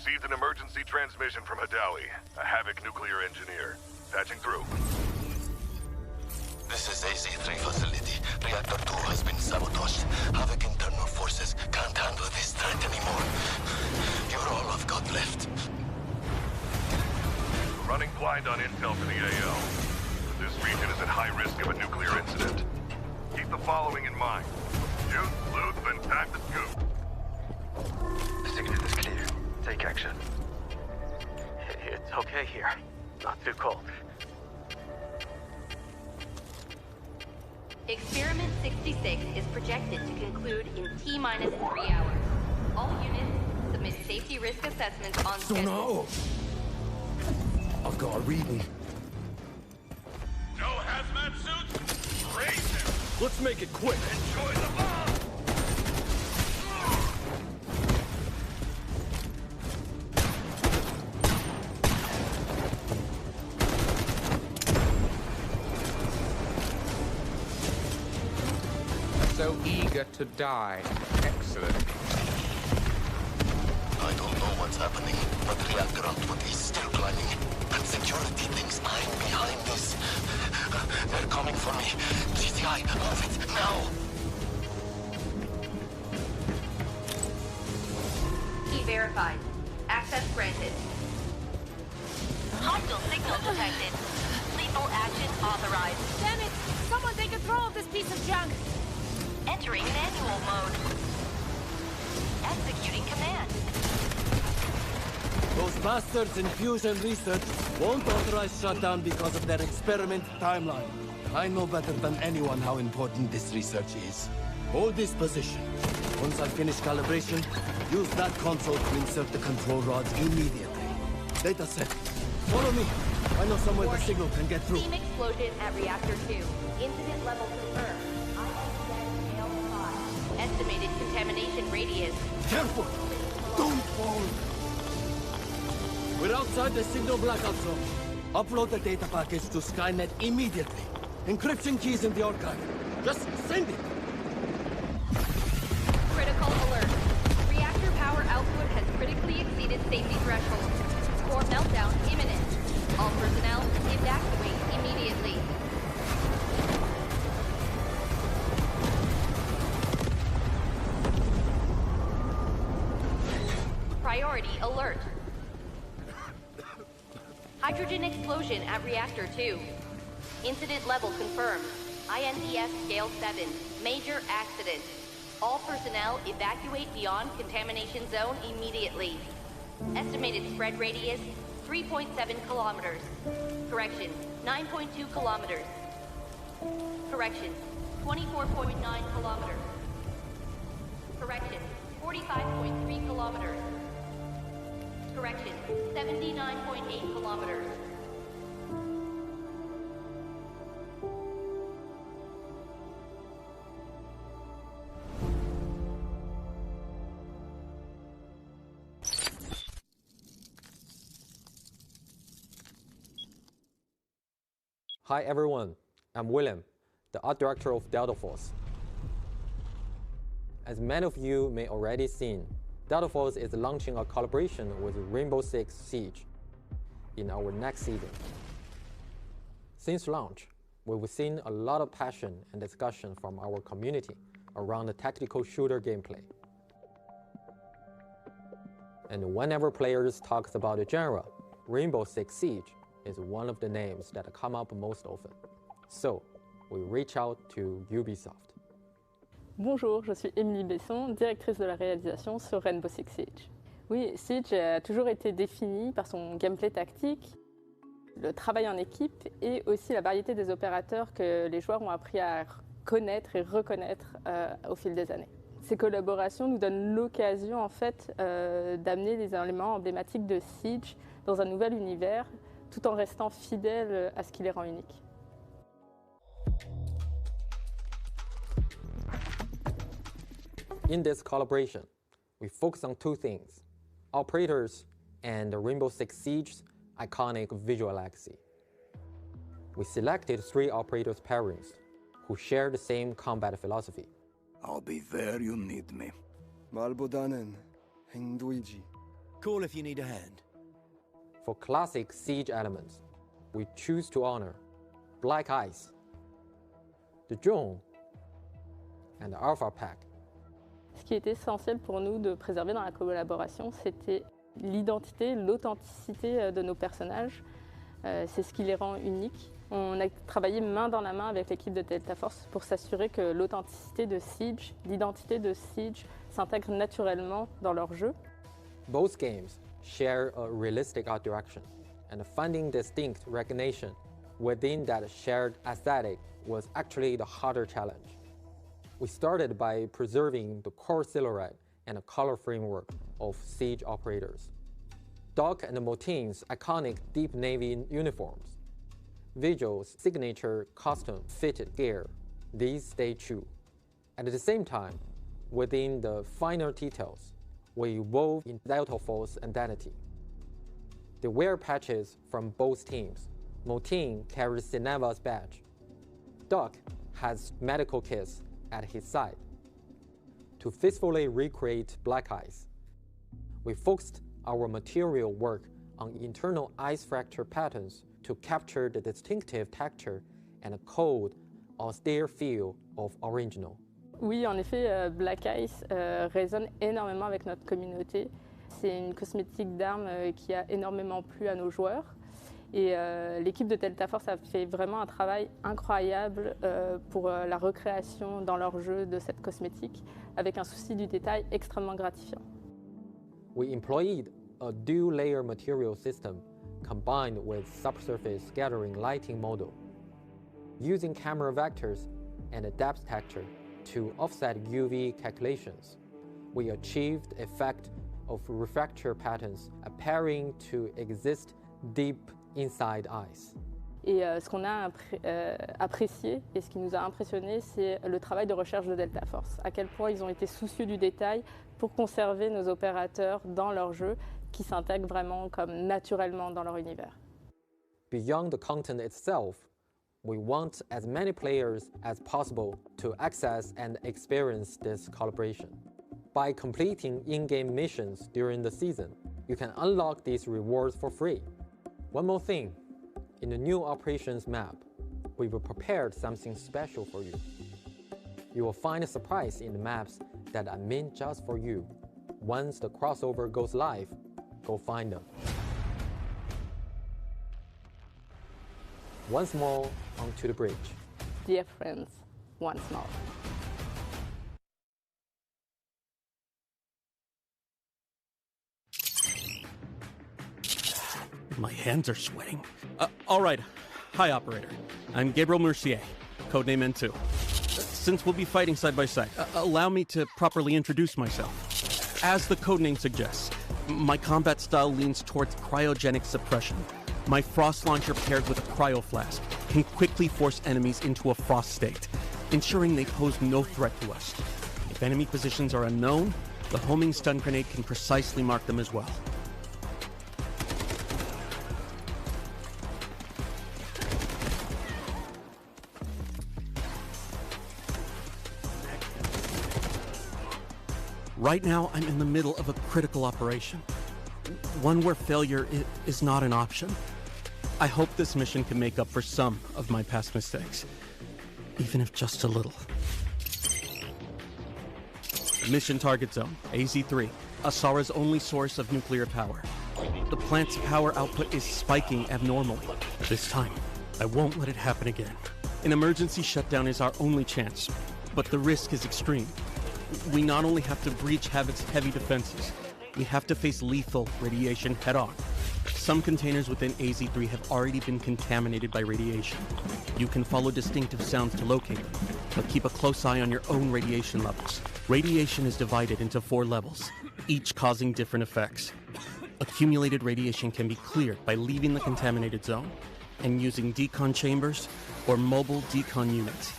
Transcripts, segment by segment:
received an emergency transmission from Hadawi, a Havoc nuclear engineer. Patching through. This is AC-3 facility. Reactor 2 has been sabotaged. Havoc internal forces can't handle this threat anymore. You're all I've got left. We're running blind on intel for the AL. But this region is at high risk of a nuclear incident. Keep the following in mind. Shoot, loot, then time to scoop. The signal is clear. Take action. It's okay here. Not too cold. Experiment 66 is projected to conclude in T-minus 3 hours. All units submit safety risk assessments on schedule. I've got a reading. No hazmat suits? Raise him! Let's make it quick. Enjoy the bomb! So eager to die. Excellent. I don't know what's happening, but reactor output is still climbing. And security thinks I'm behind this. They're coming for me. GTI, move it, now! Key verified. Access granted. Hostile signal detected. Lethal action authorized. Damn it! Someone take control of this piece of junk! Entering manual mode. Executing command. Those bastards in Fusion Research won't authorize shutdown because of their experiment timeline. I know better than anyone how important this research is. Hold this position. Once I finish calibration, use that console to insert the control rods immediately. Data set. Follow me. I know somewhere the signal can get through. Steam explosion at reactor 2. Incident level confirmed. Estimated contamination radius. Careful! Don't fall! We're outside the signal blackout zone. Upload the data package to Skynet immediately. Encryption keys in the archive. Just send it! Critical alert. Reactor power output has critically exceeded safety threshold. Core meltdown imminent. All personnel evacuate immediately. Priority alert. Hydrogen explosion at reactor 2. Incident level confirmed. INDS scale 7. Major accident. All personnel evacuate beyond contamination zone immediately. Estimated spread radius 3.7 kilometers. Correction, 9.2 kilometers. Correction, 24.9 kilometers. Correction, 45.3 kilometers. Correction, 79.8 kilometers. Hi everyone, I'm William, the art director of Delta Force. As many of you may already seen, Delta Force is launching a collaboration with Rainbow Six Siege in our next season. Since launch, we've seen a lot of passion and discussion from our community around the tactical shooter gameplay. And whenever players talk about the genre, Rainbow Six Siege is one of the names that come up most often. So, we reach out to Ubisoft. Bonjour, je suis Émilie Besson, directrice de la réalisation sur Rainbow Six Siege. Oui, Siege a toujours été défini par son gameplay tactique, le travail en équipe et aussi la variété des opérateurs que les joueurs ont appris à connaître et reconnaître au fil des années. Ces collaborations nous donnent l'occasion en fait d'amener les éléments emblématiques de Siege dans un nouvel univers tout en restant fidèle à ce qui les rend uniques. In this collaboration, we focus on two things: operators and Rainbow Six Siege's iconic visual legacy. We selected 3 operators pairings who share the same combat philosophy. I'll be there you need me. 말보다는 행동이지. Call if you need a hand. For classic siege elements, we choose to honor Black Ice, the Drone, and the Alpha Pack. Ce qui était essentiel pour nous de préserver dans la collaboration, c'était l'identité, l'authenticité de nos personnages. C'est ce qui les rend uniques. On a travaillé main dans la main avec l'équipe de Delta Force pour s'assurer que l'authenticité de Siege, l'identité de Siege s'intègre naturellement dans leur jeu. Both games share a realistic art direction, and finding distinct recognition within that shared aesthetic was actually the harder challenge. We started by preserving the core silhouette and a color framework of Siege operators. Doc and Motin's iconic deep navy uniforms, Vigil's signature custom fitted gear, these stay true. At the same time, within the finer details, we wove in Delta Force identity. The wear patches from both teams. Motin carries Cineva's badge. Doc has medical kits at his side. To faithfully recreate Black Ice, we focused our material work on internal ice fracture patterns to capture the distinctive texture and a cold, austere feel of original. Oui, en effet, Black Ice résonne énormément avec notre communauté. C'est une cosmétique d'armes qui a énormément plu à nos joueurs. Et l'équipe de Delta Force a fait vraiment un travail incroyable pour la recréation dans leur jeu de cette cosmétique, avec un souci du détail extrêmement gratifiant. We employed a dual-layer material system combined with subsurface scattering lighting model. Using camera vectors and a depth texture to offset UV calculations, we achieved effect of refractor patterns appearing to exist deep inside ice. Et ce qu'on a apprécié et ce qui nous a impressionné, c'est le travail de recherche de Delta Force. À quel point ils ont été soucieux du détail pour conserver nos opérateurs dans leur jeu, qui s'intègrent vraiment comme naturellement dans leur univers. Beyond the content itself, we want as many players as possible to access and experience this collaboration. By completing in-game missions during the season, you can unlock these rewards for free. One more thing, in the new operations map, we've prepared something special for you. You will find a surprise in the maps that are meant just for you. Once the crossover goes live, go find them. Once more, onto the bridge. Dear friends, once more. My hands are sweating. All right. Hi, operator. I'm Gabriel Mercier, codename N2. Since we'll be fighting side by side, allow me to properly introduce myself. As the codename suggests, my combat style leans towards cryogenic suppression. My frost launcher paired with a cryo flask can quickly force enemies into a frost state, ensuring they pose no threat to us. If enemy positions are unknown, the homing stun grenade can precisely mark them as well. Right now, I'm in the middle of a critical operation. One where failure is not an option. I hope this mission can make up for some of my past mistakes, even if just a little. Mission target zone, AZ3, Asara's only source of nuclear power. The plant's power output is spiking abnormally. This time, I won't let it happen again. An emergency shutdown is our only chance, but the risk is extreme. We not only have to breach Habit's heavy defenses, we have to face lethal radiation head-on. Some containers within AZ3 have already been contaminated by radiation. You can follow distinctive sounds to locate them, but keep a close eye on your own radiation levels. Radiation is divided into 4 levels, each causing different effects. Accumulated radiation can be cleared by leaving the contaminated zone and using decon chambers or mobile decon units.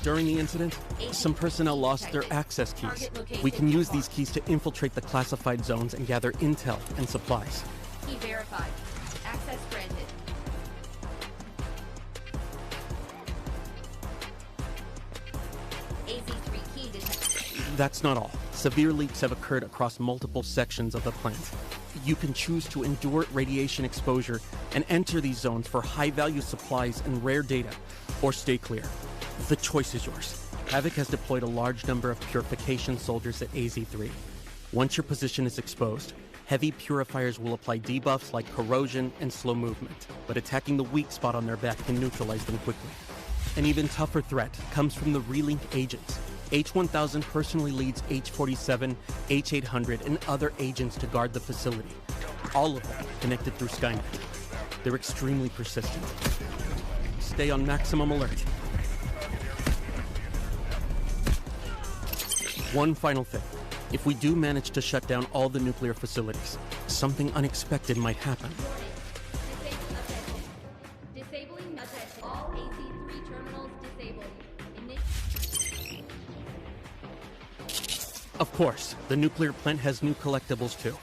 During the incident, some personnel lost their access keys. We can use these keys to infiltrate the classified zones and gather intel and supplies. Key verified. Access granted. AZ3 That's not all. Severe leaks have occurred across multiple sections of the plant. You can choose to endure radiation exposure and enter these zones for high-value supplies and rare data, or stay clear. The choice is yours. Havoc has deployed a large number of purification soldiers at AZ3. Once your position is exposed, heavy purifiers will apply debuffs like corrosion and slow movement, but attacking the weak spot on their back can neutralize them quickly. An even tougher threat comes from the relink agents. H-1000 personally leads H-47, H-800, and other agents to guard the facility, all of them connected through Skynet. They're extremely persistent. Stay on maximum alert. One final thing. If we do manage to shut down all the nuclear facilities, something unexpected might happen. Disabling message. All AC3 terminals disabled. Of course, the nuclear plant has new collectibles too.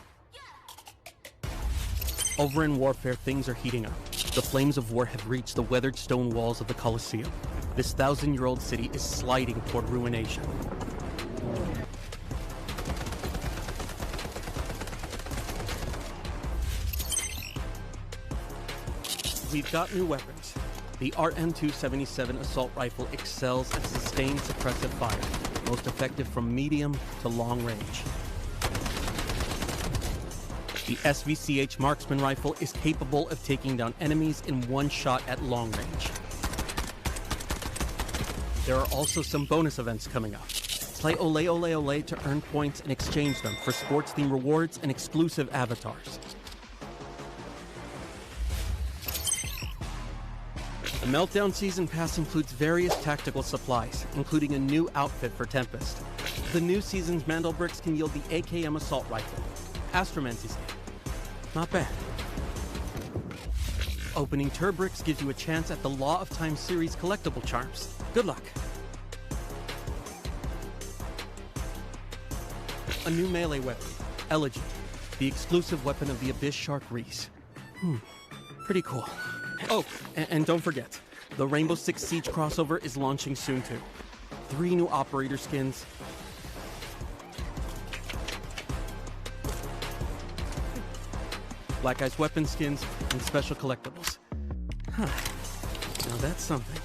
Over in Warfare, things are heating up. The flames of war have reached the weathered stone walls of the Colosseum. This 1,000-year-old city is sliding toward ruination. We've got new weapons. The RM-277 assault rifle excels at sustained suppressive fire, most effective from medium to long range. The SVCH marksman rifle is capable of taking down enemies in one shot at long range. There are also some bonus events coming up. Play Ole Ole Ole to earn points and exchange them for sports-themed rewards and exclusive avatars. The Meltdown Season Pass includes various tactical supplies, including a new outfit for Tempest. The new season's Mandelbricks can yield the AKM assault rifle. Astromancy's not bad. Opening Turbricks gives you a chance at the Law of Time series collectible charms. Good luck. A new melee weapon, Elegy, the exclusive weapon of the Abyss Shark Reese. Pretty cool. Oh, and don't forget, the Rainbow Six Siege crossover is launching soon too. 3 new operator skins. Black Ice weapon skins and special collectibles. Now that's something.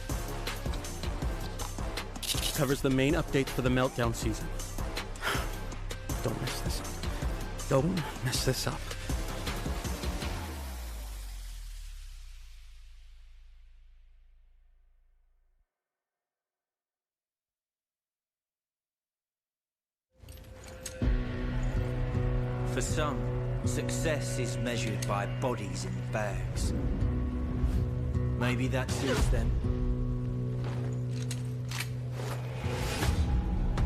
Covers the main updates for the Meltdown season. Don't mess this up. Don't mess this up. For some, success is measured by bodies in bags. Maybe that suits them.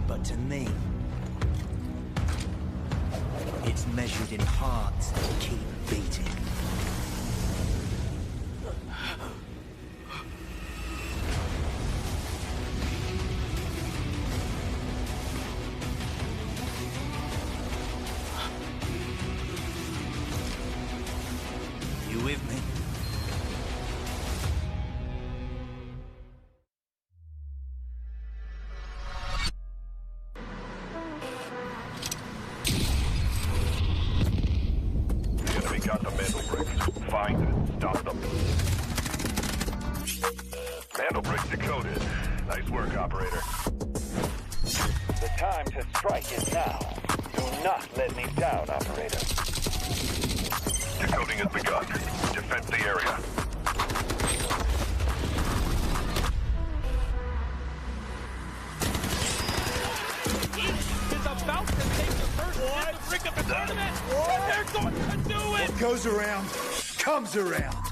But to me, it's measured in hearts that keep beating. You with me? The enemy got the Mandelbrick. Find it. Stop them. Mandelbrick decoded. Nice work, operator. The time to strike is now. Do not let me down, operator. Decoding has begun. Defend the area. Is about to take the first Mandelbrick of the tournament. They're going to do it. What goes around, comes around. Oh,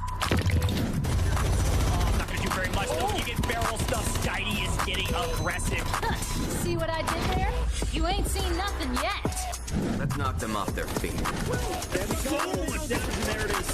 I'm not going to do very much. Though. When you get barrel stuff, Skydie is getting aggressive. See what I did there? You ain't seen nothing yet. Let's knock them off their feet. There we go. There it is.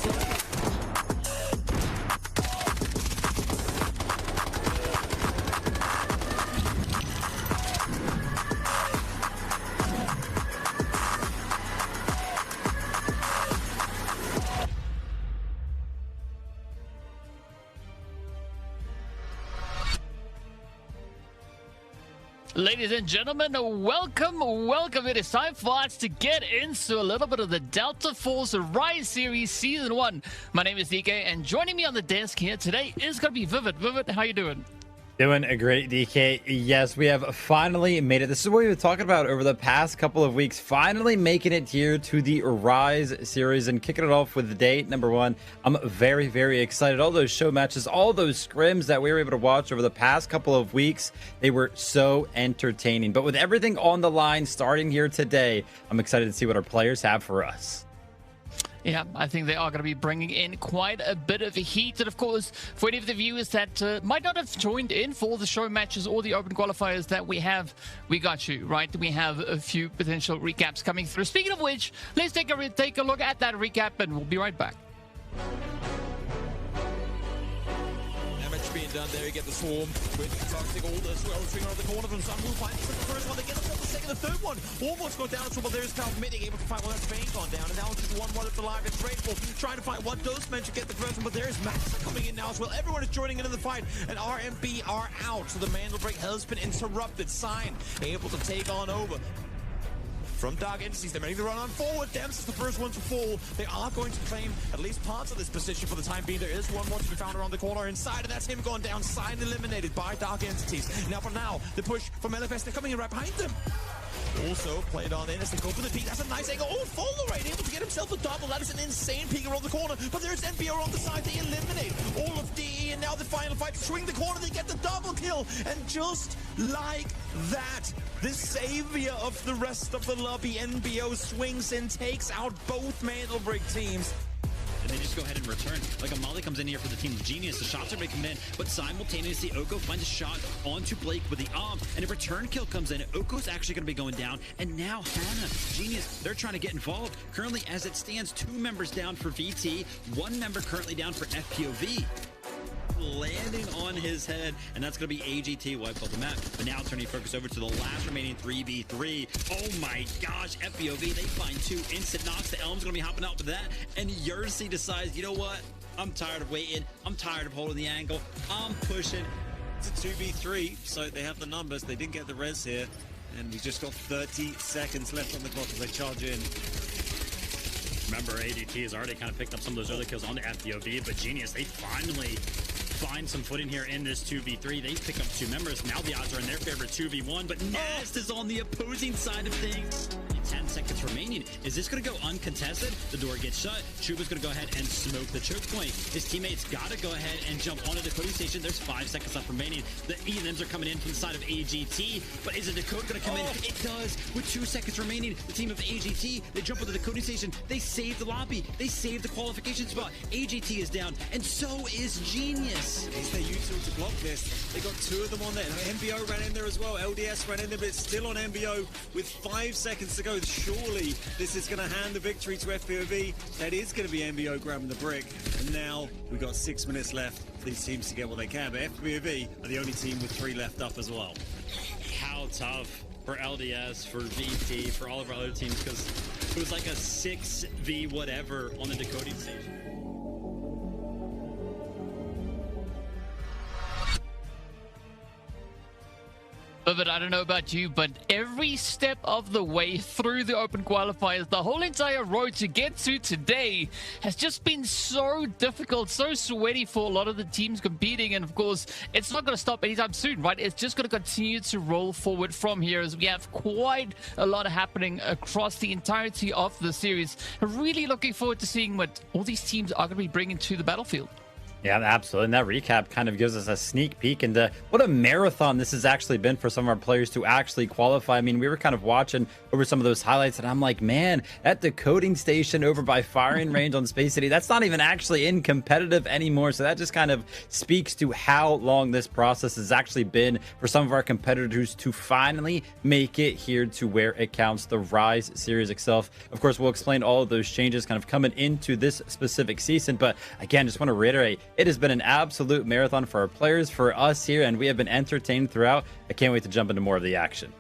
Ladies and gentlemen, welcome. It is time for us to get into a little bit of the Delta Force Rise Series Season 1. My name is DK, and joining me on the desk here today is going to be Vivid. Vivid, how you doing? Doing a great, DK. Yes, we have finally made it. This is what we've been talking about over the past couple of weeks. Finally making it here to the Rise series and kicking it off with day number 1. I'm very, very excited. All those show matches, all those scrims that we were able to watch over the past couple of weeks, they were so entertaining. But with everything on the line starting here today, I'm excited to see what our players have for us. Yeah, I think they are going to be bringing in quite a bit of heat. And of course, for any of the viewers that might not have joined in for the show matches or the open qualifiers that we have, we got you, right? We have a few potential recaps coming through. Speaking of which, let's take a look at that recap and we'll be right back. Being done there, you get the swarm with targeting all the swing around the corner from Sun. Will find the first one, they get themselves the second, the third one. Almost got down to trouble. There's Cal Mitting able to find one. That's Bane gone down, and now it's just 1-1 of the live. It's Grateful trying to find what Dose meant to get the first one, but there's Max coming in now as well. Everyone is joining into the fight, and RMB are out. So the Mandelbrick has been interrupted. Sign able to take on over. From Dark Entities, they're ready to run on forward. Dems is the first one to fall. They are going to claim at least parts of this position for the time being. There is one more to be found around the corner inside, and that's him going down. Sign eliminated by Dark Entities. Now for now, the push from LFS, they're coming in right behind them. Also played on in as they go for the peek. That's a nice angle. Oh, Follow right able to get himself a double. That is an insane peek around the corner. But there's NBO on the side. They eliminate all of DE, and now the final fight. Swing the corner. They get the double kill. And just like that, the savior of the rest of the lobby, NBO, swings and takes out both Mandelbrick teams. And they just go ahead and return. Like Amali comes in here for the team Genius. The shots are making in, but simultaneously Oko finds a shot onto Blake with the and a return kill comes in. Oko's actually going to be going down, and now Hannah, Genius, they're trying to get involved. Currently, as it stands, 2 members down for VT, 1 member currently down for FPOV. Landing on his head, and that's going to be AGT wiped off the map. But now turning focus over to the last remaining 3v3. Oh my gosh, FPOV, they find 2 instant knocks. The Elm's going to be hopping out with that, and Yersey decides, you know what? I'm tired of waiting. I'm tired of holding the angle. I'm pushing. It's a 2v3, so they have the numbers. They didn't get the res here, and we just got 30 seconds left on the clock as they charge in. Remember, ADT has already kind of picked up some of those other kills on the FPOV, but Genius, they finally find some footing here in this 2v3. They pick up 2 members. Now the odds are in their favor, 2v1, but Nast is on the opposing side of things. 10 seconds remaining. Is this going to go uncontested? The door gets shut. Chuba's going to go ahead and smoke the choke point. His teammates got to go ahead and jump onto the decoding station. There's 5 seconds left remaining. The E&Ms are coming in from the side of AGT, but is a decode going to come in? It does. With 2 seconds remaining, the team of AGT, they jump onto the decoding station. They save the lobby. They save the qualification spot. AGT is down, and so is Genius. Is their usual to block this? They got 2 of them on there. MBO ran in there as well. LDS ran in there, but it's still on MBO with 5 seconds to go. Surely this is going to hand the victory to FPOV. That is going to be MBO grabbing the brick. And now we've got 6 minutes left for these teams to get what they can. But FPOV are the only team with 3 left up as well. How tough for LDS, for VT, for all of our other teams, because it was like a 6v whatever on the decoding station. But I don't know about you, but every step of the way through the open qualifiers, the whole entire road to get to today has just been so difficult, so sweaty for a lot of the teams competing. And of course, it's not going to stop anytime soon, right? It's just going to continue to roll forward from here as we have quite a lot happening across the entirety of the series. Really looking forward to seeing what all these teams are going to be bringing to the battlefield. Yeah, absolutely. And that recap kind of gives us a sneak peek into what a marathon this has actually been for some of our players to actually qualify. I mean, we were kind of watching over some of those highlights, and I'm like, man, that decoding station over by firing range on Space City, that's not even actually in competitive anymore. So that just kind of speaks to how long this process has actually been for some of our competitors to finally make it here to where it counts, the Rise series itself. Of course, we'll explain all of those changes kind of coming into this specific season. But again, just want to reiterate, it has been an absolute marathon for our players, for us here, and we have been entertained throughout. I can't wait to jump into more of the action.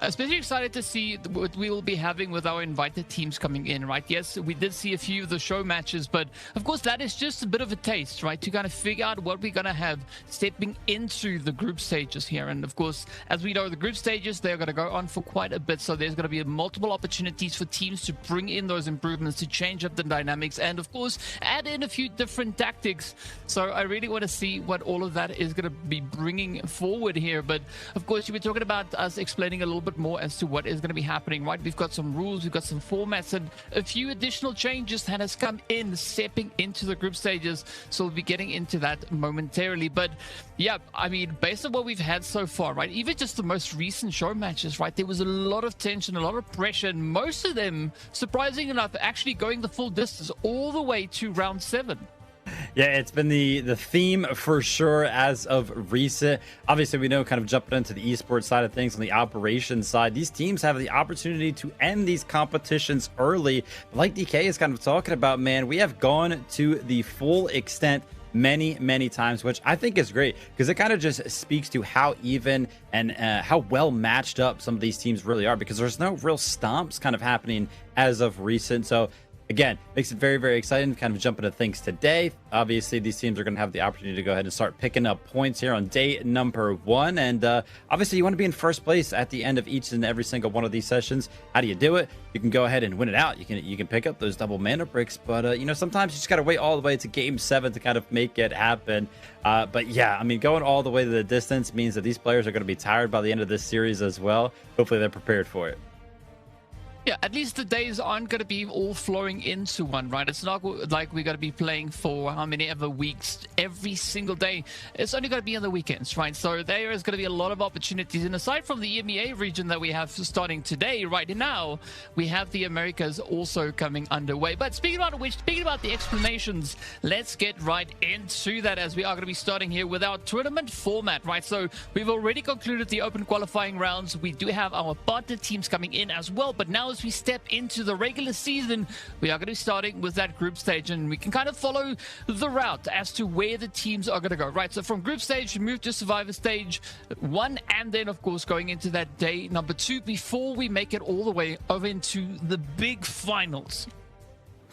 Especially excited to see what we will be having with our invited teams coming in, right? Yes, we did see a few of the show matches, but of course that is just a bit of a taste, right? To kind of figure out what we're going to have stepping into the group stages here. And of course, as we know, the group stages, they're going to go on for quite a bit. So there's going to be multiple opportunities for teams to bring in those improvements, to change up the dynamics, and of course, add in a few different tactics. So I really want to see what all of that is going to be bringing forward here. But of course, you were talking about us explaining a little bit more as to what is going to be happening, right? We've got some rules, we've got some formats, and a few additional changes that has come in stepping into the group stages. So we'll be getting into that momentarily. But yeah, I mean, based on what we've had so far, right? Even just the most recent show matches, right? There was a lot of tension, a lot of pressure, and most of them, surprising enough, actually going the full distance all the way to round 7. Yeah, it's been the theme for sure as of recent. Obviously, we know, kind of jumping into the esports side of things, on the operations side, these teams have the opportunity to end these competitions early. But like DK is kind of talking about, man, we have gone to the full extent many times, which I think is great, because it kind of just speaks to how even and how well matched up some of these teams really are, because there's no real stomps kind of happening as of recent. So again, makes it very exciting, kind of jumping into things today. Obviously, these teams are going to have the opportunity to go ahead and start picking up points here on day number 1. And obviously, you want to be in first place at the end of each and every single one of these sessions. How do you do it? You can go ahead and win it out. You can pick up those double mana bricks, but you know, sometimes you just got to wait all the way to game 7 to kind of make it happen. But yeah, I mean, going all the way to the distance means that these players are going to be tired by the end of this series as well. Hopefully, they're prepared for it. Yeah, at least the days aren't going to be all flowing into one, right? It's not like we're going to be playing for how many ever weeks every single day. It's only going to be on the weekends, right? So there is going to be a lot of opportunities. And aside from the EMEA region that we have starting today, right now, we have the Americas also coming underway. But speaking about the explanations, let's get right into that, as we are going to be starting here with our tournament format, right? So we've already concluded the open qualifying rounds. We do have our partner teams coming in as well, but now as we step into the regular season, we are going to be starting with that group stage, and we can kind of follow the route as to where the teams are going to go, right? So from group stage, we move to survivor stage 1, and then of course going into that day number 2 before we make it all the way over into the big finals.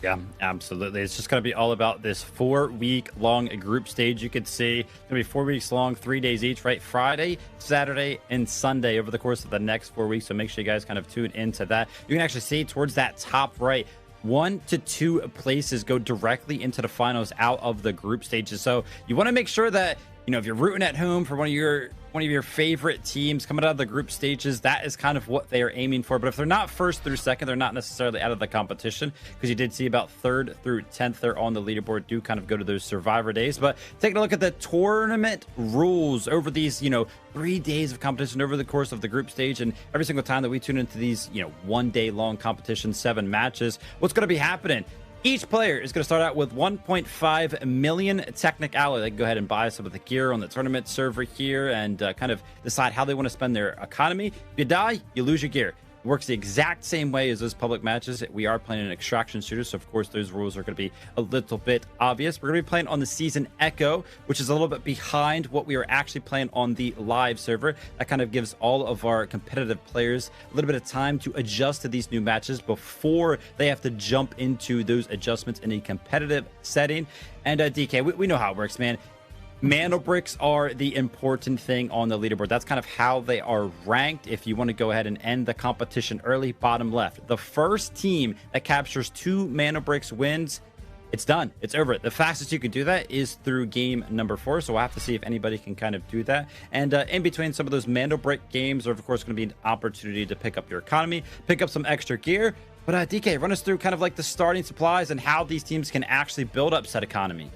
Yeah, absolutely. It's just going to be all about this 4-week-long group stage. You could see it's going to be 4 weeks long, 3 days each, right? Friday, Saturday, and Sunday over the course of the next 4 weeks. So make sure you guys kind of tune into that. You can actually see towards that top right, 1 to 2 places go directly into the finals out of the group stages. So you want to make sure that, you know, if you're rooting at home for one of your favorite teams coming out of the group stages, that is kind of what they are aiming for. But if they're not first through second, they're not necessarily out of the competition, because you did see about 3rd through 10th there on the leaderboard do kind of go to those survivor days. But taking a look at the tournament rules over these, 3 days of competition over the course of the group stage, and every single time that we tune into these, 1 day long competition, 7 matches, what's going to be happening? Each player is going to start out with 1.5 million Technic Alloy. They can go ahead and buy some of the gear on the tournament server here and kind of decide how they want to spend their economy. If you die, you lose your gear. It works the exact same way as those public matches. We are playing an extraction shooter, so of course those rules are going to be a little bit obvious. We're going to be playing on the Season Echo, which is a little bit behind what we are actually playing on the live server. That kind of gives all of our competitive players a little bit of time to adjust to these new matches before they have to jump into those adjustments in a competitive setting. And DK, we know how it works, man. Mandelbricks are the important thing on the leaderboard. That's kind of how they are ranked. If you want to go ahead and end the competition early, bottom left, the first team that captures 2 Mandelbricks wins. It's done. It's over. The fastest you can do that is through game number 4. So we'll have to see if anybody can kind of do that. And in between some of those Mandelbrick games, are of course going to be an opportunity to pick up your economy, pick up some extra gear. But DK, run us through kind of like the starting supplies and how these teams can actually build up said economy.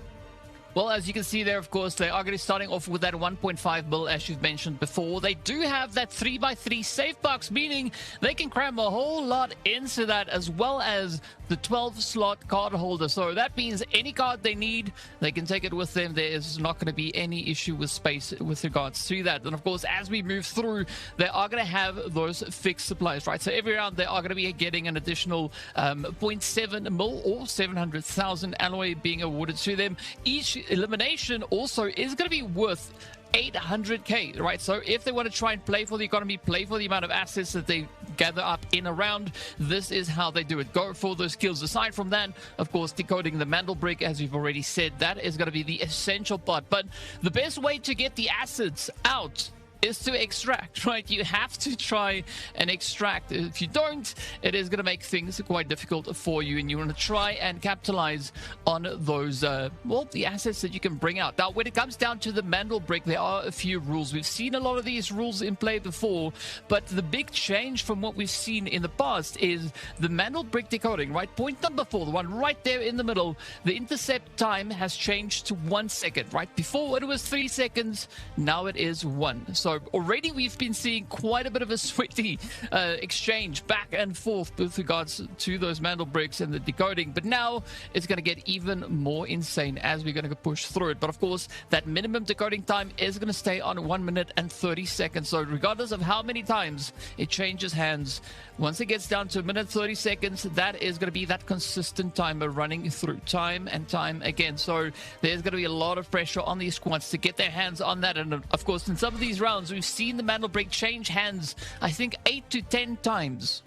Well, as you can see there, of course, they are going to be starting off with that 1.5 mil, as you've mentioned before. They do have that 3x3 safe box, meaning they can cram a whole lot into that, as well as the 12-slot card holder. So that means any card they need, they can take it with them. There is not going to be any issue with space with regards to that. And of course, as we move through, they are going to have those fixed supplies, right? So every round, they are going to be getting an additional 0.7 mil or 700,000 alloy being awarded to them. Each elimination also is going to be worth 800k, right? So if they want to try and play for the economy, play for the amount of assets that they gather up in a round, this is how they do it. Go for those kills. Aside from that, of course, decoding the Mandelbrick, as we've already said, that is going to be the essential part. But the best way to get the assets out is to extract, right? You have to try and extract. If you don't, it is going to make things quite difficult for you, and you want to try and capitalize on those, well, the assets that you can bring out. Now, when it comes down to the Mandelbrick, there are a few rules. We've seen a lot of these rules in play before, but the big change from what we've seen in the past is the Mandelbrick decoding, right? Point number 4, the one right there in the middle, the intercept time has changed to 1 second, right? Before it was 3 seconds, now it is 1. So already we've been seeing quite a bit of a sweaty exchange back and forth with regards to those Mandelbricks and the decoding, but now it's going to get even more insane as we're going to push through it. But of course, that minimum decoding time is going to stay on 1 minute and 30 seconds. So regardless of how many times it changes hands, once it gets down to 1 minute 30 seconds, that is going to be that consistent timer running through time and time again. So there's going to be a lot of pressure on these squads to get their hands on that. And of course, in some of these rounds, we've seen the Mandelbrick change hands, I think 8 to 10 times.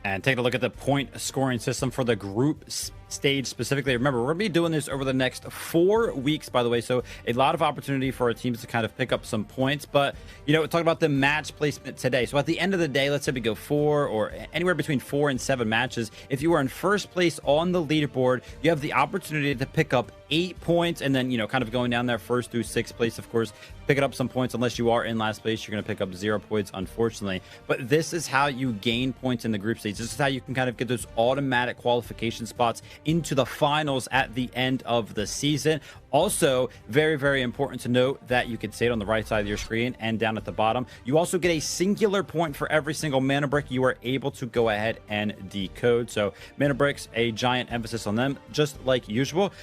And take a look at the point scoring system for the group stage specifically. Remember, we're going to be doing this over the next 4 weeks, by the way, so a lot of opportunity for our teams to kind of pick up some points. But, you know, talking about the match placement today. So at the end of the day, let's say we go 4 or anywhere between 4 and 7 matches. If you are in first place on the leaderboard, you have the opportunity to pick up 8 points, and then, you know, kind of going down there first through 6th place, of course, picking up some points. Unless you are in last place, you're going to pick up 0 points, unfortunately. But this is how you gain points in the group stage. This is how you can kind of get those automatic qualification spots into the finals at the end of the season. Also, very, very important to note that you can see it on the right side of your screen and down at the bottom. You also get a singular point for every single mana brick you are able to go ahead and decode. So mana bricks, a giant emphasis on them, just like usual.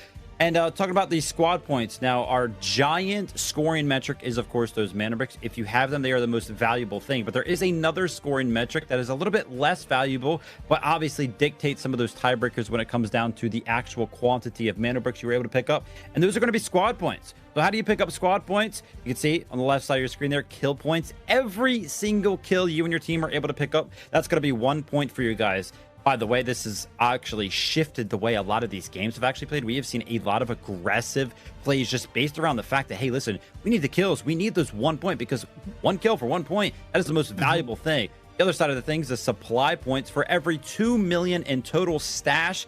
And talking about these squad points, now our giant scoring metric is, of course, those mana bricks. If you have them, they are the most valuable thing. But there is another scoring metric that is a little bit less valuable, but obviously dictates some of those tiebreakers when it comes down to the actual quantity of mana bricks you were able to pick up. And those are going to be squad points. So how do you pick up squad points? You can see on the left side of your screen there, kill points. Every single kill you and your team are able to pick up, that's going to be 1 point for you guys. By the way, this has actually shifted the way a lot of these games have actually played. We have seen a lot of aggressive plays just based around the fact that, hey, listen, we need the kills. We need those 1 point, because 1 kill for 1 point, that is the most valuable thing. The other side of the thing is the supply points. For every 2 million in total stash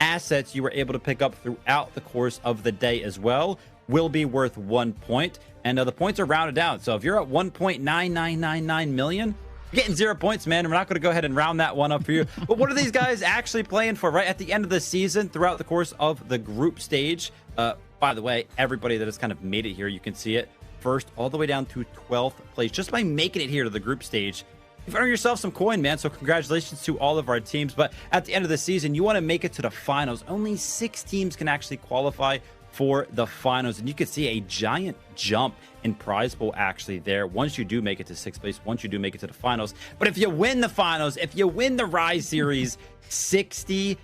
assets you were able to pick up throughout the course of the day as well will be worth 1 point. And the points are rounded down. So if you're at 1.9999 million, getting 0 points, man. We're not going to go ahead and round that one up for you. But what are these guys actually playing for right at the end of the season throughout the course of the group stage? By the way, everybody that has kind of made it here, you can see it first all the way down to 12th place just by making it here to the group stage. You've earned yourself some coin, man. So congratulations to all of our teams. But at the end of the season, you want to make it to the finals. Only 6 teams can actually qualify for the finals, and you can see a giant jump in prize pool actually there once you do make it to 6th place, once you do make it to the finals. But if you win the finals, if you win the Rise series, $60,000,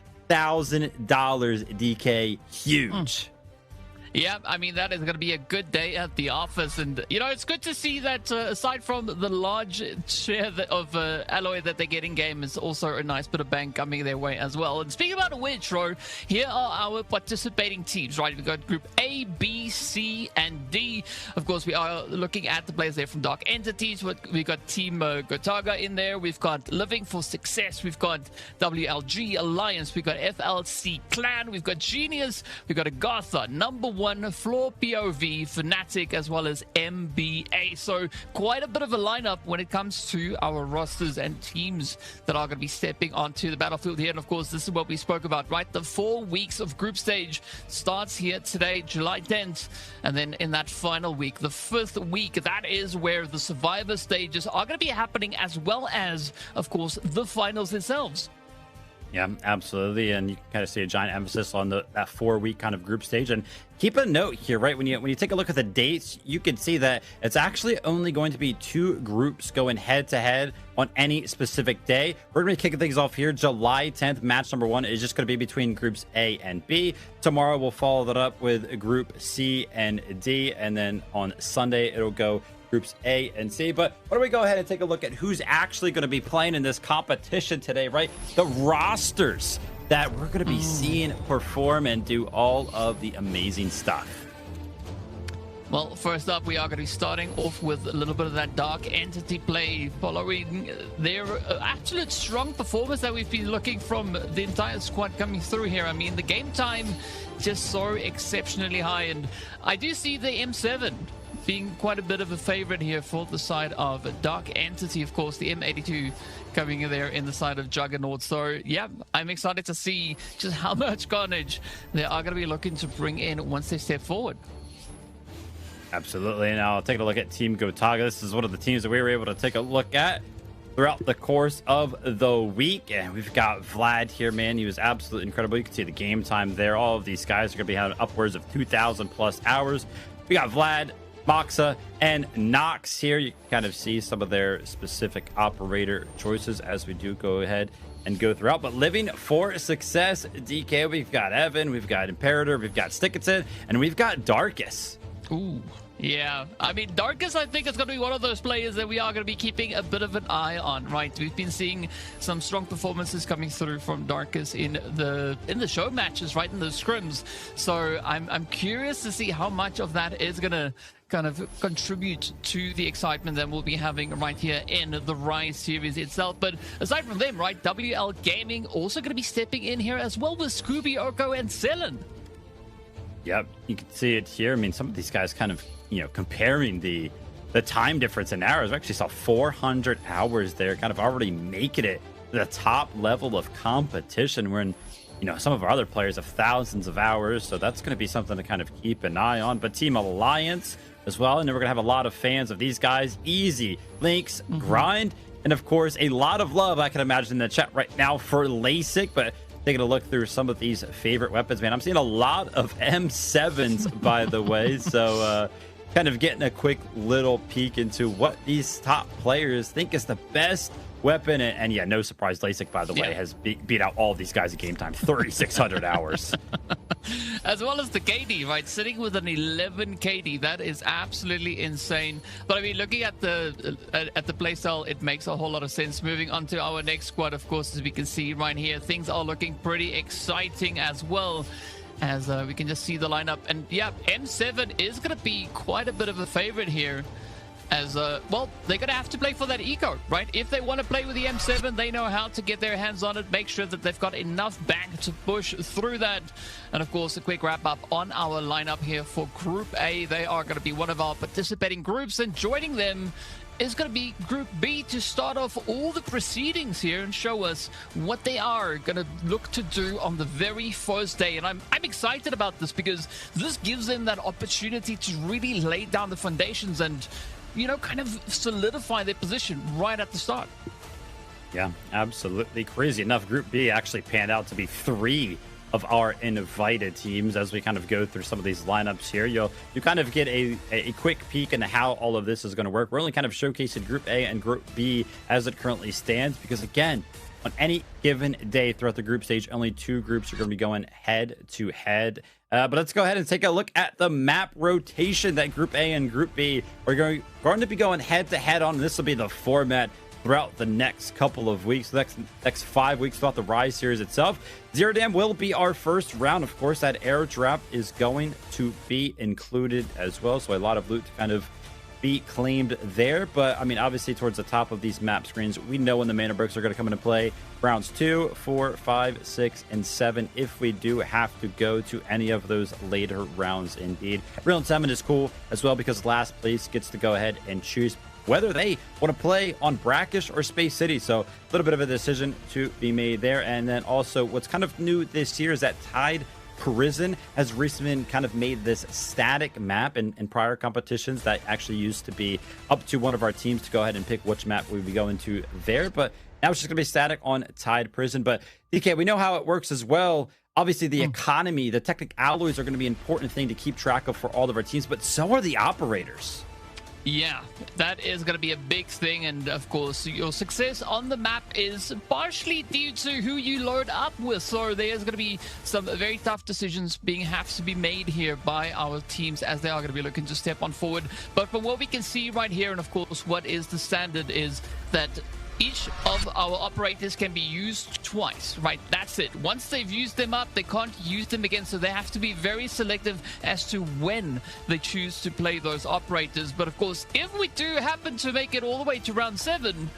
DK, huge. Yeah, I mean, that is going to be a good day at the office. And, you know, it's good to see that aside from the large share of alloy that they get in game, is also a nice bit of bang coming their way as well. And speaking about which, Ro, here are our participating teams, right? We've got Group A, B, C, and D. Of course, we are looking at the players there from Dark Entities. We've got Team Gotaga in there. We've got Living for Success. We've got WLG Alliance. We've got FLC Clan. We've got Genius. We've got AGARTHA, Number 1, FLOORPOV, Fnatic, as well as MBA. So quite a bit of a lineup when it comes to our rosters and teams that are going to be stepping onto the battlefield here. And of course, this is what we spoke about, right? The 4 weeks of group stage starts here today, July 10th. And then in that final week, the 5th week, that is where the survivor stages are going to be happening, as well as, of course, the finals themselves. Yeah, absolutely. And you can kind of see a giant emphasis on that 4-week kind of group stage. And keep a note here, right? When you take a look at the dates, you can see that it's actually only going to be 2 groups going head to head on any specific day. We're going to be kicking things off here. July 10th, match number 1 is just going to be between groups A and B. Tomorrow we'll follow that up with group C and D. And then on Sunday, it'll go groups A and C. But why don't we go ahead and take a look at who's actually going to be playing in this competition today, right? The rosters that we're going to be seeing perform and do all of the amazing stuff. Well, first up, we are going to be starting off with a little bit of that Dark Entity play following their absolute strong performance that we've been looking from the entire squad coming through here. I mean, the game time just so exceptionally high, and I do see the M7 being quite a bit of a favorite here for the side of Dark Entity. Of course, the M82 coming in there in the side of Juggernaut. So, yeah, I'm excited to see just how much carnage they are going to be looking to bring in once they step forward. Absolutely. Now, taking a look at Team Gotaga. This is one of the teams that we were able to take a look at throughout the course of the week. And we've got Vlad here, man. He was absolutely incredible. You can see the game time there. All of these guys are going to be having upwards of 2,000 plus hours. We got Vlad, Moxa, and Nox here. You can kind of see some of their specific operator choices as we do go ahead and go throughout. But living for success, DK, we've got Evan, we've got Imperator, we've got Stickinson, and we've got Darkus. Ooh, yeah. I mean, Darkus, I think, is going to be one of those players that we are going to be keeping a bit of an eye on, right? We've been seeing some strong performances coming through from Darkus in the show matches, right, in the scrims. So I'm curious to see how much of that is going to kind of contribute to the excitement that we'll be having right here in the Rise series itself. But aside from them, right, WLGaming also going to be stepping in here as well with Scooby, Oko, and Selen. Yep, you can see it here. I mean, some of these guys kind of, comparing the time difference in hours. We actually saw 400 hours there, kind of already making it the top level of competition. We're in, some of our other players have thousands of hours, so that's going to be something to kind of keep an eye on. But Team Alliance as well, and then we're going to have a lot of fans of these guys. Easy, Lynx, Grind, and of course, a lot of love, I can imagine, in the chat right now for LASIK. But taking a look through some of these favorite weapons, man, I'm seeing a lot of M7s, by the way. So kind of getting a quick little peek into what these top players think is the best weapon. And yeah, no surprise, LASIK, by the way, has beat out all of these guys at game time, 3,600 hours. As well as the KD, right? Sitting with an 11 KD. That is absolutely insane. But I mean, looking at the playstyle, it makes a whole lot of sense. Moving on to our next squad, of course, as we can see right here, things are looking pretty exciting as well, as we can just see the lineup. And yeah, M7 is going to be quite a bit of a favorite here. As well, they're gonna have to play for that eco, right? If they want to play with the M7, they know how to get their hands on it, make sure that they've got enough back to push through that. And of course, a quick wrap up on our lineup here for Group A. They are going to be one of our participating groups, and joining them is going to be Group B to start off all the proceedings here and show us what they are going to look to do on the very first day. And I'm excited about this because this gives them that opportunity to really lay down the foundations and kind of solidify their position right at the start. Yeah, absolutely. Crazy enough, Group B actually panned out to be 3 of our invited teams. As we kind of go through some of these lineups here, you kind of get a quick peek into how all of this is going to work. We're only kind of showcasing Group A and Group B as it currently stands, because again, on any given day throughout the group stage, only 2 groups are going to be going head to head. But let's go ahead and take a look at the map rotation that Group A and Group B are going to be going head to head on. This will be the format throughout the next couple of weeks, the next 5 weeks throughout the Rise series itself. Zero Dam will be our first round. Of course, that air drop is going to be included as well, so a lot of loot to kind of be claimed there. But I mean, obviously towards the top of these map screens, we know when the mana bricks are going to come into play. Rounds 2, 4, 5, 6, and 7, if we do have to go to any of those later rounds indeed. Round 7 is cool as well, because last place gets to go ahead and choose whether they want to play on Brakkesh or Space City. So a little bit of a decision to be made there. And then also what's kind of new this year is that Tide Prison has recently kind of made this static map in prior competitions that actually used to be up to one of our teams to go ahead and pick which map we would be going to there. But Now it's just going to be static on Tide Prison. But DK, we know how it works as well. Obviously, the economy, the technic alloys are going to be an important thing to keep track of for all of our teams, but so are the operators. Yeah, that is going to be a big thing, and of course your success on the map is partially due to who you load up with, so there's going to be some very tough decisions have to be made here by our teams as they are going to be looking to step on forward. But from what we can see right here, and of course what is the standard, is that each of our operators can be used twice, right? That's it. Once they've used them up, they can't use them again, so they have to be very selective as to when they choose to play those operators. But of course, if we do happen to make it all the way to round 7,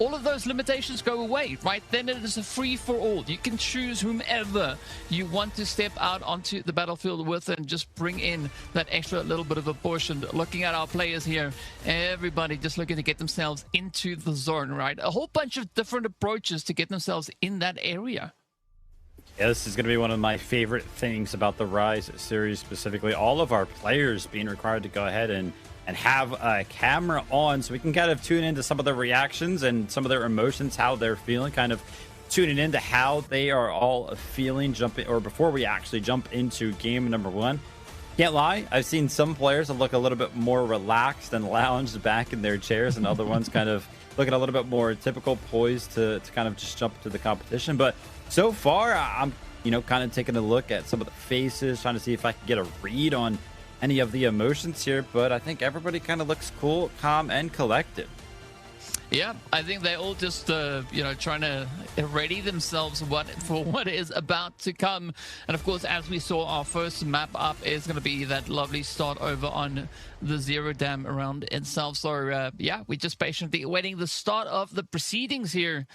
all of those limitations go away, right? Then it is a free-for-all. You can choose whomever you want to step out onto the battlefield with and just bring in that extra little bit of a portion. Looking at our players here, everybody just looking to get themselves into the zone, right? A whole bunch of different approaches to get themselves in that area. Yeah, this is going to be one of my favorite things about the Rise series specifically. All of our players being required to go ahead and have a camera on so we can kind of tune into some of their reactions and some of their emotions, how they're feeling, kind of tuning into how they are all feeling before we actually jump into game number 1. Can't lie, I've seen some players that look a little bit more relaxed and lounged back in their chairs, and other ones kind of looking a little bit more typical, poised to kind of just jump to the competition. But so far, I'm kind of taking a look at some of the faces, trying to see if I can get a read on any of the emotions here, but I think everybody kind of looks cool, calm, and collected. Yeah, I think they all just, trying to ready themselves for what is about to come. And of course, as we saw, our first map up is going to be that lovely start over on the Zero Dam around itself. So, yeah, we're just patiently awaiting the start of the proceedings here.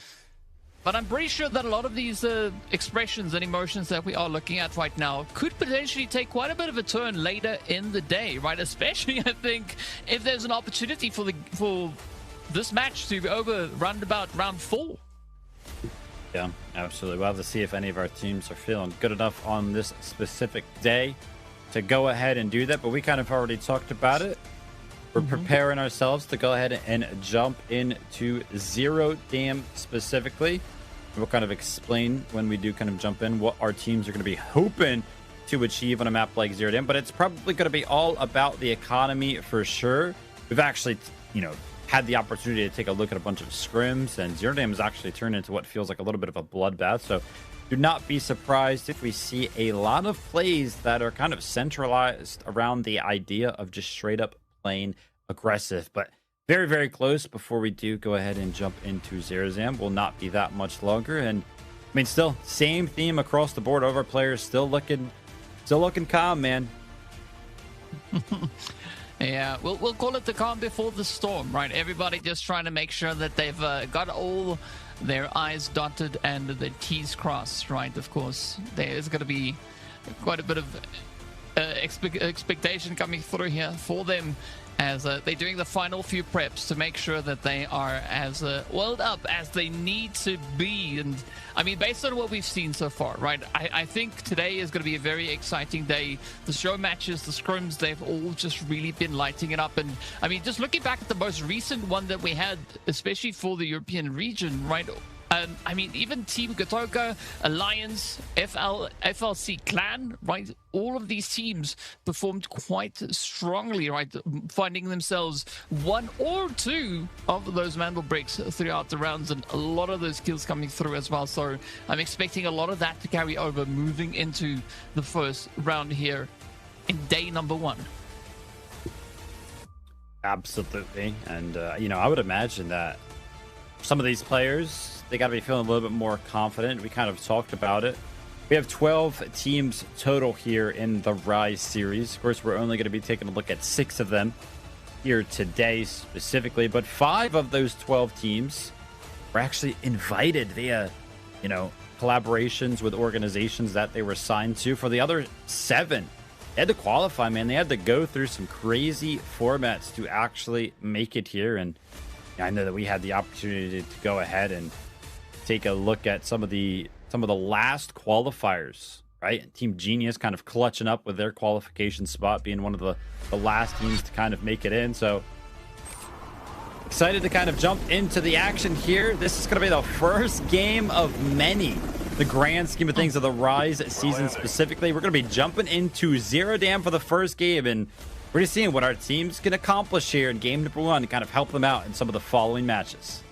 But I'm pretty sure that a lot of these expressions and emotions that we are looking at right now could potentially take quite a bit of a turn later in the day, right? Especially, I think, if there's an opportunity for this match to be over round about round 4. Yeah, absolutely. We'll have to see if any of our teams are feeling good enough on this specific day to go ahead and do that. But we kind of already talked about it. We're preparing ourselves to go ahead and jump into Zero Dam specifically. We'll kind of explain when we do kind of jump in what our teams are going to be hoping to achieve on a map like Zero Dam, but it's probably going to be all about the economy for sure. We've actually, had the opportunity to take a look at a bunch of scrims, and Zero Dam has actually turned into what feels like a little bit of a bloodbath. So do not be surprised if we see a lot of plays that are kind of centralized around the idea of just straight up playing aggressive. But very, very close before we do go ahead and jump into Zero Dam. Will not be that much longer. And I mean, still same theme across the board. All of our players still looking calm, man. Yeah, we'll call it the calm before the storm, right? Everybody just trying to make sure that they've got all their I's dotted and their T's crossed, right? Of course, there is going to be quite a bit of expectation coming through here for them as they're doing the final few preps to make sure that they are as oiled up as they need to be. And I mean, based on what we've seen so far, right, I think today is going to be a very exciting day. The show matches, the scrims, they've all just really been lighting it up. And I mean, just looking back at the most recent one that we had, especially for the European region, right, I mean, even Team Gotaga, Alliance, FLC Clan, right? All of these teams performed quite strongly, right? Finding themselves 1 or 2 of those Mandelbricks throughout the rounds, and a lot of those kills coming through as well. So I'm expecting a lot of that to carry over moving into the first round here in day number 1. Absolutely. And, I would imagine that some of these players, they got to be feeling a little bit more confident. We kind of talked about it. We have 12 teams total here in the Rise series. Of course, we're only going to be taking a look at 6 of them here today specifically, but 5 of those 12 teams were actually invited via, collaborations with organizations that they were signed to. For the other 7, they had to qualify, man. They had to go through some crazy formats to actually make it here. And I know that we had the opportunity to go ahead and take a look at some of the last qualifiers, right? Team Genius kind of clutching up with their qualification spot, being one of the last teams to kind of make it in. So excited to kind of jump into the action here. This is going to be the first game of many. The grand scheme of things of the Rise season specifically. We're going to be jumping into Zero Dam for the first game, and we're just seeing what our teams can accomplish here in game number 1 to kind of help them out in some of the following matches.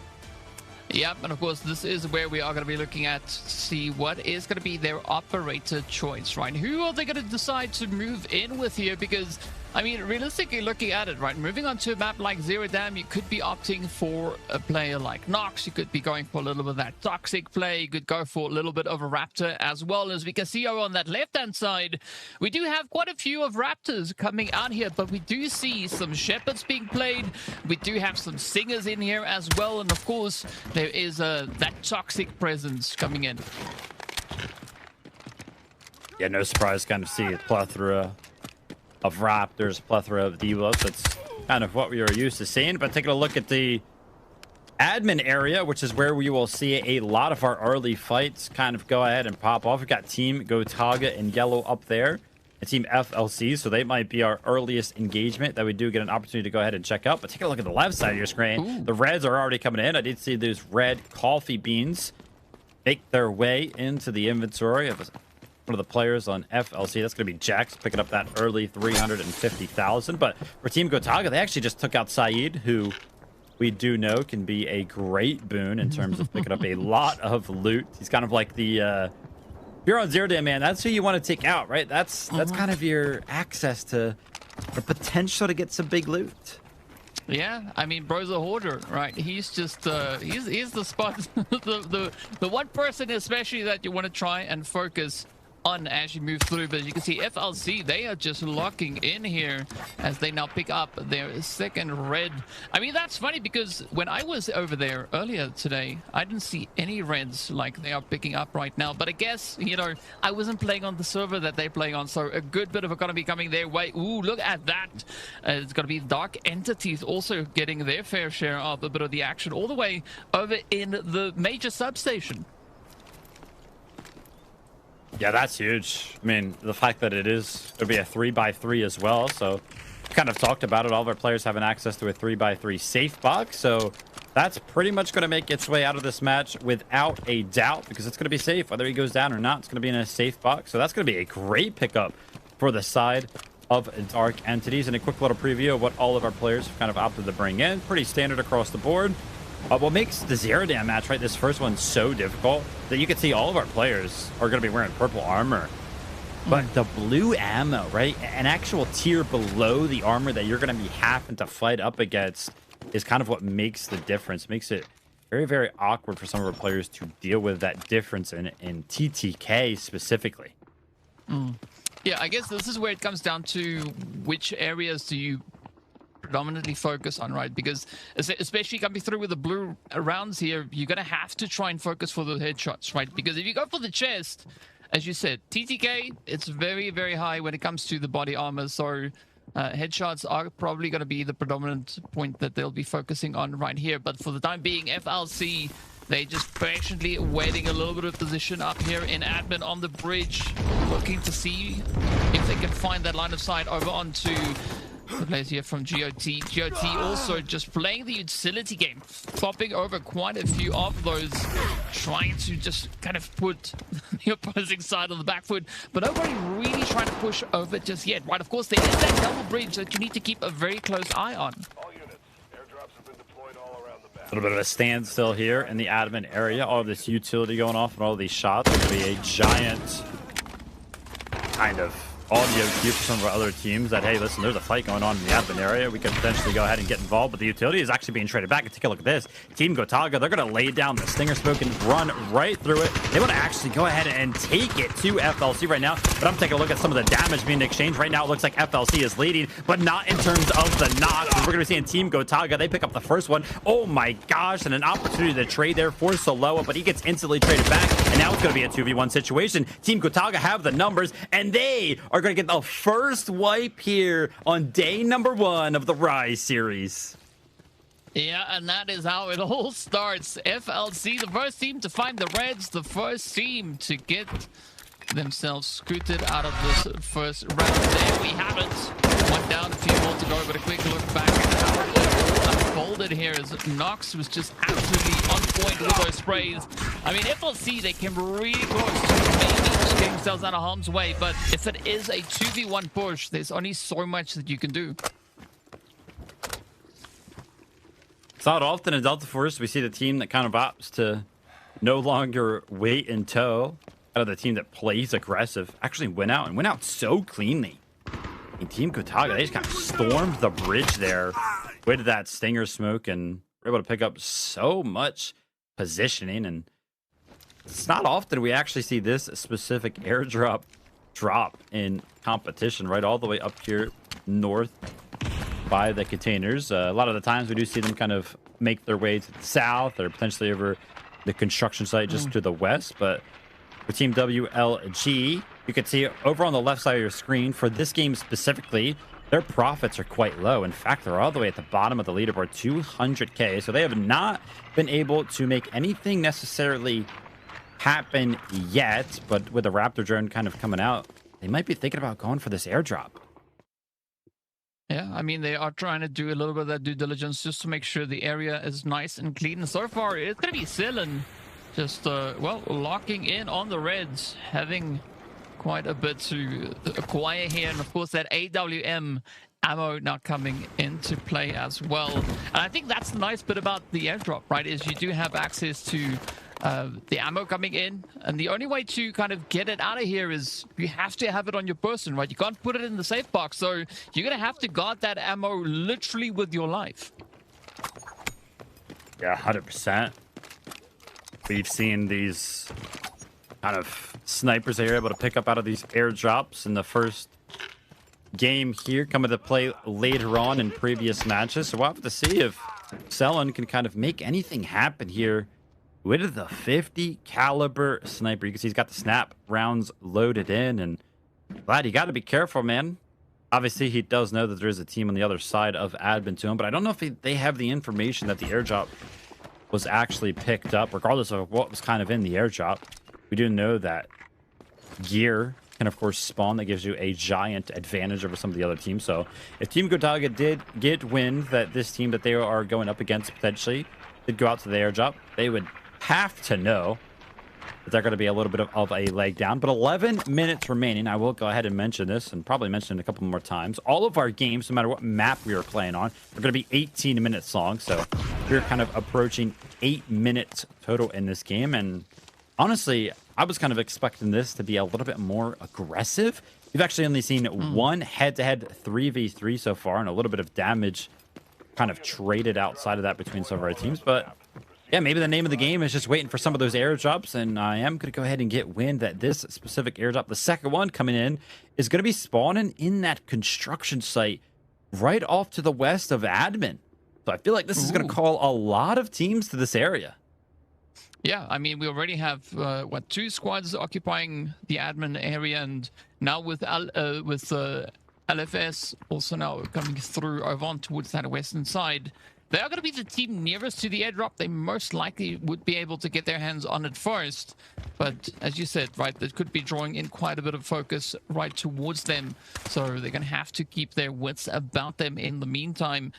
Yep, and of course, this is where we are going to be looking at to see what is going to be their operator choice, right? Who are they going to decide to move in with here? Because, I mean, realistically looking at it, right, moving on to a map like Zero Dam, you could be opting for a player like Nox. You could be going for a little bit of that toxic play. You could go for a little bit of a Raptor as well. As we can see over on that left-hand side, we do have quite a few of Raptors coming out here, but we do see some Shepherds being played. We do have some Singers in here as well, and of course, there is that toxic presence coming in. Yeah, no surprise kind of see a plethora of Raptors, plethora of Divos. That's kind of what we are used to seeing. But taking a look at the admin area, which is where we will see a lot of our early fights kind of go ahead and pop off. We've got Team Gotaga in yellow up there, and Team FLC, so they might be our earliest engagement that we do get an opportunity to go ahead and check out. But take a look at the left side of your screen. Ooh. The Reds are already coming in. I did see those red coffee beans make their way into the inventory of one of the players on FLC. That's going to be Jax picking up that early 350,000. But for Team Gotaga, they actually just took out Saeed, who we do know can be a great boon in terms of picking up a lot of loot. He's kind of like the if you're on Zero Dam, man, that's who you want to take out, right? That's kind of your access to the potential to get some big loot. Yeah, I mean, bro's a hoarder, right? He's just he's the spot, the one person especially that you want to try and focus on as you move through. But as you can see, FLC, they are just locking in here as they now pick up their second red. I mean, that's funny because when I was over there earlier today, I didn't see any reds like they are picking up right now. But I guess, you know, I wasn't playing on the server that they play on, so a good bit of economy coming their way. Ooh, look at that. It's going to be Dark Entities also getting their fair share of a bit of the action all the way over in the major substation. Yeah, that's huge. I mean, the fact that it is going to be a 3x3 as well. So kind of talked about it. All of our players having access to a 3x3 safe box. So that's pretty much going to make its way out of this match without a doubt, because it's going to be safe. Whether he goes down or not, it's going to be in a safe box. So that's going to be a great pickup for the side of Dark Entities. And a quick little preview of what all of our players have kind of opted to bring in. Pretty standard across the board. What makes the Zero Dam match, right, this first one so difficult, that you can see all of our players are going to be wearing purple armor. But the blue ammo, right, an actual tier below the armor that you're going to be having to fight up against is kind of what makes the difference. Makes it very, very awkward for some of our players to deal with that difference in TTK specifically. Yeah, I guess this is where it comes down to which areas do you predominantly focus on, right? Because especially coming through with the blue rounds here, you're gonna have to try and focus for the headshots, right? Because if you go for the chest, as you said, TTK, it's very, very high when it comes to the body armor. So headshots are probably going to be the predominant point that they'll be focusing on right here. But for the time being, FLC, they just patiently waiting a little bit of position up here in admin on the bridge, looking to see if they can find that line of sight over onto the players here from GOT. GOT also just playing the utility game, popping over quite a few of those, trying to just kind of put the opposing side on the back foot, but nobody really trying to push over just yet, right? Of course, there is that double bridge that you need to keep a very close eye on. A little bit of a standstill here in the admin area. All of this utility going off and all of these shots. It's going to be a giant kind of audio cue for some of our other teams that, hey, listen, there's a fight going on in the admin area. We could potentially go ahead and get involved, but the utility is actually being traded back. And take a look at this. Team Gotaga, they're going to lay down the Stinger Smoke and run right through it. They want to actually go ahead and take it to FLC right now, but I'm taking a look at some of the damage being exchanged. Right now, it looks like FLC is leading, but not in terms of the knocks. We're going to be seeing Team Gotaga. They pick up the first one. Oh my gosh, and an opportunity to trade there for Soloa, but he gets instantly traded back, and now it's going to be a 2v1 situation. Team Gotaga have the numbers, and they are going to get the first wipe here on day number 1 of the Rise series. Yeah, and that is how it all starts. FLC, the first team to find the Reds, the first team to get themselves scooted out of this first round. There we have it. One down, a few more to go, but a quick look back at how it unfolded here as Nox was just absolutely on point with those sprays. I mean, FLC, they came really close to maybe just getting themselves out of harm's way, but if it is a 2v1 push, there's only so much that you can do. It's not often in Delta Force we see the team that kind of opts to no longer wait in tow out of the team that plays aggressive. Actually went out so cleanly. And Team Gotaga, they just kind of stormed the bridge there, waited that stinger smoke, and were able to pick up so much positioning. And it's not often we actually see this specific airdrop drop in competition, right all the way up here north by the containers. A lot of the times we do see them kind of make their way to the south or potentially over the construction site just to the west. But for Team WLG, you can see over on the left side of your screen, for this game specifically, their profits are quite low. In fact, they're all the way at the bottom of the leaderboard, 200K. So they have not been able to make anything necessarily happen yet. But with the Raptor drone kind of coming out, they might be thinking about going for this airdrop. Yeah, I mean, they are trying to do a little bit of that due diligence just to make sure the area is nice and clean. And so far, it's going to be Ceylon just, well, locking in on the Reds, having quite a bit to acquire here. And of course, that AWM ammo now coming into play as well. And I think that's the nice bit about the airdrop, right, is you do have access to the ammo coming in, and the only way to kind of get it out of here is you have to have it on your person, right? You can't put it in the safe box, so you're gonna have to guard that ammo literally with your life. Yeah, 100%. We've seen these kind of snipers that are able to pick up out of these airdrops in the first game here, come into play later on in previous matches. So we'll have to see if Ceylon can kind of make anything happen here with the 50 caliber sniper. You can see he's got the snap rounds loaded in, and Vlad, you got to be careful, man. Obviously, he does know that there is a team on the other side of admin to him, but I don't know if they have the information that the airdrop was actually picked up, regardless of what was kind of in the airdrop. We do know that gear can, of course, spawn. That gives you a giant advantage over some of the other teams. So if Team Gotaga did get wind that this team that they are going up against potentially did go out to the airdrop, they would have to know that they're going to be a little bit of a leg down. But 11 minutes remaining. I will go ahead and mention this and probably mention it a couple more times. All of our games, no matter what map we are playing on, are going to be 18 minutes long. So we're kind of approaching 8 minutes total in this game. And honestly, I was kind of expecting this to be a little bit more aggressive. We've actually only seen one head-to-head 3v3 so far, and a little bit of damage kind of traded outside of that between some of our teams. But yeah, maybe the name of the game is just waiting for some of those airdrops, and I am going to go ahead and get wind that this specific airdrop, the second one coming in, is going to be spawning in that construction site right off to the west of admin. So I feel like this is going to call a lot of teams to this area. Yeah, I mean, we already have, what, 2 squads occupying the admin area, and now with LFS also now coming through over on towards that western side, they are going to be the team nearest to the airdrop. They most likely would be able to get their hands on it first. But as you said, right, that could be drawing in quite a bit of focus right towards them. So they're going to have to keep their wits about them in the meantime.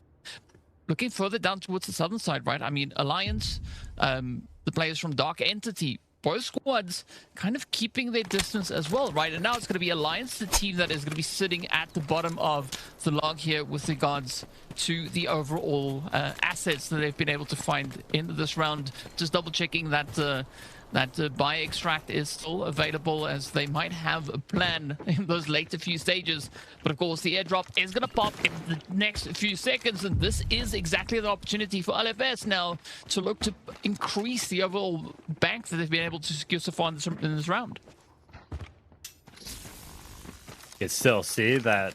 Looking further down towards the southern side, right? I mean, Alliance, the players from Dark Entity, both squads kind of keeping their distance as well, right? And now it's going to be Alliance, the team that is going to be sitting at the bottom of the log here with regards to the overall assets that they've been able to find in this round. Just double checking that buy extract is still available, as they might have a plan in those later few stages. But of course, the airdrop is going to pop in the next few seconds, and this is exactly the opportunity for LFS now to look to increase the overall bank that they've been able to secure so far in this round. You can still see that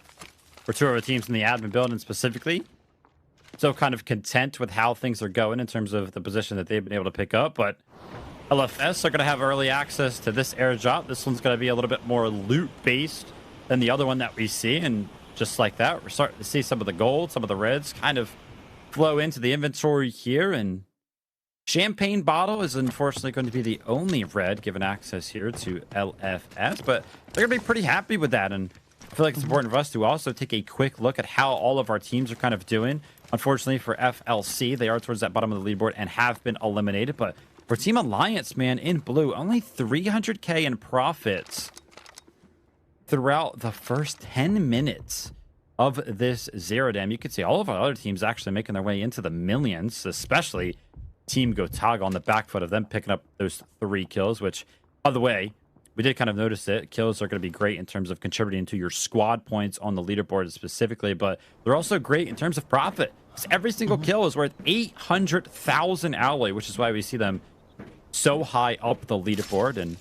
for 2 of our teams in the admin building specifically, so kind of content with how things are going in terms of the position that they've been able to pick up. But LFS are going to have early access to this airdrop. This one's going to be a little bit more loot-based than the other one that we see. And just like that, we're starting to see some of the gold, some of the reds kind of flow into the inventory here. And Champagne Bottle is unfortunately going to be the only red given access here to LFS. But they're going to be pretty happy with that. And I feel like it's important for us to also take a quick look at how all of our teams are kind of doing. Unfortunately for FLC, they are towards that bottom of the leaderboard and have been eliminated. But for Team Alliance, man, in blue, only 300K in profits throughout the first 10 minutes of this Zero Dam. You can see all of our other teams actually making their way into the millions, especially Team Gotaga on the back foot of them picking up those 3 kills, which, by the way, we did kind of notice it. Kills are going to be great in terms of contributing to your squad points on the leaderboard specifically, but they're also great in terms of profit. Every single kill is worth 800,000 alloy, which is why we see them so high up the leaderboard. And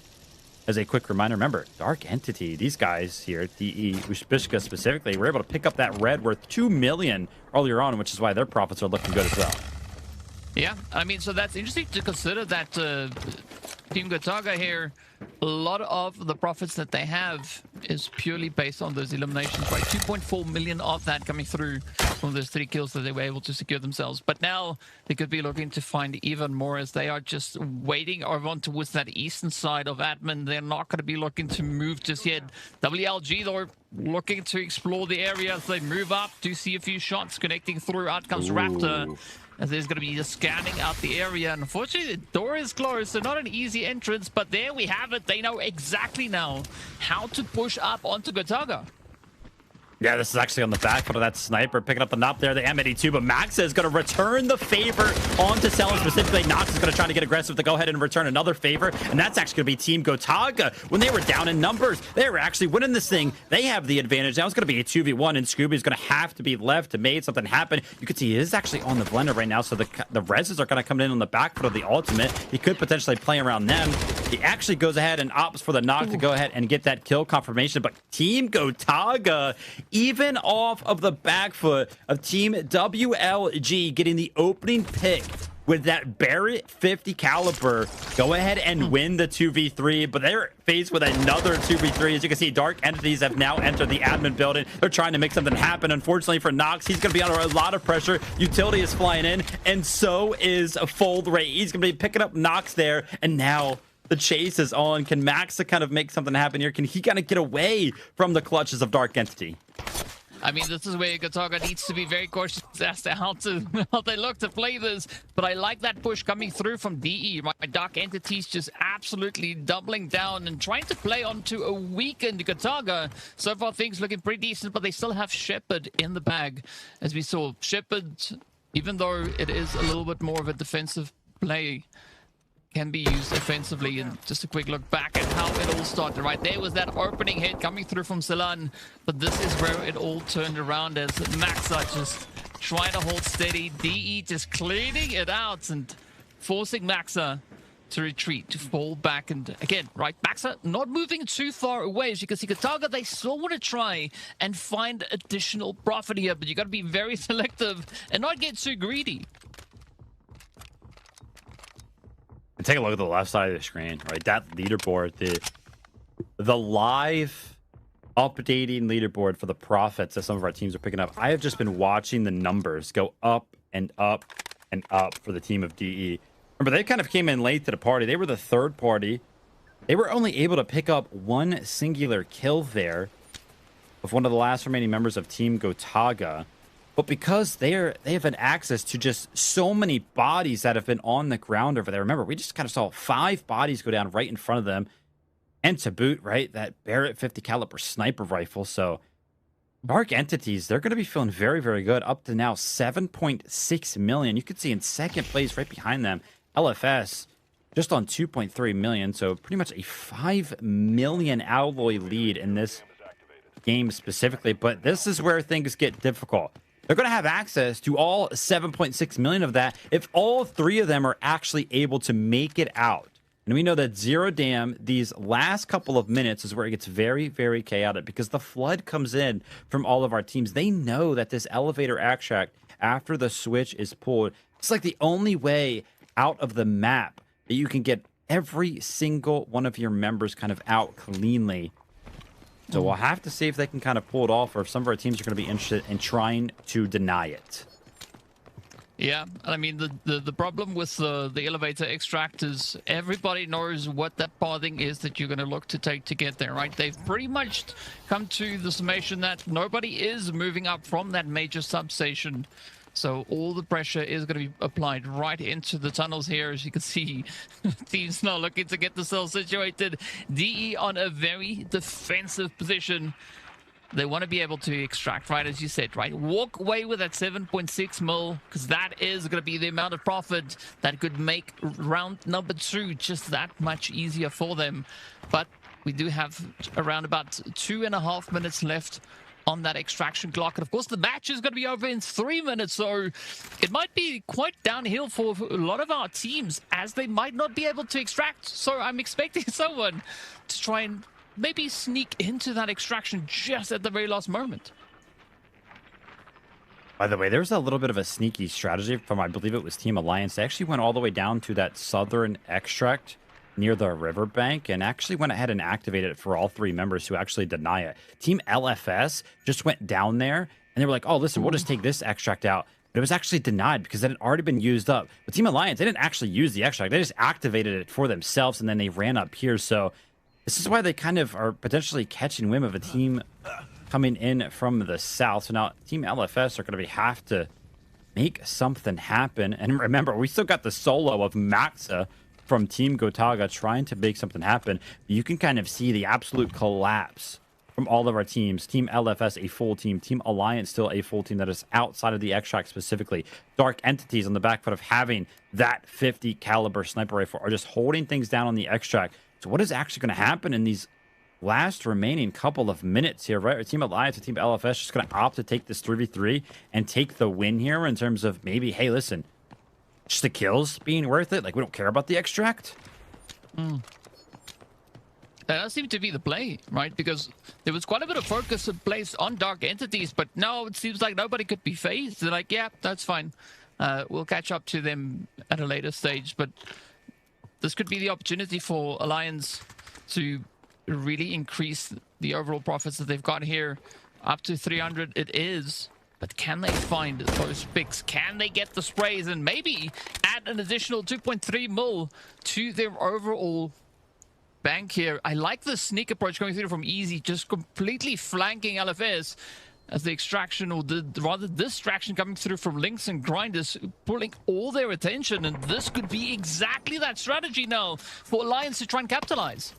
as a quick reminder, remember, Dark Entity, these guys here, DE, Ushbishka specifically, were able to pick up that red worth 2 million earlier on, which is why their profits are looking good as well. Yeah, I mean, so that's interesting to consider that Team Gotaga here, a lot of the profits that they have is purely based on those eliminations, right? 2.4 million of that coming through from those 3 kills that they were able to secure themselves. But now they could be looking to find even more as they are just waiting over on towards that eastern side of admin. They're not going to be looking to move just yet. WLG, though, looking to explore the area as they move up. Do see a few shots connecting through. Out comes Raptor, as there's going to be just scanning out the area. And unfortunately, the door is closed, so not an easy entrance. But there we have it. They know exactly now how to push up onto Gotaga. Yeah, this is actually on the back foot of that sniper, picking up the knob there, the M82, but Maxa is going to return the favor onto Selen specifically. Nox is going to try to get aggressive to go ahead and return another favor, and that's actually going to be Team Gotaga. When they were down in numbers, they were actually winning this thing. They have the advantage. Now it's going to be a 2v1, and Scooby's going to have to be left to make something happen. You can see he is actually on the blender right now, so the reses are going to come in on the back foot of the ultimate. He could potentially play around them. He actually goes ahead and opts for the knock to go ahead and get that kill confirmation, but Team Gotaga, even off of the back foot of Team WLG, getting the opening pick with that Barrett 50 caliber, go ahead and win the 2v3, but they're faced with another 2v3. As you can see, Dark Entities have now entered the admin building. They're trying to make something happen. Unfortunately for Nox, he's going to be under a lot of pressure. Utility is flying in, and so is Fold Ray. He's going to be picking up Nox there, and now the chase is on. Can Maxa kind of make something happen here? Can he kind of get away from the clutches of Dark Entity? I mean, this is where Gotaga needs to be very cautious as to how they look to play this. But I like that push coming through from DE. My Dark Entities just absolutely doubling down and trying to play onto a weakened Gotaga. So far, things looking pretty decent, but they still have Shepard in the bag. As we saw, Shepard, even though it is a little bit more of a defensive play, can be used offensively. And just a quick look back at how it all started. Right there was that opening hit coming through from Selen, but this is where it all turned around as Maxa just trying to hold steady. DE just cleaning it out and forcing Maxa to retreat, to fall back. And again, right, Maxa not moving too far away. As you can see, Gotaga, they still want to try and find additional profit here, but you got to be very selective and not get too greedy. And take a look at the left side of the screen, right? That leaderboard, the live updating leaderboard for the profits that some of our teams are picking up. I have just been watching the numbers go up and up and up for the team of DE. Remember, they kind of came in late to the party. They were the third party. They were only able to pick up one singular kill there with one of the last remaining members of Team Gotaga. But because they have had access to just so many bodies that have been on the ground over there. Remember, we just kind of saw 5 bodies go down right in front of them. And to boot, right, that Barrett 50 caliber sniper rifle. So Dark Entities, they're going to be feeling very, very good. Up to now 7.6 million. You can see in second place right behind them, LFS just on 2.3 million. So pretty much a 5 million alloy lead in this game specifically. But this is where things get difficult. They're going to have access to all 7.6 million of that if all 3 of them are actually able to make it out. And we know that Zero Dam, these last couple of minutes is where it gets very, very chaotic because the flood comes in from all of our teams. They know that this elevator extract, after the switch is pulled, it's like the only way out of the map that you can get every single one of your members kind of out cleanly. So we'll have to see if they can kind of pull it off, or if some of our teams are going to be interested in trying to deny it. Yeah, I mean, the problem with the elevator extract is everybody knows what that pathing is that you're going to look to take to get there, right? They've pretty much come to the summation that nobody is moving up from that major substation. So all the pressure is going to be applied right into the tunnels here. As you can see, team's now looking to get themselves situated. DE on a very defensive position. They want to be able to extract, right, as you said, right? Walk away with that 7.6 mil, because that is going to be the amount of profit that could make round number 2 just that much easier for them. But we do have around about 2.5 minutes left on that extraction clock. And of course, the match is going to be over in 3 minutes, so it might be quite downhill for a lot of our teams, as they might not be able to extract. So I'm expecting someone to try and maybe sneak into that extraction just at the very last moment. By the way, there's a little bit of a sneaky strategy from, I believe it was Team Alliance. They actually went all the way down to that southern extract near the riverbank and actually went ahead and activated it for all 3 members who actually deny it. Team LFS just went down there and they were like, oh, listen, we'll just take this extract out. But it was actually denied because it had already been used up. But Team Alliance, they didn't actually use the extract. They just activated it for themselves and then they ran up here. So this is why they kind of are potentially catching whim of a team coming in from the south. So now Team LFS are going to have to make something happen. And remember, we still got the solo of Maxa from Team Gotaga trying to make something happen. You can kind of see the absolute collapse from all of our teams. Team LFS, a full team. Team Alliance, still a full team that is outside of the extract specifically. Dark Entities on the back foot of having that 50 caliber sniper rifle are just holding things down on the extract. So what is actually going to happen in these last remaining couple of minutes here, right? Our Team Alliance or Team LFS just going to opt to take this 3v3 and take the win here in terms of maybe, hey, listen, just the kills being worth it? Like, we don't care about the extract? That does seem to be the play, right? Because there was quite a bit of focus placed on Dark Entities, but now it seems like nobody could be phased. They're like, yeah, that's fine. We'll catch up to them at a later stage, but this could be the opportunity for Alliance to really increase the overall profits that they've got here. Up to 300 it is, but can they find those picks? Can they get the sprays and maybe add an additional 2.3 mil to their overall bank here? I like the sneak approach going through from Easy, just completely flanking LFS as the extraction, or rather distraction coming through from Lynx and Grinders, pulling all their attention, and this could be exactly that strategy now for Alliance to try and capitalize.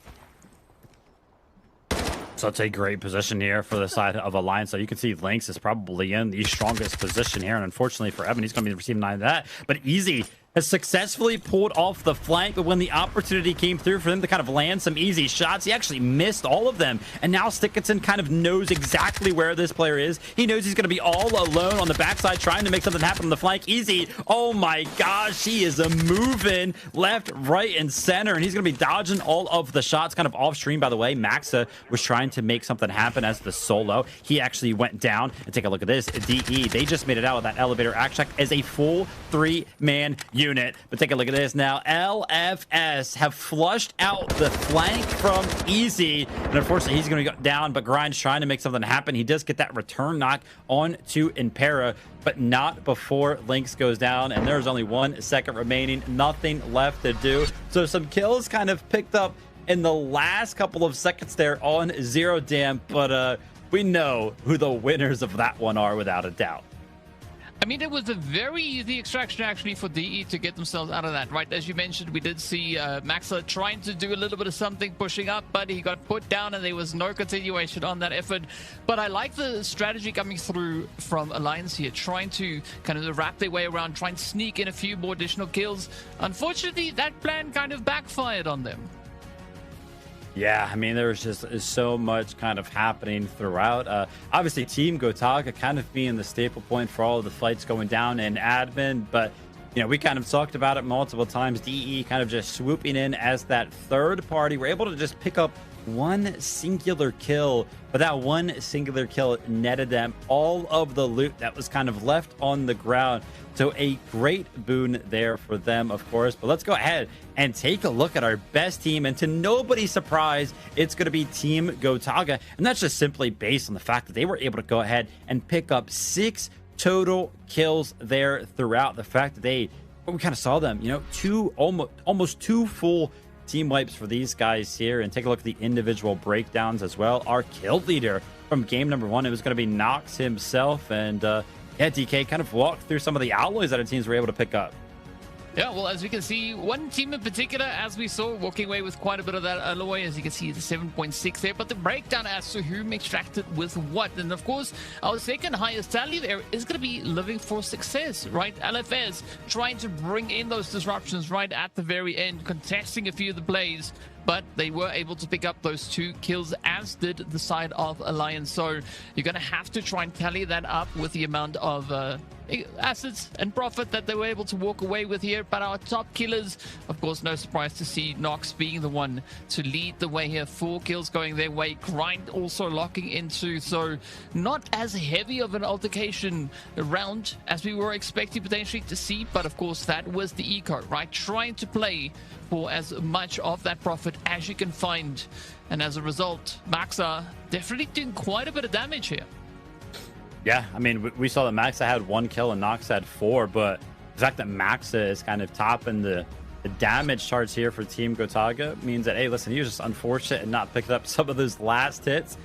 So it's a great position here for the side of Alliance. So you can see Lynx is probably in the strongest position here, and unfortunately for Evan, he's going to be receiving 9 of that. But Easy has successfully pulled off the flank, but when the opportunity came through for them to kind of land some easy shots, he actually missed all of them. And now Stickinson kind of knows exactly where this player is. He knows he's going to be all alone on the backside trying to make something happen on the flank. Easy, oh my gosh, he is a moving left, right, and center, and he's going to be dodging all of the shots. Kind of off stream, by the way, Maxa was trying to make something happen as the solo. He actually went down, and take a look at this. DE, they just made it out of that elevator extract as a full 3-man unit. But take a look at this now. LFS have flushed out the flank from Easy, and unfortunately he's going to go down, but Grind's trying to make something happen. He does get that return knock on to Impera, but not before Lynx goes down, and there's only 1 second remaining. Nothing left to do. So some kills kind of picked up in the last couple of seconds there on Zero Dam, but we know who the winners of that one are without a doubt. I mean, it was a very easy extraction actually for DE to get themselves out of that, right? As you mentioned, we did see Maxa trying to do a little bit of something, pushing up, but he got put down and there was no continuation on that effort. But I like the strategy coming through from Alliance here, trying to kind of wrap their way around, trying to sneak in a few more additional kills. Unfortunately, that plan kind of backfired on them. Yeah, I mean, there's just so much kind of happening throughout. Obviously, Team Gotaga kind of being the staple point for all of the fights going down in admin, but you know, we kind of talked about it multiple times. DE kind of just swooping in as that third party. We're able to just pick up 1 singular kill, but that 1 singular kill netted them all of the loot that was kind of left on the ground. So a great boon there for them, of course. But let's go ahead and take a look at our best team. And to nobody's surprise, it's going to be Team Gotaga. And that's just simply based on the fact that they were able to go ahead and pick up 6 total kills there throughout. The fact that we kind of saw them, you know, almost two full team wipes for these guys here. And take a look at the individual breakdowns as well. Our kill leader from game number 1, it was going to be Nox himself. And yeah, DK kind of walked through some of the alloys that our teams were able to pick up. Yeah, well, as we can see, one team in particular, as we saw, walking away with quite a bit of that alloy. As you can see, the 7.6 there. But the breakdown as to whom extracted with what. And of course, our second highest tally there is going to be living for success, right? LFS trying to bring in those disruptions right at the very end, contesting a few of the plays. But they were able to pick up those 2 kills, as did the side of Alliance. So you're going to have to try and tally that up with the amount of assets and profit that they were able to walk away with here. But our top killers, of course, no surprise to see Nox being the one to lead the way here. 4 kills going their way. Grind also locking into. So not as heavy of an altercation round as we were expecting potentially to see. But of course, that was the eco, right? Trying to play for as much of that profit as you can find. And as a result, Maxa definitely doing quite a bit of damage here. Yeah, I mean, we saw that Maxa had 1 kill and Nox had 4, but the fact that Maxa is kind of topping the damage charts here for Team Gotaga means that, hey, listen, he was just unfortunate and not picking up some of those last hits.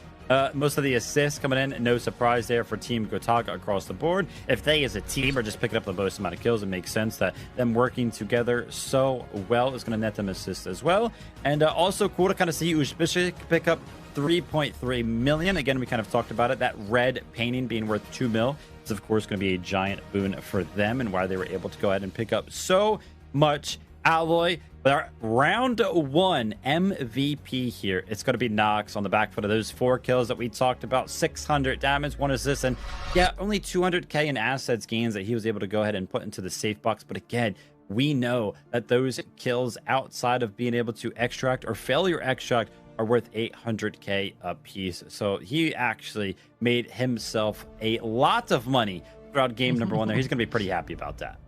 Most of the assists coming in, no surprise there for Team Gotaga across the board. If they as a team are just picking up the most amount of kills, it makes sense that them working together so well is going to net them assists as well. And also cool to kind of see Uzbek pick up 3.3 million. Again, we kind of talked about it. That red painting being worth 2 mil is, of course, going to be a giant boon for them and why they were able to go ahead and pick up so much alloy. But our round 1 MVP here, it's going to be Nox on the back foot of those 4 kills that we talked about. 600 damage, 1 assist, and yeah, only 200k in assets gains that he was able to go ahead and put into the safe box. But again, we know that those kills outside of being able to extract or failure extract are worth 800k a piece. So he actually made himself a lot of money throughout game number 1 there. He's going to be pretty happy about that.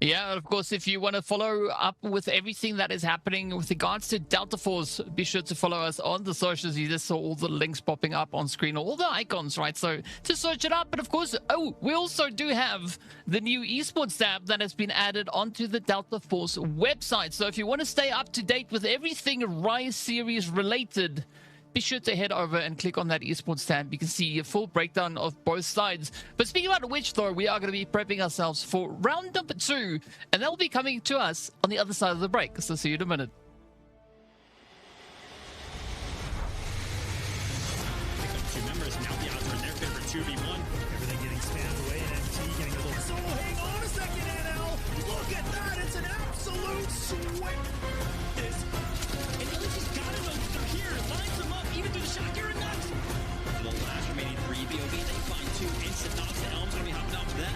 Yeah, of course, if you want to follow up with everything that is happening with regards to Delta Force, be sure to follow us on the socials. You just saw all the links popping up on screen, all the icons, right? So to search it up. But of course, we also do have the new Esports tab that has been added onto the Delta Force website. So if you want to stay up to date with everything Rise series related, be sure to head over and click on that Esports tab. You can see a full breakdown of both sides. But speaking about which, though, we are going to be prepping ourselves for round number 2, and that will be coming to us on the other side of the break. So see you in a minute. Two members, now the odds are in their favor, 2v1. Everything getting spammed away, and MT getting a little... So hang on a second, NL! Look at that! It's an absolute sweat! And Ellis got it over here, lines them up, even through the shot, you're nuts! For the last remaining 3 BOV, they find 2 instant knocks. The Elm's gonna be hopping off that.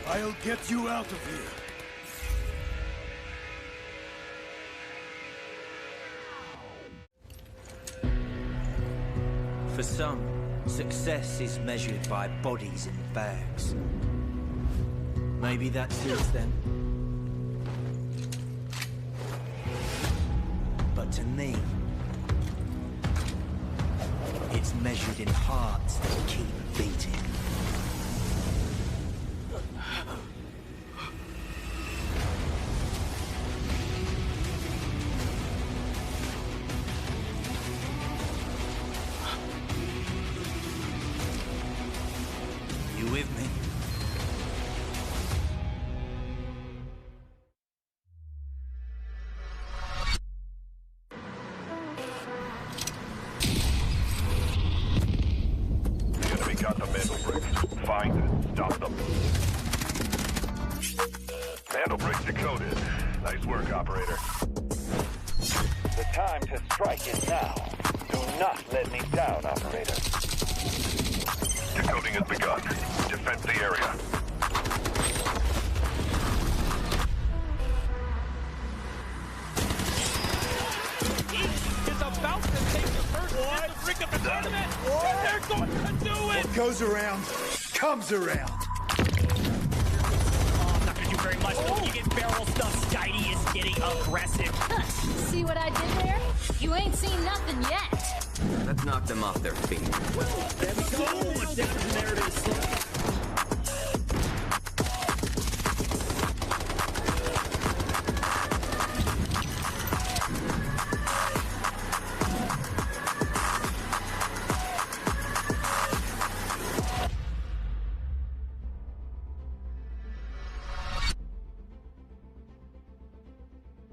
I'll get you out of here. For some, success is measured by bodies in bags. Maybe that suits them. But to me, it's measured in hearts that keep beating. You with me? The enemy got the Mandelbrick. Find it. Stop them. Mandelbrick decoded. Nice work, operator. The time to strike is now. Do not let me down, operator. Decoding has begun. Defend the area. Is about to take the first Mandelbrick of the tournament. And they're going to do it. What goes around, comes around. Oh, I'm not going to do very much. But you get barrel stuff. Skydie is getting aggressive. See what I did there? You ain't seen nothing yet. Let's knock them off their feet. There we go. So much damage, and there it is.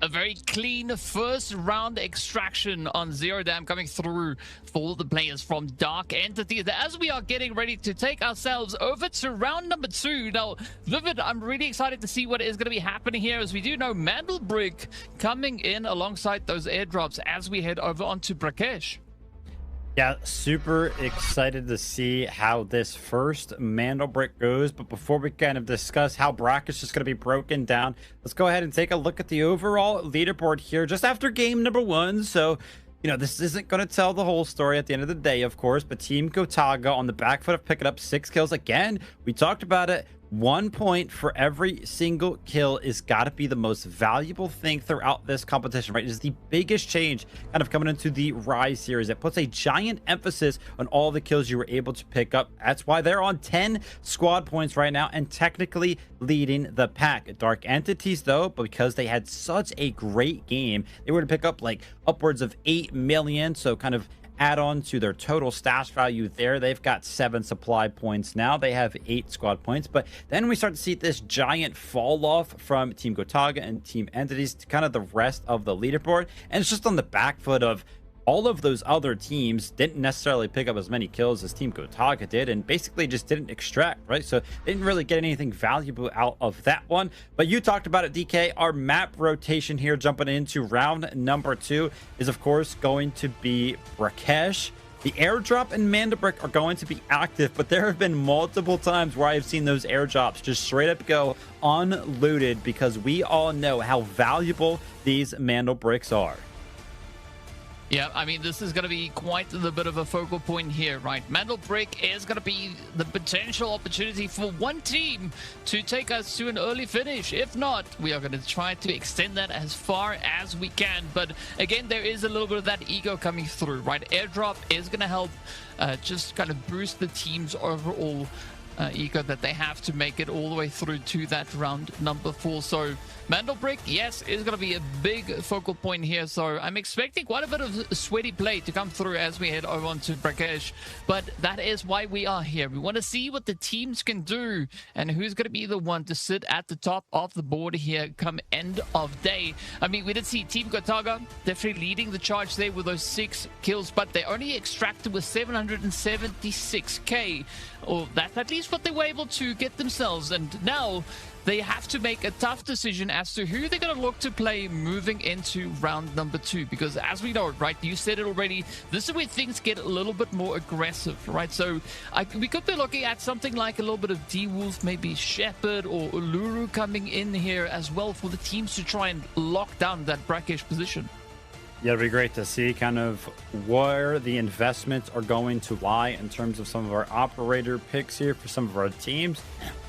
A very clean first round extraction on Zero Dam coming through for the players from Dark Entity. As we are getting ready to take ourselves over to round number 2. Now, Vivid, I'm really excited to see what is going to be happening here, as we do know Mandelbrick coming in alongside those airdrops as we head over onto Brakkesh. Yeah, super excited to see how this first Mandelbrick goes. But before we kind of discuss how Brakkesh is going to be broken down, let's go ahead and take a look at the overall leaderboard here just after game number 1. So, you know, this isn't going to tell the whole story at the end of the day, of course, but Team Gotaga on the back foot of picking up 6 kills. Again, we talked about it. 1 point for every single kill is got to be the most valuable thing throughout this competition, right? It is the biggest change kind of coming into the Rise series. It puts a giant emphasis on all the kills you were able to pick up. That's why they're on 10 squad points right now and technically leading the pack. Dark Entities, though, because they had such a great game, they were to pick up like upwards of 8 million. So kind of add on to their total stash value there. They've got 7 supply points now. They have 8 squad points. But then we start to see this giant fall off from Team Gotaga and Team Entities to kind of the rest of the leaderboard. And it's just on the back foot of all of those other teams didn't necessarily pick up as many kills as Team Gotaga did, and basically just didn't extract, right? So they didn't really get anything valuable out of that one. But you talked about it, DK. Our map rotation here jumping into round number 2 is, of course, going to be Brakkesh. The airdrop and Mandelbrick are going to be active, but there have been multiple times where I've seen those airdrops just straight up go unlooted because we all know how valuable these Mandelbricks are. Yeah, I mean, this is going to be quite the bit of a focal point here, right? Mandelbrick is going to be the potential opportunity for one team to take us to an early finish. If not, we are going to try to extend that as far as we can. But again, there is a little bit of that ego coming through, right? Airdrop is going to help just kind of boost the team's overall ego that they have to make it all the way through to that round number 4. So Mandelbrick, yes, is going to be a big focal point here. So I'm expecting quite a bit of sweaty play to come through as we head over onto Brakkesh. But that is why we are here. We want to see what the teams can do and who's going to be the one to sit at the top of the board here come end of day. I mean, we did see Team Gotaga definitely leading the charge there with those 6 kills, but they only extracted with 776k. Or that's at least least what they were able to get themselves. And now they have to make a tough decision as to who they're going to look to play moving into round number 2. Because as we know, right, you said it already, this is where things get a little bit more aggressive, right? So we could be looking at something like a little bit of D-Wolf, maybe Shepherd or Uluru coming in here as well for the teams to try and lock down that Brakkesh position. Yeah, it'd be great to see kind of where the investments are going to lie in terms of some of our operator picks here for some of our teams.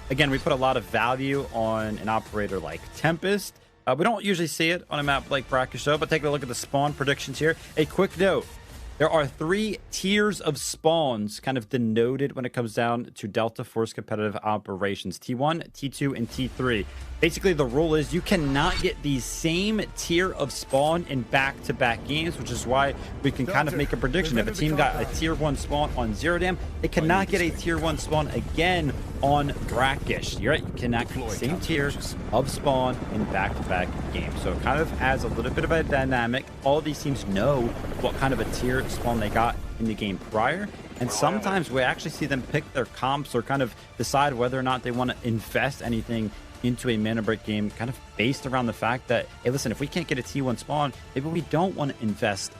Again, we put a lot of value on an operator like Tempest. We don't usually see it on a map like Brakkesh, though, but take a look at the spawn predictions here. A quick note. There are 3 tiers of spawns kind of denoted when it comes down to Delta Force competitive operations. T1, T2, and T3. Basically, the rule is you cannot get the same tier of spawn in back-to-back games, which is why we can kind of make a prediction. If a team got a tier 1 spawn on Zero Dam, they cannot get a tier 1 spawn again on Brakkesh. You're right, you cannot get the same tier of spawn in back-to-back games. So it kind of adds a little bit of a dynamic. All of these teams know what kind of a tier spawn they got in the game prior, and sometimes we actually see them pick their comps or kind of decide whether or not they want to invest anything into a Mandelbrick game, kind of based around the fact that, hey, listen, if we can't get a T1 spawn, maybe we don't want to invest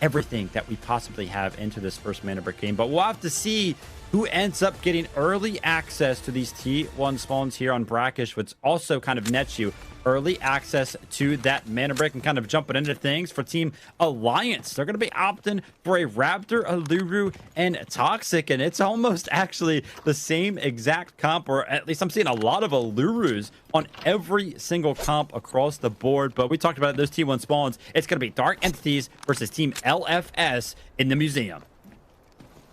everything that we possibly have into this first Mandelbrick game. But we'll have to see who ends up getting early access to these T1 spawns here on Brakkesh, which also kind of nets you early access to that Mandelbrick. And kind of jumping into things for Team Alliance, they're going to be opting for a Raptor, Uluru, and Toxic, and it's almost actually the same exact comp, or at least I'm seeing a lot of Ulurus on every single comp across the board. But we talked about those T1 spawns. It's going to be Dark Entities versus Team LFS in the museum.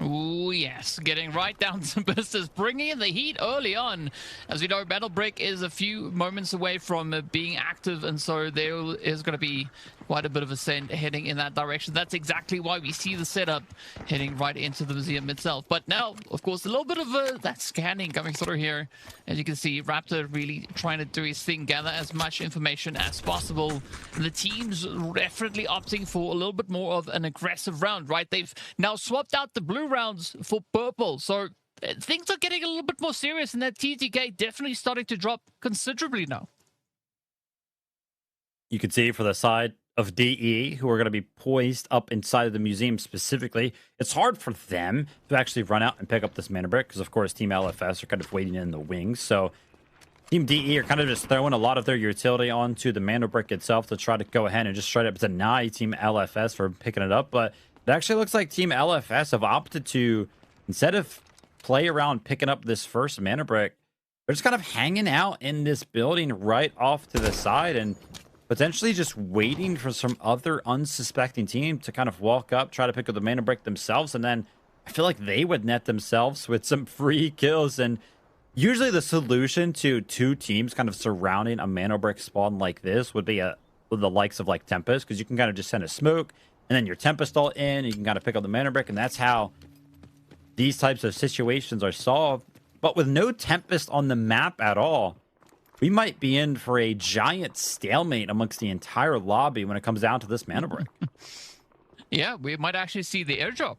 Ooh, yes, getting right down to business, bringing in the heat early on. As we know, Mandelbrick is a few moments away from being active, and so there is going to be quite a bit of a send heading in that direction. That's exactly why we see the setup heading right into the museum itself. But now, of course, a little bit of that scanning coming through here. As you can see, Raptor really trying to do his thing, gather as much information as possible. The team's definitely opting for a little bit more of an aggressive round, right? They've now swapped out the blue rounds for purple, so things are getting a little bit more serious, and that TTK definitely starting to drop considerably now. You can see for the side of DE, who are going to be poised up inside of the museum specifically, it's hard for them to actually run out and pick up this Mandelbrick, because of course Team LFS are kind of waiting in the wings. So Team DE are kind of just throwing a lot of their utility onto the Mandelbrick itself to try to go ahead and just try to deny Team LFS for picking it up. But it actually looks like Team LFS have opted to, instead of play around picking up this first Mandelbrick, they're just kind of hanging out in this building right off to the side and potentially just waiting for some other unsuspecting team to kind of walk up, try to pick up the Mandelbrick themselves, and then I feel like they would net themselves with some free kills. And usually the solution to 2 teams kind of surrounding a Mandelbrick spawn like this would be the likes of like Tempest, because you can kind of just send a smoke and then your Tempest all in, you can kind of pick up the Mandelbrick, and that's how these types of situations are solved. But with no Tempest on the map at all, we might be in for a giant stalemate amongst the entire lobby when it comes down to this Mandelbrick. Yeah, we might actually see the airdrop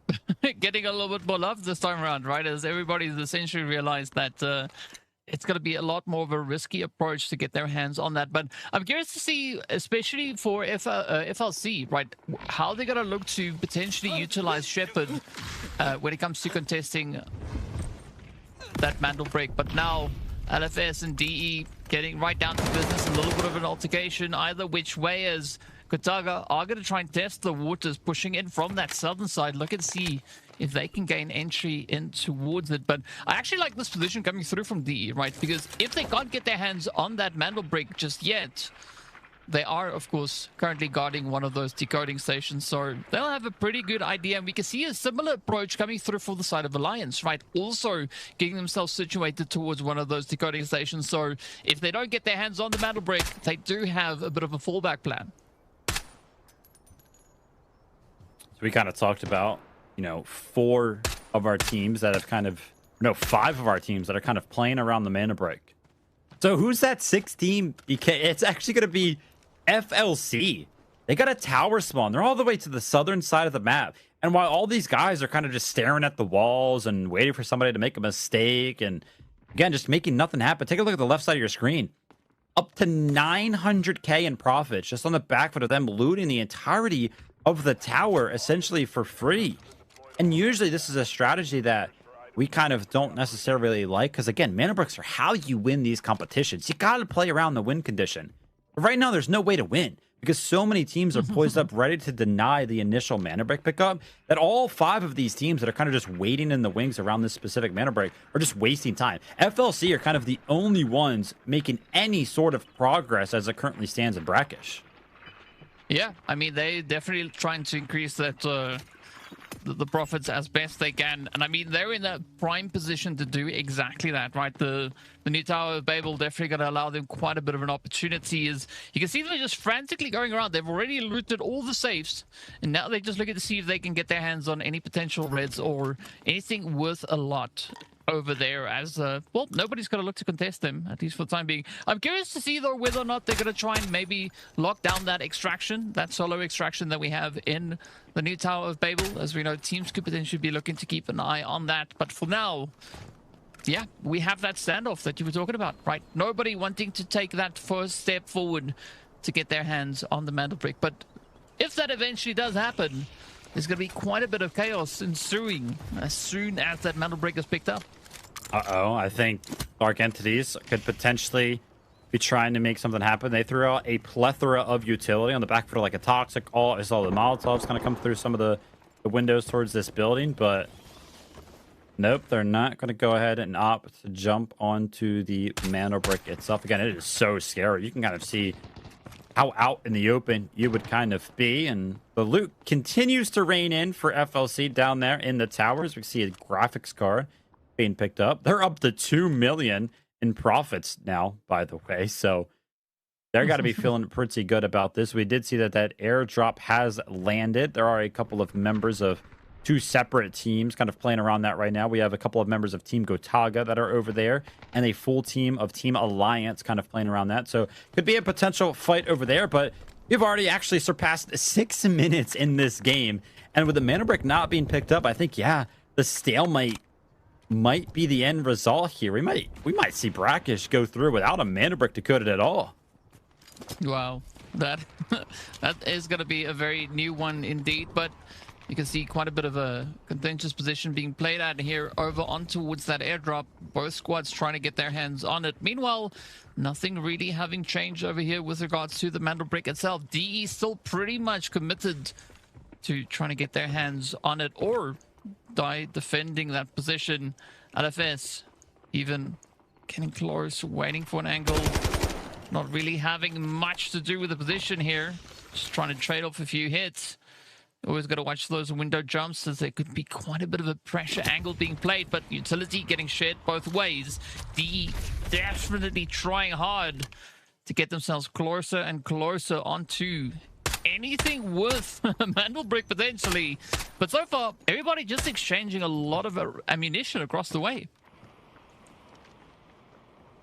getting a little bit more love this time around, right? As everybody's essentially realized that it's going to be a lot more of a risky approach to get their hands on that. But I'm curious to see, especially for FLC, right, how they're going to look to potentially utilize Shepherd when it comes to contesting that Mandelbrick. But now LFS and DE getting right down to business, a little bit of an altercation either which way, as Gotaga are going to try and test the waters, pushing in from that southern side. Look and see if they can gain entry in towards it. But I actually like this position coming through from DE, right? Because if they can't get their hands on that Mandelbrick just yet, they are, of course, currently guarding one of those decoding stations, so they'll have a pretty good idea. And we can see a similar approach coming through for the side of Alliance, right? Also getting themselves situated towards one of those decoding stations. So if they don't get their hands on the Mandelbrick, they do have a bit of a fallback plan. So we kind of talked about, you know, 4 of our teams that have kind of, no, 5 of our teams that are kind of playing around the Mandelbrick. So who's that 6th team? It's actually going to be FLC. They got a tower spawn. They're all the way to the southern side of the map. And while all these guys are kind of just staring at the walls and waiting for somebody to make a mistake, and again, just making nothing happen. Take a look at the left side of your screen. Up to 900K in profits just on the back foot of them looting the entirety of the tower essentially for free. And usually this is a strategy that we kind of don't necessarily like, because again, mana bricks are how you win these competitions. You got to play around the win condition. But right now, there's no way to win, because so many teams are poised up ready to deny the initial mana break pickup, that all 5 of these teams that are kind of just waiting in the wings around this specific mana break are just wasting time. FLC are kind of the only ones making any sort of progress as it currently stands in Brakkesh. Yeah, I mean, they definitely trying to increase that the profits as best they can, and I mean, they're in that prime position to do exactly that, right? The new Tower of Babel definitely going to allow them quite a bit of an opportunity. As you can see, they're just frantically going around. They've already looted all the safes, and now they're just looking to see if they can get their hands on any potential reds or anything worth a lot over there, as well, nobody's going to look to contest them, at least for the time being. I'm curious to see, though, whether or not they're going to try and maybe lock down that extraction, that solo extraction that we have in the new Tower of Babel. As we know, teams could potentially be looking to keep an eye on that, but for now, yeah, we have that standoff that you were talking about, right? Nobody wanting to take that first step forward to get their hands on the Mandelbrick, but if that eventually does happen, there's going to be quite a bit of chaos ensuing as soon as that Mandelbrick is picked up. Uh-oh, I think Dark Entities could potentially be trying to make something happen. They threw out a plethora of utility on the back foot, like a Toxic. I saw the Molotovs kind of come through some of the windows towards this building, but nope, they're not going to go ahead and opt to jump onto the Mandelbrick itself. Again, it is so scary. You can kind of see how out in the open you would kind of be, and the loot continues to rain in for FLC down there in the towers. We see a graphics card being picked up. They're up to 2 million in profits now, by the way, so they're got to be feeling pretty good about this. We did see that airdrop has landed. There are a couple of members of 2 separate teams kind of playing around that right now. We have a couple of members of Team Gotaga that are over there, and a full team of Team Alliance kind of playing around that. So could be a potential fight over there, but we've already actually surpassed 6 minutes in this game. And with the mana brick not being picked up, I think, yeah, the stalemate might be the end result here. We might see Brakkesh go through without a mana brick to code it at all. Wow, that is going to be a very new one indeed, but you can see quite a bit of a contentious position being played out here over on towards that airdrop. Both squads trying to get their hands on it. Meanwhile, nothing really having changed over here with regards to the Mandelbrick itself. DE still pretty much committed to trying to get their hands on it or die defending that position. LFS even getting close, waiting for an angle. Not really having much to do with the position here. Just trying to trade off a few hits. Always got to watch those window jumps, as there could be quite a bit of a pressure angle being played, but utility getting shared both ways. DE definitely trying hard to get themselves closer and closer onto anything worth Mandelbrick potentially. But so far, everybody just exchanging a lot of ammunition across the way.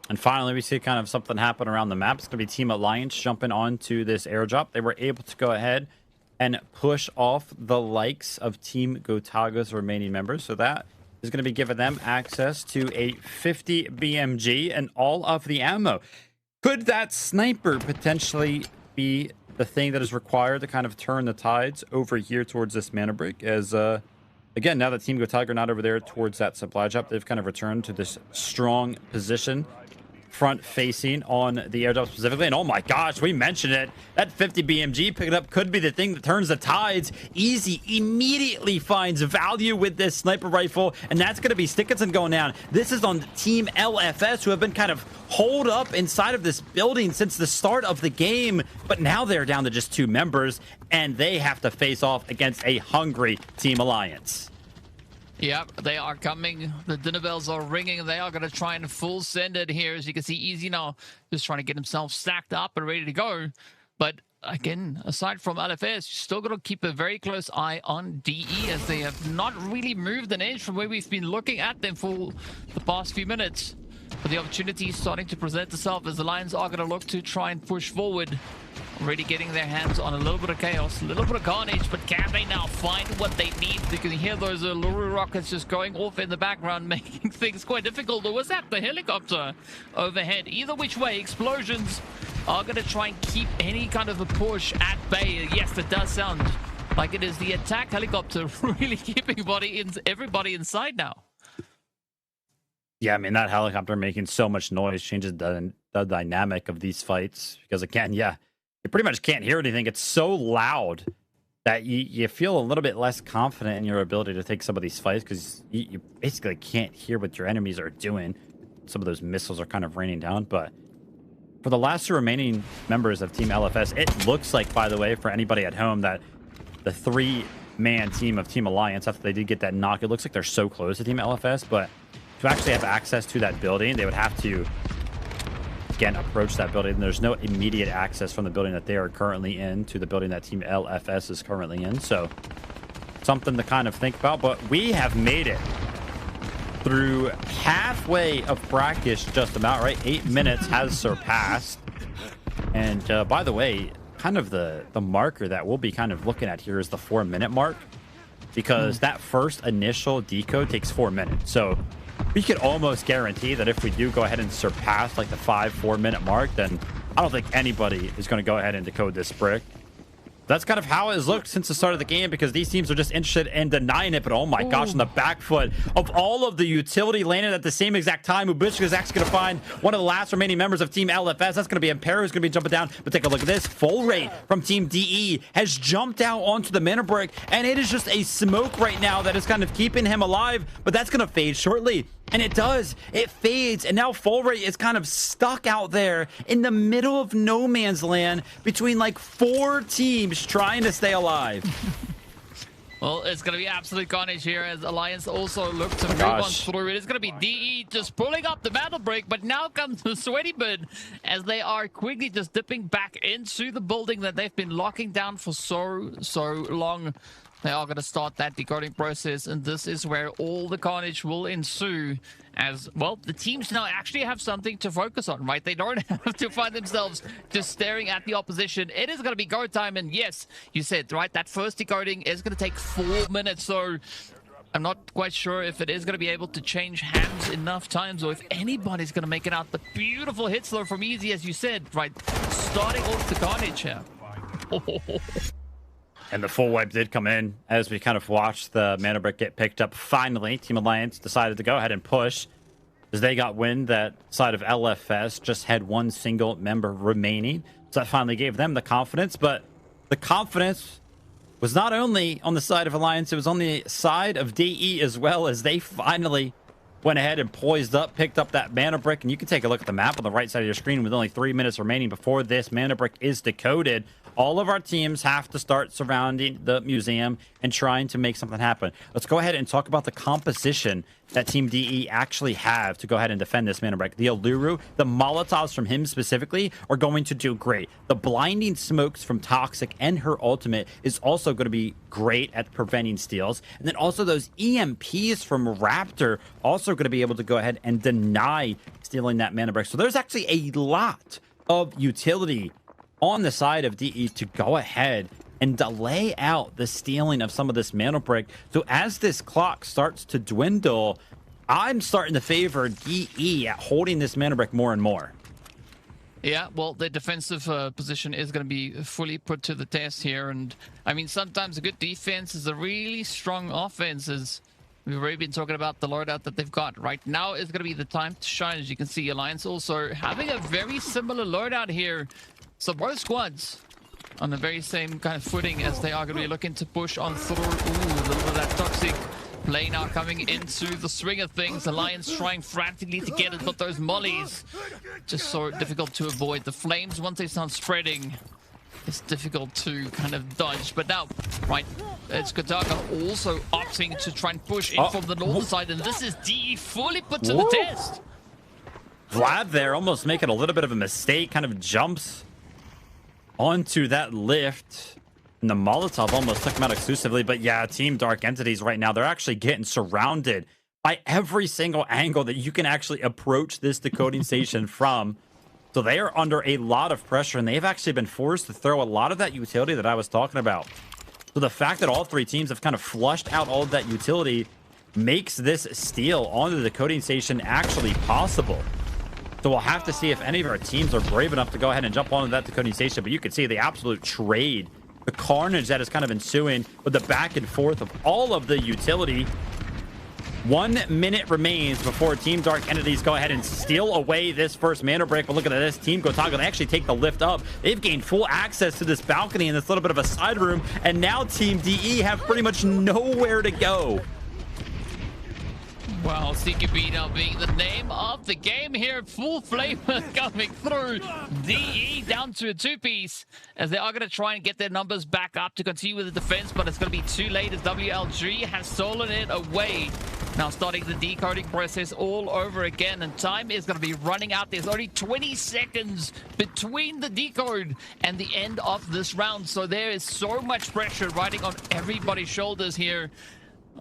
And finally, we see kind of something happen around the map. It's going to be Team Alliance jumping onto this airdrop. They were able to go ahead and push off the likes of Team Gotaga's remaining members. So that is going to be giving them access to a 50 BMG and all of the ammo. Could that sniper potentially be the thing that is required to kind of turn the tides over here towards this mana break? As, again, now that Team Gotaga are not over there towards that supply drop, they've kind of returned to this strong position, front facing on the airdrop specifically. And oh my gosh, we mentioned it, that 50 BMG pick it up could be the thing that turns the tides. Easy immediately finds value with this sniper rifle, and that's going to be Stickinson going down. This is on Team LFS, who have been kind of holed up inside of this building since the start of the game, but now they're down to just 2 members, and they have to face off against a hungry Team Alliance. Yep, they are coming. The dinner bells are ringing. They are going to try and full send it here. As you can see, Easy now just trying to get himself stacked up and ready to go. But again, aside from LFS, you're still going to keep a very close eye on DE, as they have not really moved an inch from where we've been looking at them for the past few minutes. But the opportunity is starting to present itself, as the Lions are going to look to try and push forward really getting their hands on a little bit of chaos, a little bit of carnage, but can they now find what they need? You can hear those Luru rockets just going off in the background, making things quite difficult. Or was that the helicopter overhead? Either which way, explosions are going to try and keep any kind of a push at bay. Yes, it does sound like it is the attack helicopter really keeping everybody inside now. Yeah, I mean, that helicopter making so much noise changes the dynamic of these fights. Because again, yeah, you pretty much can't hear anything. It's so loud that you feel a little bit less confident in your ability to take some of these fights because you basically can't hear what your enemies are doing. Some of those missiles are kind of raining down. But for the last two remaining members of Team LFS, it looks like, by the way, for anybody at home, that the three-man team of Team Alliance, after they did get that knock, it looks like they're so close to Team LFS. But to actually have access to that building, they would have to, again, approach that building. There's no immediate access from the building that they are currently in to the building that Team LFS is currently in. So something to kind of think about. But we have made it through halfway of Brakkesh, just about, right? 8 minutes has surpassed. And by the way, kind of the marker that we'll be kind of looking at here is the 4-minute mark, because that first initial decode takes 4 minutes. So we could almost guarantee that if we do go ahead and surpass like the 4-minute mark, then I don't think anybody is going to go ahead and decode this brick. That's kind of how it has looked since the start of the game, because these teams are just interested in denying it. But oh my gosh, on the back foot of all of the utility landed at the same exact time, Ubishka is actually going to find one of the last remaining members of Team LFS. That's going to be Impero, who's going to be jumping down. But take a look at this. Full rate from Team DE has jumped out onto the Mandelbrick, and it is just a smoke right now that is kind of keeping him alive. But that's going to fade shortly. And it does. It fades. And now Full Rate is kind of stuck out there in the middle of no man's land between like 4 teams trying to stay alive. Well, it's going to be absolute carnage here as Alliance also look to move on through. It is going to be DE just pulling up the Mandelbrick, but now comes the Sweaty Bird as they are quickly just dipping back into the building that they've been locking down for so long. They are going to start that decoding process, and this is where all the carnage will ensue as, well, the teams now actually have something to focus on, right? They don't have to find themselves just staring at the opposition. It is going to be go time, and yes, you said, right, that first decoding is going to take 4 minutes, so I'm not quite sure if it is going to be able to change hands enough times or if anybody's going to make it out. But beautiful hits, though, from Easy, as you said, right? Starting off the carnage here. And the full wipe did come in as we kind of watched the Mandelbrick get picked up. Finally, Team Alliance decided to go ahead and push as they got wind that side of LFS just had 1 single member remaining. So that finally gave them the confidence. But the confidence was not only on the side of Alliance, it was on the side of DE as well, as they finally went ahead and poised up, picked up that Mandelbrick. And you can take a look at the map on the right side of your screen with only 3 minutes remaining before this Mandelbrick is decoded. All of our teams have to start surrounding the museum and trying to make something happen. Let's go ahead and talk about the composition that Team DE actually have to go ahead and defend this Mandelbrick. The Alluru, the Molotovs from him specifically, are going to do great. The blinding smokes from Toxic and her ultimate is also going to be great at preventing steals. And then also those EMPs from Raptor also going to be able to go ahead and deny stealing that Mandelbrick. So there's actually a lot of utility on the side of DE to go ahead and delay out the stealing of some of this Mandelbrick. So as this clock starts to dwindle, I'm starting to favor DE at holding this Mandelbrick more and more. Yeah, well, the defensive position is going to be fully put to the test here. And, I mean, sometimes a good defense is a really strong offense, as we've already been talking about the loadout that they've got. Right now is going to be the time to shine. As you can see, Alliance also having a very similar loadout here. So both squads on the very same kind of footing as they are going to be looking to push on through. Ooh, a little bit of that Toxic play now coming into the swing of things. Alliance trying frantically to get it, but those mollies just so difficult to avoid. The flames, once they start spreading, it's difficult to kind of dodge. But now, right, it's Gotaga also opting to try and push in from the north side, and this is DE fully put to the test. Vlad there almost making a little bit of a mistake, kind of jumps onto that lift, and the Molotov almost took him out exclusively. But yeah, Team Dark Entities right now, they're actually getting surrounded by every single angle that you can actually approach this decoding station from. So they are under a lot of pressure, and they've actually been forced to throw a lot of that utility that I was talking about. So the fact that all three teams have kind of flushed out all of that utility makes this steal onto the decoding station actually possible. So we'll have to see if any of our teams are brave enough to go ahead and jump onto that decoding station. But you can see the absolute trade, the carnage that is kind of ensuing with the back and forth of all of the utility. 1 minute remains before Team Dark Entities go ahead and steal away this first mana break. But look at this. Team Gotaga, they actually take the lift up. They've gained full access to this balcony and this little bit of a side room. And now Team DE have pretty much nowhere to go. Well, CQB now being the name of the game here. Full flavor coming through. DE down to a 2-piece as they are going to try and get their numbers back up to continue with the defense, but it's going to be too late as WLG has stolen it away. Now starting the decoding process all over again, and time is going to be running out. There's only 20 seconds between the decode and the end of this round, so there is so much pressure riding on everybody's shoulders here.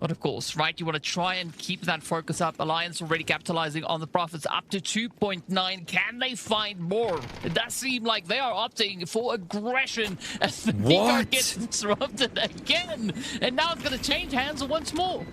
But of course, right, you want to try and keep that focus up. Alliance already capitalizing on the profits up to 2.9. Can they find more? It does seem like they are opting for aggression as the decode gets disrupted again, and now it's going to change hands once more.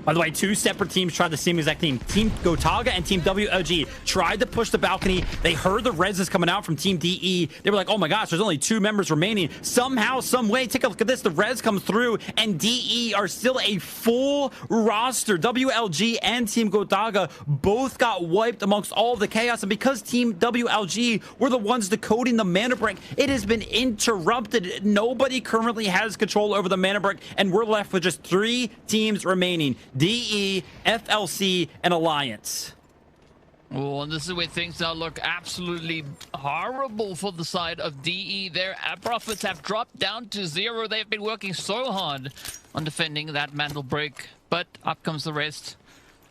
By the way, two separate teams tried the same exact thing. Team Gotaga and Team WLG tried to push the balcony. They heard the reses coming out from Team DE. They were like, oh my gosh, there's only 2 members remaining. Somehow, some way, take a look at this. The res comes through, and DE are still a full roster. WLG and Team Gotaga both got wiped amongst all of the chaos. And because Team WLG were the ones decoding the mana brick, it has been interrupted. Nobody currently has control over the mana brick, and we're left with just 3 teams remaining. DE, FLC, and Alliance. Oh, and this is where things now look absolutely horrible for the side of DE. Their profits have dropped down to 0. They've been working so hard on defending that Mandelbrick, but up comes the rest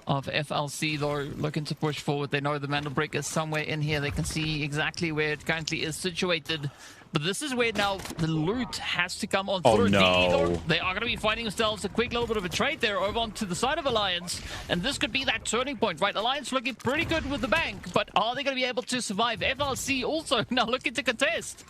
of FLC, though, looking to push forward. They know the Mandelbrick is somewhere in here. They can see exactly where it currently is situated. But this is where now the loot has to come on through. No. They are going to be finding themselves a quick little bit of a trade there over onto the side of Alliance. And this could be that turning point, right? Alliance looking pretty good with the bank, but are they going to be able to survive? FLC also now looking to contest.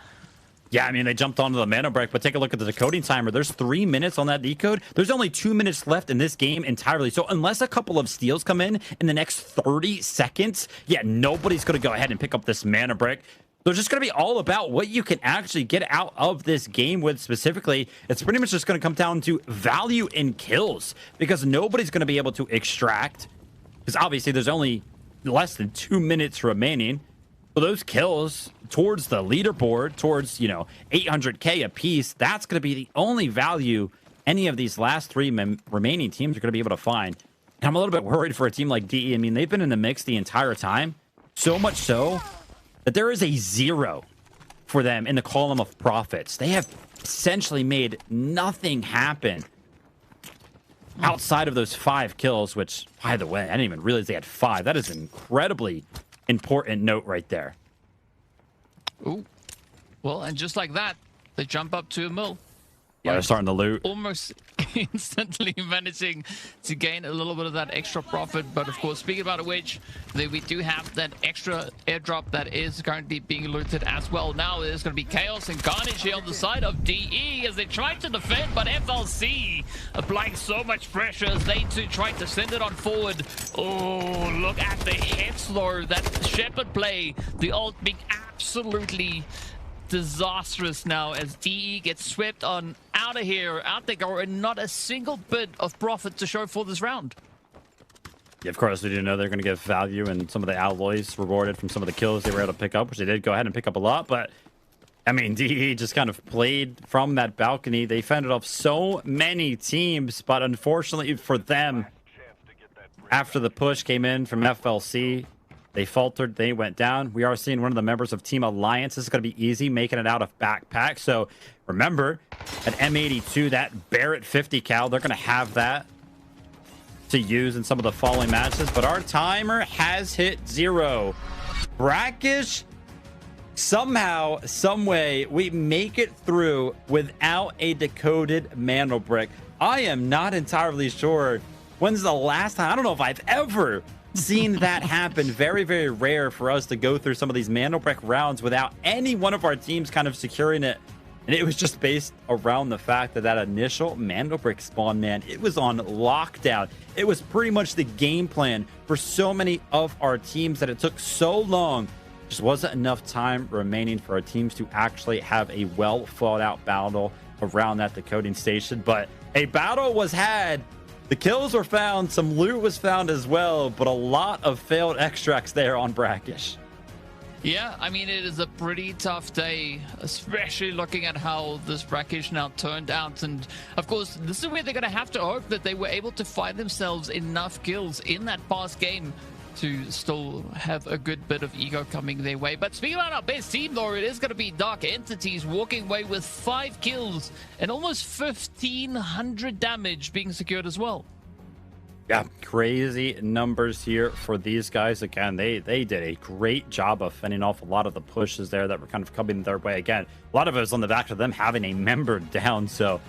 Yeah, I mean, they jumped onto the mana break, but take a look at the decoding timer. There's 3 minutes on that decode. There's only 2 minutes left in this game entirely. So unless a couple of steals come in the next 30 seconds, yeah, nobody's going to go ahead and pick up this mana break. So it's just going to be all about what you can actually get out of this game with specifically. It's pretty much just going to come down to value in kills because nobody's going to be able to extract because obviously there's only less than 2 minutes remaining. So those kills towards the leaderboard, towards, you know, 800K a piece, that's going to be the only value any of these last 3 remaining teams are going to be able to find. And I'm a little bit worried for a team like DE. I mean, they've been in the mix the entire time, so much so that there is a 0 for them in the column of profits. They have essentially made nothing happen outside of those 5 kills, which, by the way, I didn't even realize they had 5. That is an incredibly important note right there. Ooh. Well, and just like that, they jump up to a mil. Yeah, they're starting to loot. Almost instantly managing to gain a little bit of that extra profit. But of course, speaking about which, we do have that extra airdrop that is currently being looted as well. Now there's going to be chaos and carnage here on the side of DE as they try to defend, but FLC applying so much pressure as they too try to send it on forward. Oh, look at the hits though, that Shepherd play, the ult being absolutely disastrous now as DE gets swept on out of here, out they go, and not a single bit of profit to show for this round. Yeah, of course, we do know they're going to get value and some of the alloys rewarded from some of the kills they were able to pick up, which they did go ahead and pick up a lot. But, I mean, DE just kind of played from that balcony. They fended off so many teams, but unfortunately for them, after the push came in from FLC, they faltered, they went down. We are seeing one of the members of Team Alliance. This is going to be easy, making it out of backpack. So remember, at M82, that Barrett 50 cal, they're going to have that to use in some of the following matches. But our timer has hit 0. Brakkesh, somehow, some way, we make it through without a decoded Mandelbrick. I am not entirely sure when's the last time. I don't know if I've ever seen that happen. Very, very rare for us to go through some of these Mandelbrick rounds without any one of our teams kind of securing it. And it was just based around the fact that that initial Mandelbrick spawn, man, it was on lockdown. It was pretty much the game plan for so many of our teams that it took so long. Just wasn't enough time remaining for our teams to actually have a well thought out battle around that decoding station. But a battle was had. The kills were found. Some loot was found as well, but a lot of failed extracts there on Brakkesh. Yeah, I mean, it is a pretty tough day, especially looking at how this Brakkesh now turned out. And, of course, this is where they're going to have to hope that they were able to find themselves enough kills in that past game to still have a good bit of ego coming their way. But speaking about our best team, though, it is going to be Dark Entities walking away with 5 kills and almost 1,500 damage being secured as well. Yeah, crazy numbers here for these guys. Again, they did a great job of fending off a lot of the pushes there that were kind of coming their way. Again, a lot of it was on the back of them having a member down. So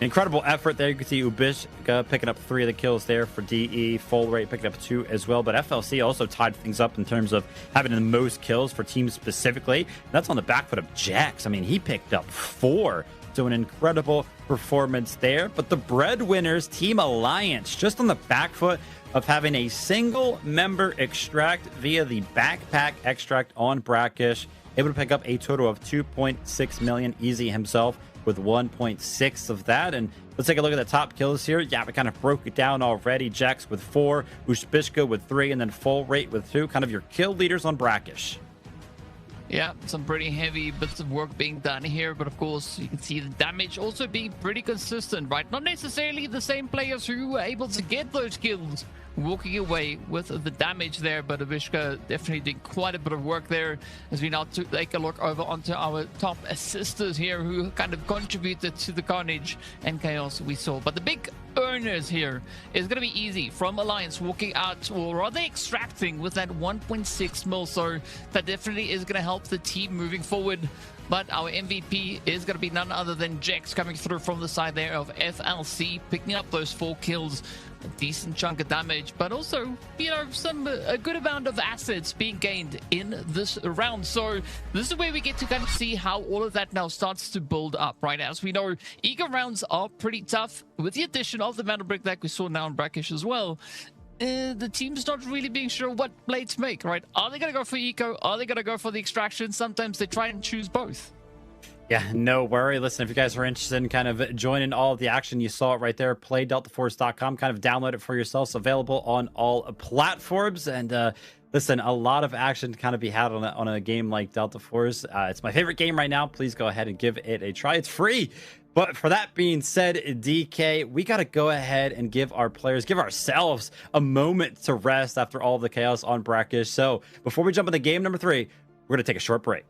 incredible effort there. You can see Ubishka picking up 3 of the kills there for DE. Full rate picking up 2 as well. But FLC also tied things up in terms of having the most kills for teams specifically. That's on the back foot of Jax. I mean, he picked up 4. So an incredible performance there. But the breadwinners, Team Alliance, just on the back foot of having a single member extract via the backpack extract on Brakkesh, able to pick up a total of 2.6 million. Easy himself with 1.6 of that. And let's take a look at the top kills here. Yeah, we kind of broke it down already. Jax with 4, Ubishka with 3, and then Full Rate with 2. Kind of your kill leaders on Brakkesh. Yeah, some pretty heavy bits of work being done here, but of course you can see the damage also being pretty consistent, right? Not necessarily the same players who were able to get those kills walking away with the damage there, but Ubishka definitely did quite a bit of work there. As we now take a look over onto our top assisters here who kind of contributed to the carnage and chaos we saw. But the big earners here is going to be easy from Alliance walking out, or rather extracting with that 1.6 mil, so that definitely is going to help the team moving forward. But our MVP is going to be none other than Jax coming through from the side there of FLC, picking up those 4 kills, a decent chunk of damage, but also, you know, a good amount of assets being gained in this round. So this is where we get to kind of see how all of that now starts to build up, right? As we know, Eager rounds are pretty tough with the addition of the Mandelbrick that we saw now in Brakkesh as well. The team's not really being sure what play to make, right? Are they going to go for eco? Are they going to go for the extraction? Sometimes they try and choose both. Yeah, no worry. Listen, if you guys are interested in kind of joining all of the action, you saw it right there. PlayDeltaForce.com. Kind of download it for yourselves. Available on all platforms. And listen, a lot of action to kind of be had on a game like Delta Force. It's my favorite game right now. Please go ahead and give it a try. It's free. But for that being said, DK, we got to go ahead and give our players, give ourselves a moment to rest after all the chaos on Brakkesh. So before we jump into game number 3, we're going to take a short break.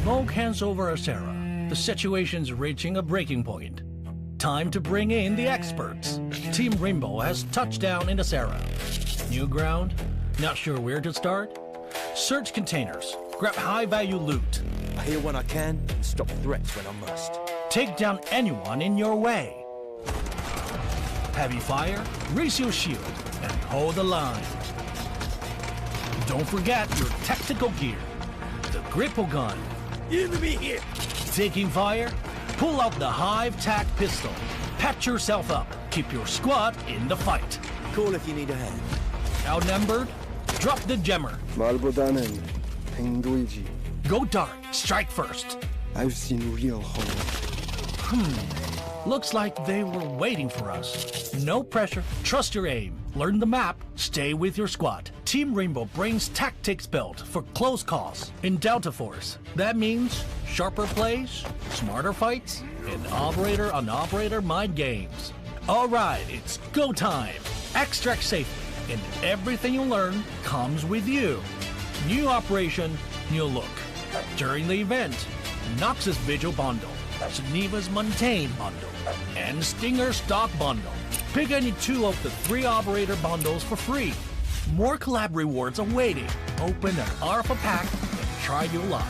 Smoke hands over Asera. The situation's reaching a breaking point. Time to bring in the experts. Team Rainbow has touched down in Asera. New ground? Not sure where to start? Search containers. Grab high-value loot. I hear when I can, stop threats when I must. Take down anyone in your way. Heavy fire, raise your shield, and hold the line. Don't forget your tactical gear. The gripple gun. Enemy here! Taking fire? Pull out the Hive Tac pistol. Patch yourself up. Keep your squad in the fight. Call if you need a hand. Outnumbered? Drop the jammer. 말보다는 행동이지. Go dark. Strike first. I've seen real horror. Looks like they were waiting for us. No pressure. Trust your aim. Learn the map. Stay with your squad. Team Rainbow brings tactics built for close calls in Delta Force. That means sharper plays, smarter fights, and operator-on-operator mind games. All right, it's go time. Extract safely, and everything you learn comes with you. New operation, new look. During the event, Noxus Vigil Bundle, Geneva's Montaigne Bundle, and Stinger Stock Bundle. Pick any 2 of the 3 operator bundles for free. More collab rewards are waiting. Open an Alpha pack and try your luck.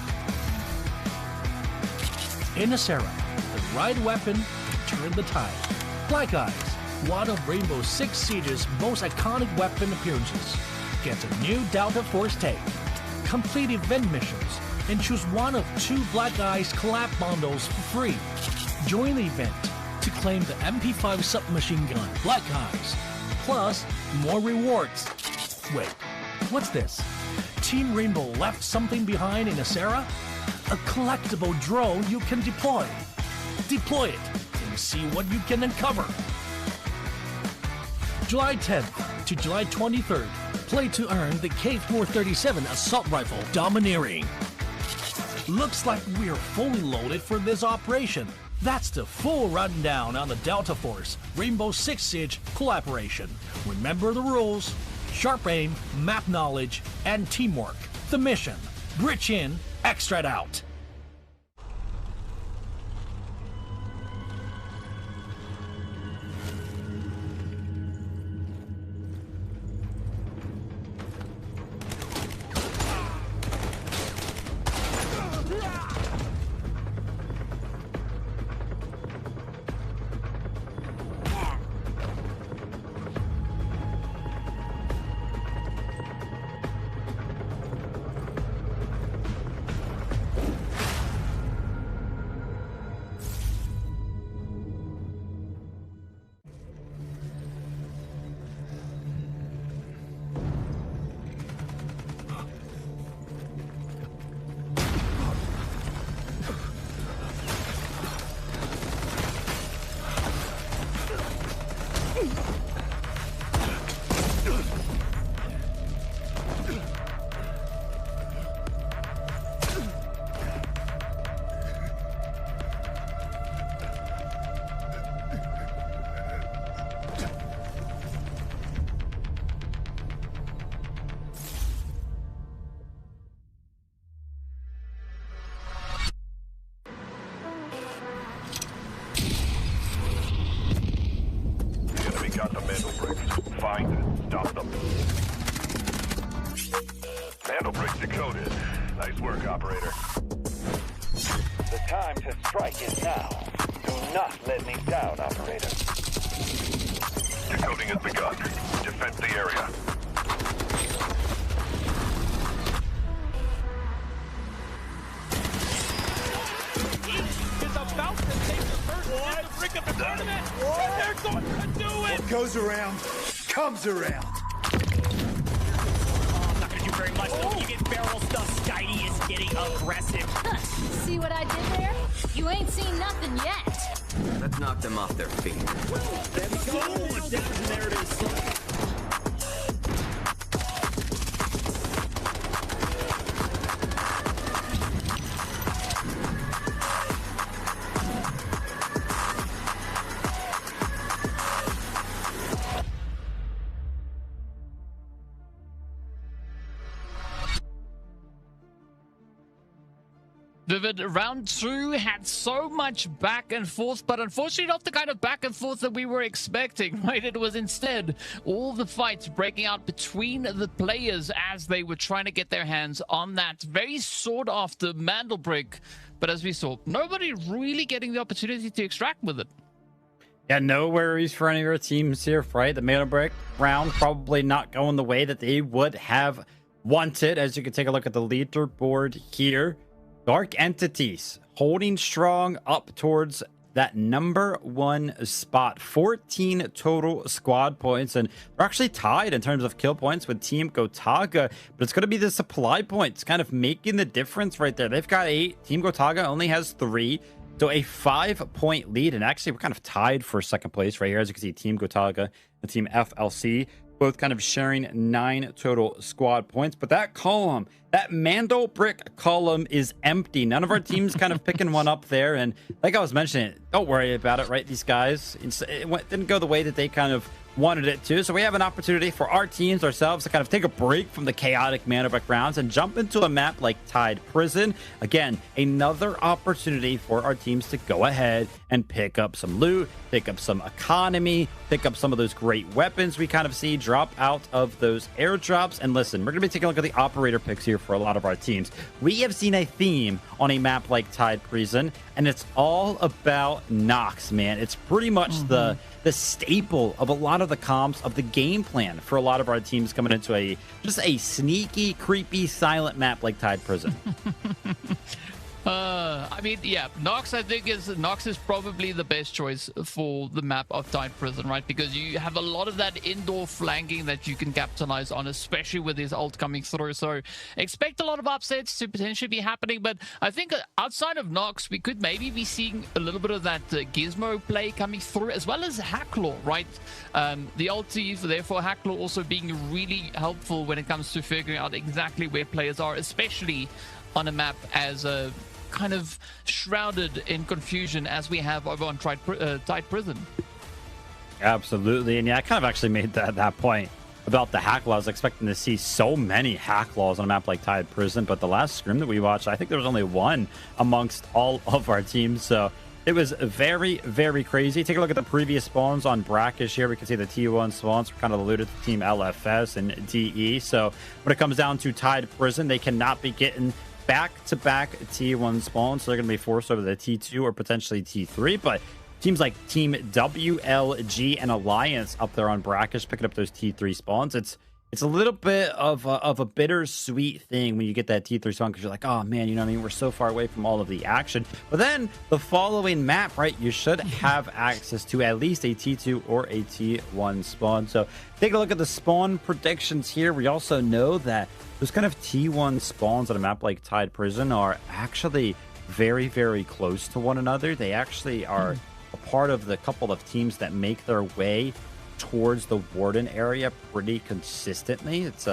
In Asera, the right weapon to turn the tide. Black Eyes, one of Rainbow Six Siege's most iconic weapon appearances, gets a new Delta Force take. Complete event missions and choose one of 2 Black Eyes collab bundles for free. Join the event to claim the MP5 submachine gun Black Eyes, plus more rewards. Wait, what's this? Team Rainbow left something behind in Asera? A collectible drone you can deploy. Deploy it and see what you can uncover. July 10th to July 23rd, play to earn the K437 assault rifle Domineering. Looks like we're fully loaded for this operation. That's the full rundown on the Delta Force Rainbow Six Siege collaboration. Remember the rules: sharp aim, map knowledge, and teamwork. The mission: bridge in, extract out. Got the Mandelbrick. Find it. Stop them. Mandelbrick decoded. Nice work, operator. The time to strike is now. Do not let me down, operator. Decoding has begun. Defend the area. Is about to take the first Mandelbrick of the tournament. And they're going to do it. What goes around, comes around. Oh, I'm not gonna do very much though. You get barrel stuff. Skydie is getting aggressive. See what I did there? You ain't seen nothing yet. Let's knock them off their feet. There we go. Down, and there it is. Vivid, round 2 had so much back and forth, but unfortunately not the kind of back and forth that we were expecting, right? It was instead all the fights breaking out between the players as they were trying to get their hands on that very sought-after Mandelbrick. But as we saw, nobody really getting the opportunity to extract with it. Yeah, no worries for any of our teams here, right? The Mandelbrick round probably not going the way that they would have wanted. As you can take a look at the leaderboard here, Dark Entities holding strong up towards that #1 spot. 14 total squad points, and they're actually tied in terms of kill points with Team Gotaga, but it's going to be the supply points kind of making the difference right there. They've got 8. Team Gotaga only has 3. So a 5-point lead, and actually we're kind of tied for second place right here. As you can see, Team Gotaga and Team FLC both kind of sharing 9 total squad points. But that column, that Mandelbrick column, is empty. None of our teams kind of picking one up there. And like I was mentioning, don't worry about it, right? These guys, it didn't go the way that they kind of wanted it to. So we have an opportunity for our teams ourselves to kind of take a break from the chaotic Mandelbrick rounds and jump into a map like Tide Prison. Again, another opportunity for our teams to go ahead and pick up some loot, pick up some economy, pick up some of those great weapons we kind of see drop out of those airdrops. And listen, we're going to be taking a look at the operator picks here for a lot of our teams. We have seen a theme on a map like Tide Prison, and it's all about Nox, man. It's pretty much the staple of a lot of the comps of the game plan for a lot of our teams coming into just a sneaky, creepy, silent map like Tide Prison. I mean, yeah, Nox is probably the best choice for the map of Tide Prison, right? Because you have a lot of that indoor flanking that you can capitalize on, especially with his ult coming through. So expect a lot of upsets to potentially be happening. But I think outside of Nox, we could maybe be seeing a little bit of that Gizmo play coming through, as well as Hacklaw, right? The ulti, therefore Hacklaw also being really helpful when it comes to figuring out exactly where players are, especially on a map as a kind of shrouded in confusion as we have over on Tide Prison. Absolutely. And yeah, I kind of actually made that point about the Hacklaw. I was expecting to see so many Hacklaws on a map like Tide Prison, but the last scrim that we watched, I think there was only one amongst all of our teams. So it was very, very crazy. Take a look at the previous spawns on Brakkesh here. We can see the T1 spawns were kind of alluded to Team LFS and DE. So when it comes down to Tide Prison, they cannot be getting back-to-back T1 spawns, so they're going to be forced over the T2 or potentially T3. But teams like Team WLG and Alliance up there on Brakkesh picking up those T3 spawns. It's a little bit of a bittersweet thing when you get that T3 spawn, because you're like, oh man, you know what I mean? We're so far away from all of the action. But then the following map, right, you should have access to at least a T2 or a T1 spawn. So take a look at the spawn predictions here. We also know that those kind of T1 spawns on a map like Tide Prison are actually very, very close to one another. They actually are a part of the couple of teams that make their way towards the Warden area pretty consistently. It's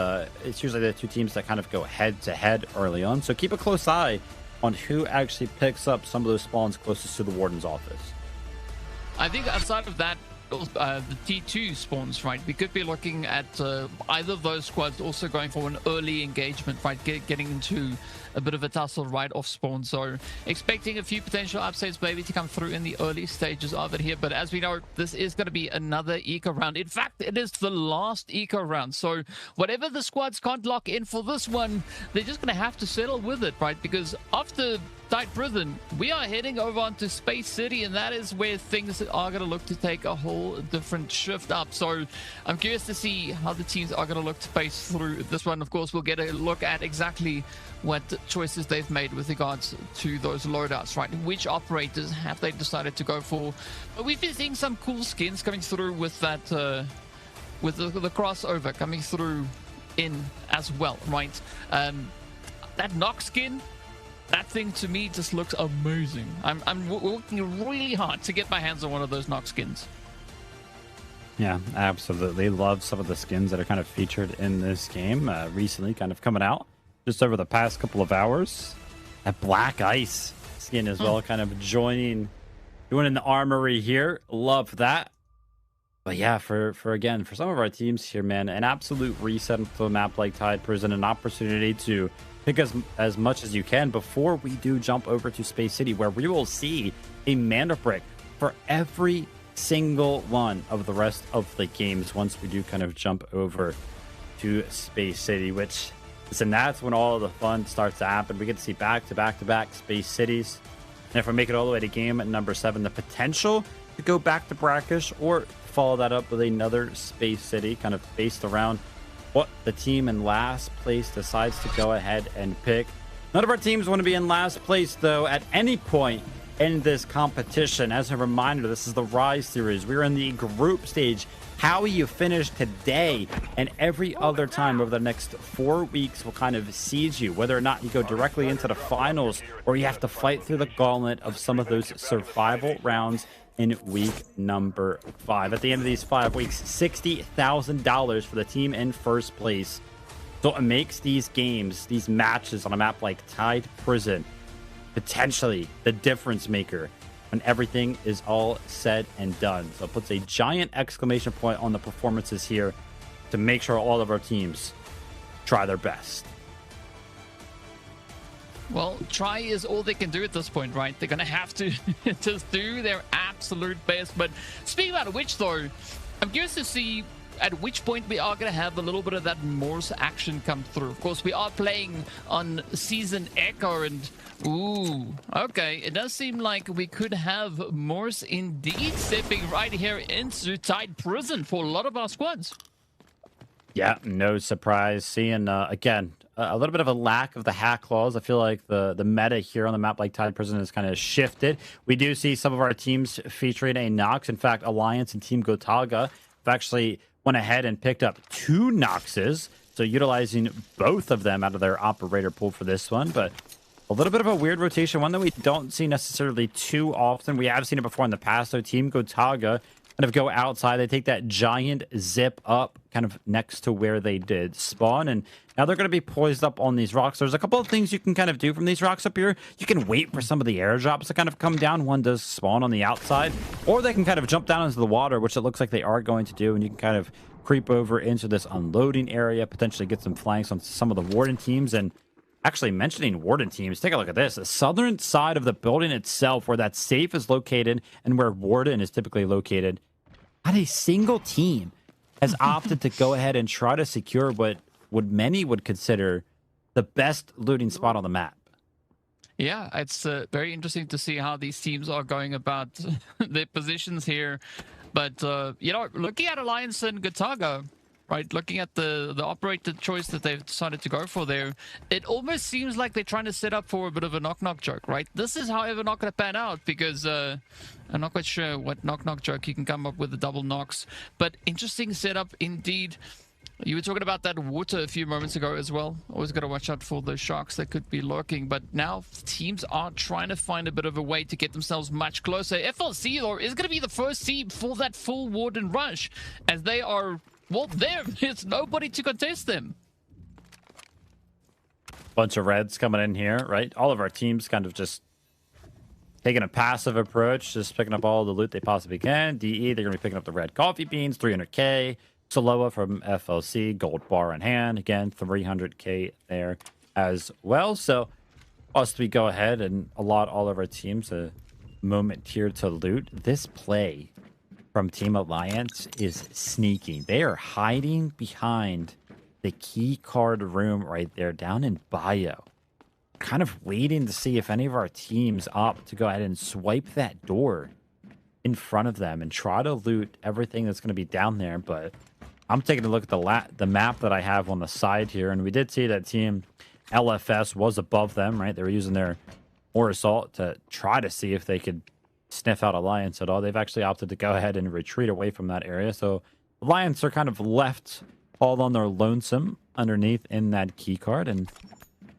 usually the two teams that kind of go head to head early on. So keep a close eye on who actually picks up some of those spawns closest to the Warden's office. I think outside of that, the T2 spawns, right? We could be looking at either of those squads also going for an early engagement, right? Getting into a bit of a tussle right off spawn. So expecting a few potential upsets maybe to come through in the early stages of it here. But as we know, this is going to be another eco round. In fact, it is the last eco round. So whatever the squads can't lock in for this one, they're just going to have to settle with it, right? Because after Tide Prison, we are heading over onto Space City, and that is where things are going to look to take a whole different shift up. So I'm curious to see how the teams are going to look to pace through this one. Of course, we'll get a look at exactly what choices they've made with regards to those loadouts, right? Which operators have they decided to go for? But we've been seeing some cool skins coming through with that, with the crossover coming through in as well, right? That Nox skin, that thing to me just looks amazing. I'm working really hard to get my hands on one of those Nox skins. Yeah, absolutely. Love some of the skins that are kind of featured in this game recently, kind of coming out just over the past couple of hours. That Black Ice skin as well, kind of joining an armory here. Love that. But yeah, for some of our teams here, man, an absolute reset to a map like Tide Prison, an opportunity to pick as much as you can before we do jump over to Space City, where we will see a Mandelbrick for every single one of the rest of the games once we do kind of jump over to Space City, which, listen, that's when all of the fun starts to happen. We get to see back-to-back Space Cities. And if we make it all the way to game at number 7, the potential to go back to Brakkesh or follow that up with another Space City kind of based around what the team in last place decides to go ahead and pick. None of our teams want to be in last place, though, at any point in this competition. As a reminder, this is the Rise Series. We're in the group stage. How you finish today and every other time over the next 4 weeks will kind of siege you, whether or not you go directly into the finals or you have to fight through the gauntlet of some of those survival rounds in week number 5. At the end of these 5 weeks, $60,000 for the team in first place. So it makes these games, these matches on a map like Tide Prison, potentially the difference maker when everything is all said and done. So it puts a giant exclamation point on the performances here to make sure all of our teams try their best. Well, try is all they can do at this point, right? They're going to have to just do their absolute best. But speaking about which, though, I'm curious to see at which point we are going to have a little bit of that Morse action come through. Of course, we are playing on Season Echo, and ooh, okay, it does seem like we could have Morse indeed stepping right here into Tide Prison for a lot of our squads. Yeah, no surprise. Seeing, again, a little bit of a lack of the hack claws. I feel like the meta here on the map like Tide Prison has kind of shifted. We do see some of our teams featuring a Nox. In fact, Alliance and Team Gotaga have actually went ahead and picked up 2 Noxes, so utilizing both of them out of their operator pool for this one. But a little bit of a weird rotation, one that we don't see necessarily too often. We have seen it before in the past, though. Team Gotaga kind of go outside. They take that giant zip up kind of next to where they did spawn, and now they're going to be poised up on these rocks. There's a couple of things you can kind of do from these rocks up here. You can wait for some of the airdrops to kind of come down. One does spawn on the outside, or they can kind of jump down into the water, which it looks like they are going to do, and you can kind of creep over into this unloading area, potentially get some flanks on some of the Warden teams. And actually, mentioning Warden teams, take a look at this. The southern side of the building itself, where that safe is located and where Warden is typically located, not a single team has opted to go ahead and try to secure what many would consider the best looting spot on the map. Yeah, it's very interesting to see how these teams are going about their positions here. But, you know, looking at Alliance and Gotaga, right, looking at the operator choice that they've decided to go for there, it almost seems like they're trying to set up for a bit of a knock-knock joke, right? This is, however, not going to pan out because I'm not quite sure what knock-knock joke you can come up with the double knocks. But interesting setup indeed. You were talking about that water a few moments ago as well. Always got to watch out for the sharks that could be lurking. But now teams are trying to find a bit of a way to get themselves much closer. FLC, though, is going to be the first team for that full Warden rush, as they are, well, there's nobody to contest them. Bunch of reds coming in here, right? All of our teams kind of just taking a passive approach, just picking up all the loot they possibly can. DE, they're going to be picking up the red coffee beans, 300k. Saloa from FLC, gold bar in hand. Again, 300k there as well. So, us, we go ahead and allot all of our teams a moment here to loot. This play from Team Alliance is sneaking. They are hiding behind the key card room right there down in Bio. Kind of waiting to see if any of our teams opt to go ahead and swipe that door in front of them and try to loot everything that's going to be down there. But I'm taking a look at the map that I have on the side here, and we did see that Team LFS was above them, right? They were using their more assault to try to see if they could sniff out Alliance at all. They've actually opted to go ahead and retreat away from that area. So Alliance are kind of left all on their lonesome underneath in that key card, and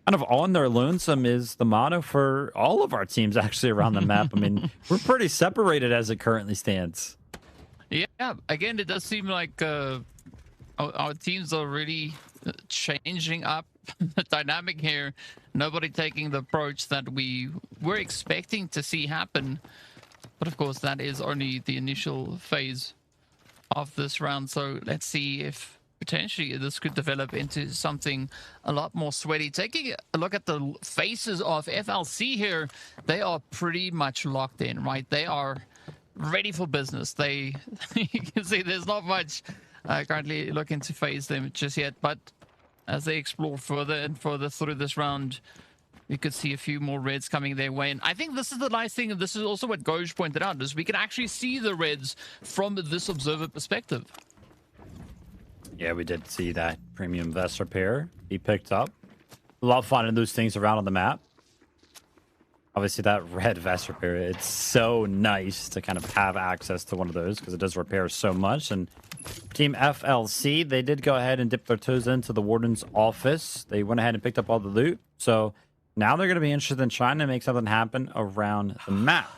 kind of on their lonesome is the motto for all of our teams actually around the map. I mean, we're pretty separated as it currently stands. Yeah, again, it does seem like our teams are really changing up the dynamic here. Nobody taking the approach that we were expecting to see happen. But of course, that is only the initial phase of this round. So let's see if potentially this could develop into something a lot more sweaty. Taking a look at the faces of FLC here, they are pretty much locked in, right? They are ready for business. You can see there's not much currently looking to phase them just yet, but as they explore further and further through this round, you could see a few more reds coming their way. And I think this is the nice thing, and this is also what Goj pointed out, is we can actually see the reds from this observer perspective. Yeah, we did see that Premium vest repair he picked up. Love finding those things around on the map. Obviously, that red vest repair, it's so nice to kind of have access to one of those because it does repair so much. And Team FLC, they did go ahead and dip their toes into the Warden's office. They went ahead and picked up all the loot. So now they're going to be interested in trying to make something happen around the map.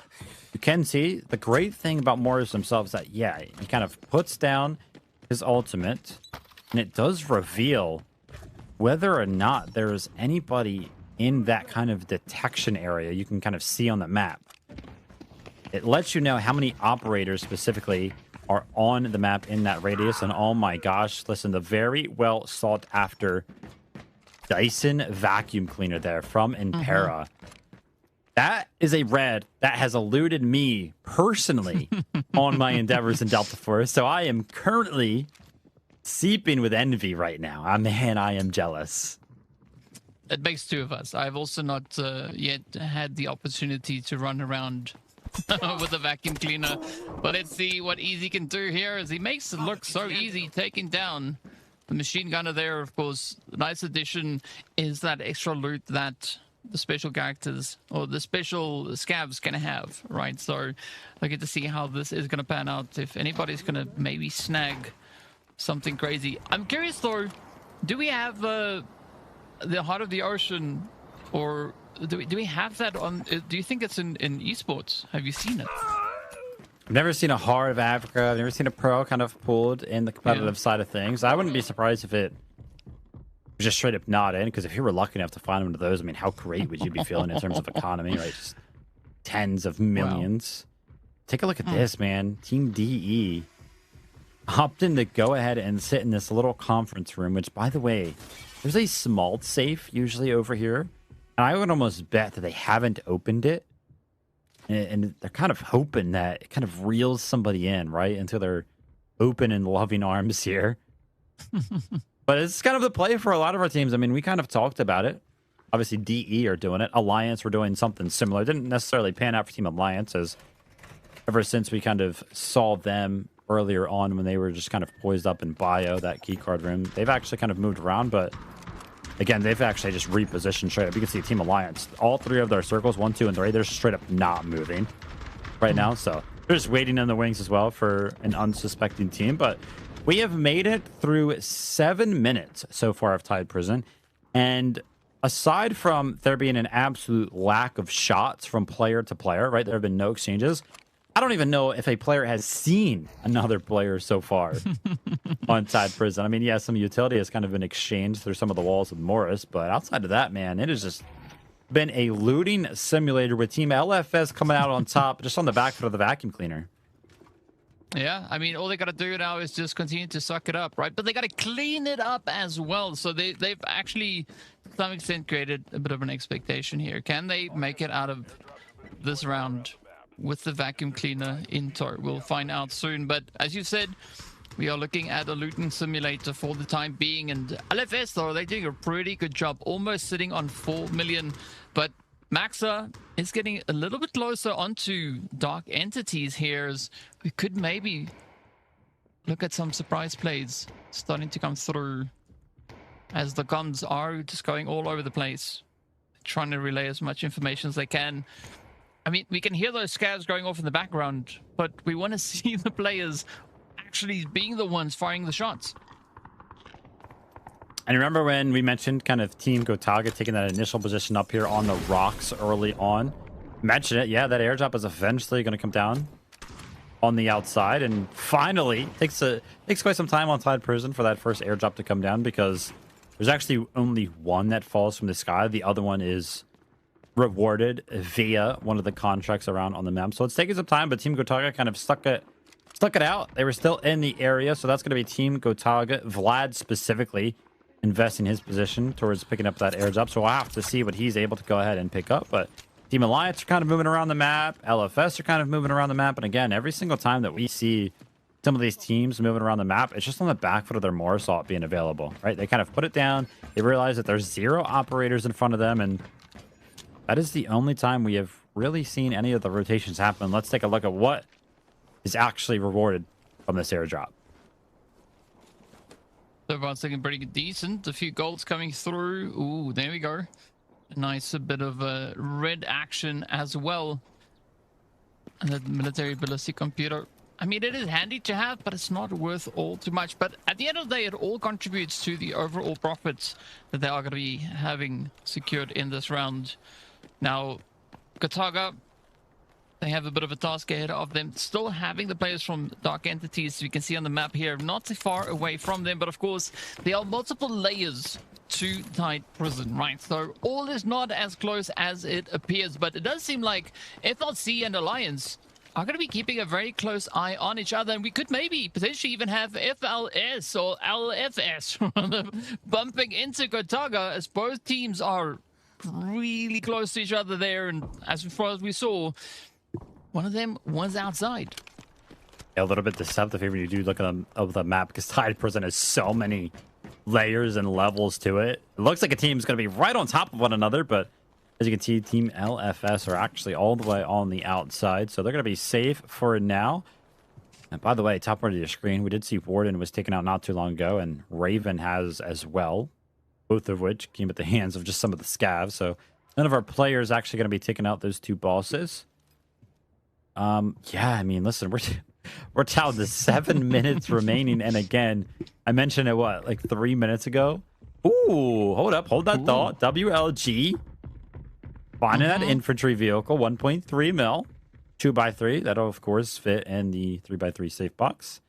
You can see the great thing about Morris himself is that, yeah, he kind of puts down his ultimate, and it does reveal whether or not there is anybody in that kind of detection area you can kind of see on the map. It lets you know how many operators specifically are on the map in that radius. And oh my gosh, listen, the very well sought after Dyson vacuum cleaner there from Impera. That is a red that has eluded me personally on my endeavors in Delta Force. So I am currently seeping with envy right now. Man, I am jealous. It makes two of us. I've also not yet had the opportunity to run around with a vacuum cleaner. But let's see what Easy can do here as he makes it look so easy, taking down the machine gunner there. Of course, the nice addition is that extra loot that the special characters or the special scavs can have, right? So I get to see how this is going to pan out, if anybody's going to maybe snag something crazy. I'm curious though, do we have the Heart of the Ocean, or do we have that on? Do you think it's in Esports? Have you seen it? I've never seen a Heart of Africa. I've never seen a pro kind of pulled in the competitive side of things. I wouldn't be surprised if it was just straight up not in, because if you were lucky enough to find one of those, I mean, how great would you be feeling in terms of economy, right? Just tens of millions. Wow. Take a look at this, man. Team DE opting to go ahead and sit in this little conference room, which, by the way, there's a small safe usually over here. And I would almost bet that they haven't opened it. And they're kind of hoping that it kind of reels somebody in, right? Until they're open and loving arms here. But it's kind of the play for a lot of our teams. I mean, we kind of talked about it. Obviously, DE are doing it. Alliance were doing something similar. It didn't necessarily pan out for Team Alliance, as ever since we kind of saw them earlier on when they were just kind of poised up in bio, that keycard room. They've actually kind of moved around, but again, they've actually just repositioned straight up. You can see Team Alliance, all three of their circles, 1, 2, and 3, they're straight up not moving right now. So they're just waiting in the wings as well for an unsuspecting team. But we have made it through 7 minutes so far of Tide Prison. And aside from there being an absolute lack of shots from player to player, right? There have been no exchanges. I don't even know if a player has seen another player so far on Tide Prison. I mean, yeah, some utility has kind of been exchanged through some of the walls with Morris, but outside of that, man, it has just been a looting simulator with Team LFS coming out on top, just on the back foot of the vacuum cleaner. Yeah, I mean, all they got to do now is just continue to suck it up, right? But they got to clean it up as well. So they've actually, to some extent, created a bit of an expectation here. Can they make it out of this round with the vacuum cleaner in tow? We'll find out soon. But as you said, we are looking at a looting simulator for the time being. And LFS, though, they're doing a pretty good job, almost sitting on 4 million. But Maxa is getting a little bit closer onto Dark Entities here, as we could maybe look at some surprise plays starting to come through, as the guns are just going all over the place, trying to relay as much information as they can. I mean, we can hear those scavs going off in the background, but we want to see the players actually being the ones firing the shots. And remember when we mentioned kind of Team Gotaga taking that initial position up here on the rocks early on? Mention it, yeah, that airdrop is eventually going to come down on the outside, and finally takes quite some time on Tide Prison for that first airdrop to come down, because there's actually only one that falls from the sky. The other one is rewarded via one of the contracts around on the map. So it's taking some time, but Team Gotaga kind of stuck it out. They were still in the area, so that's going to be Team Gotaga. Vlad specifically investing his position towards picking up that airdrop, so we'll have to see what he's able to go ahead and pick up. But Team Alliance are kind of moving around the map. LFS are kind of moving around the map. And again, every single time that we see some of these teams moving around the map, it's just on the back foot of their more assault being available, right? They kind of put it down. They realize that there's 0 operators in front of them, and that is the only time we have really seen any of the rotations happen. Let's take a look at what is actually rewarded from this airdrop. So far, it's looking pretty decent. A few golds coming through. Ooh, there we go. A nice bit of red action as well. And the military ballistic computer. I mean, it is handy to have, but it's not worth all too much. But at the end of the day, it all contributes to the overall profits that they are going to be having secured in this round. Now, Gotaga, they have a bit of a task ahead of them. Still having the players from Dark Entities, you can see on the map here, not too far away from them. But of course, there are multiple layers to Tide Prison, right? So all is not as close as it appears. But it does seem like FLC and Alliance are going to be keeping a very close eye on each other, and we could maybe potentially even have FLS or LFS bumping into Gotaga, as both teams are really close to each other there. And as far as we saw, one of them was outside. Yeah, a little bit deceptive if you do look at the map, because Tide Prison has so many layers and levels to it. It looks like a team's going to be right on top of one another, but as you can see, Team LFS are actually all the way on the outside, so they're going to be safe for now. And by the way, top part of your screen, we did see Warden was taken out not too long ago, and Raven has as well, both of which came at the hands of just some of the scavs. So none of our players actually going to be taking out those two bosses. Yeah, I mean, listen, we're down to 7 minutes remaining, and again, I mentioned it, what, like 3 minutes ago? Ooh, hold that thought. WLG. Finding that infantry vehicle, 1.3 mil, 2x3. That'll, of course, fit in the 3x3 safe box.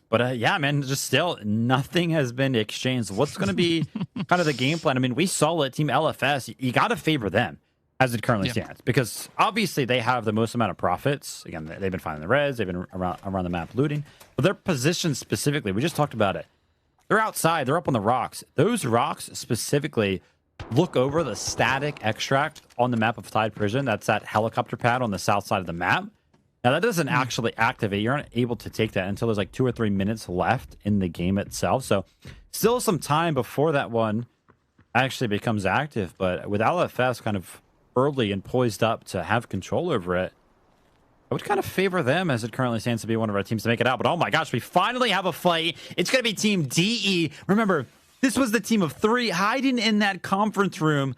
But yeah, man, just still, nothing has been exchanged. What's going to be kind of the game plan? I mean, we saw it, Team LFS. You got to favor them as it currently stands, because obviously they have the most amount of profits. Again, they've been finding the res, they've been around the map looting. But their position specifically, we just talked about it. They're outside, they're up on the rocks. Those rocks specifically look over the static extract on the map of Tide Prison. That's that helicopter pad on the south side of the map. Now, that doesn't actually activate. You're not able to take that until there's like 2 or 3 minutes left in the game itself. So still some time before that one actually becomes active. But with LFS kind of early and poised up to have control over it, I would kind of favor them as it currently stands to be one of our teams to make it out. But oh my gosh, we finally have a fight. It's going to be Team DE. Remember, this was the team of 3 hiding in that conference room,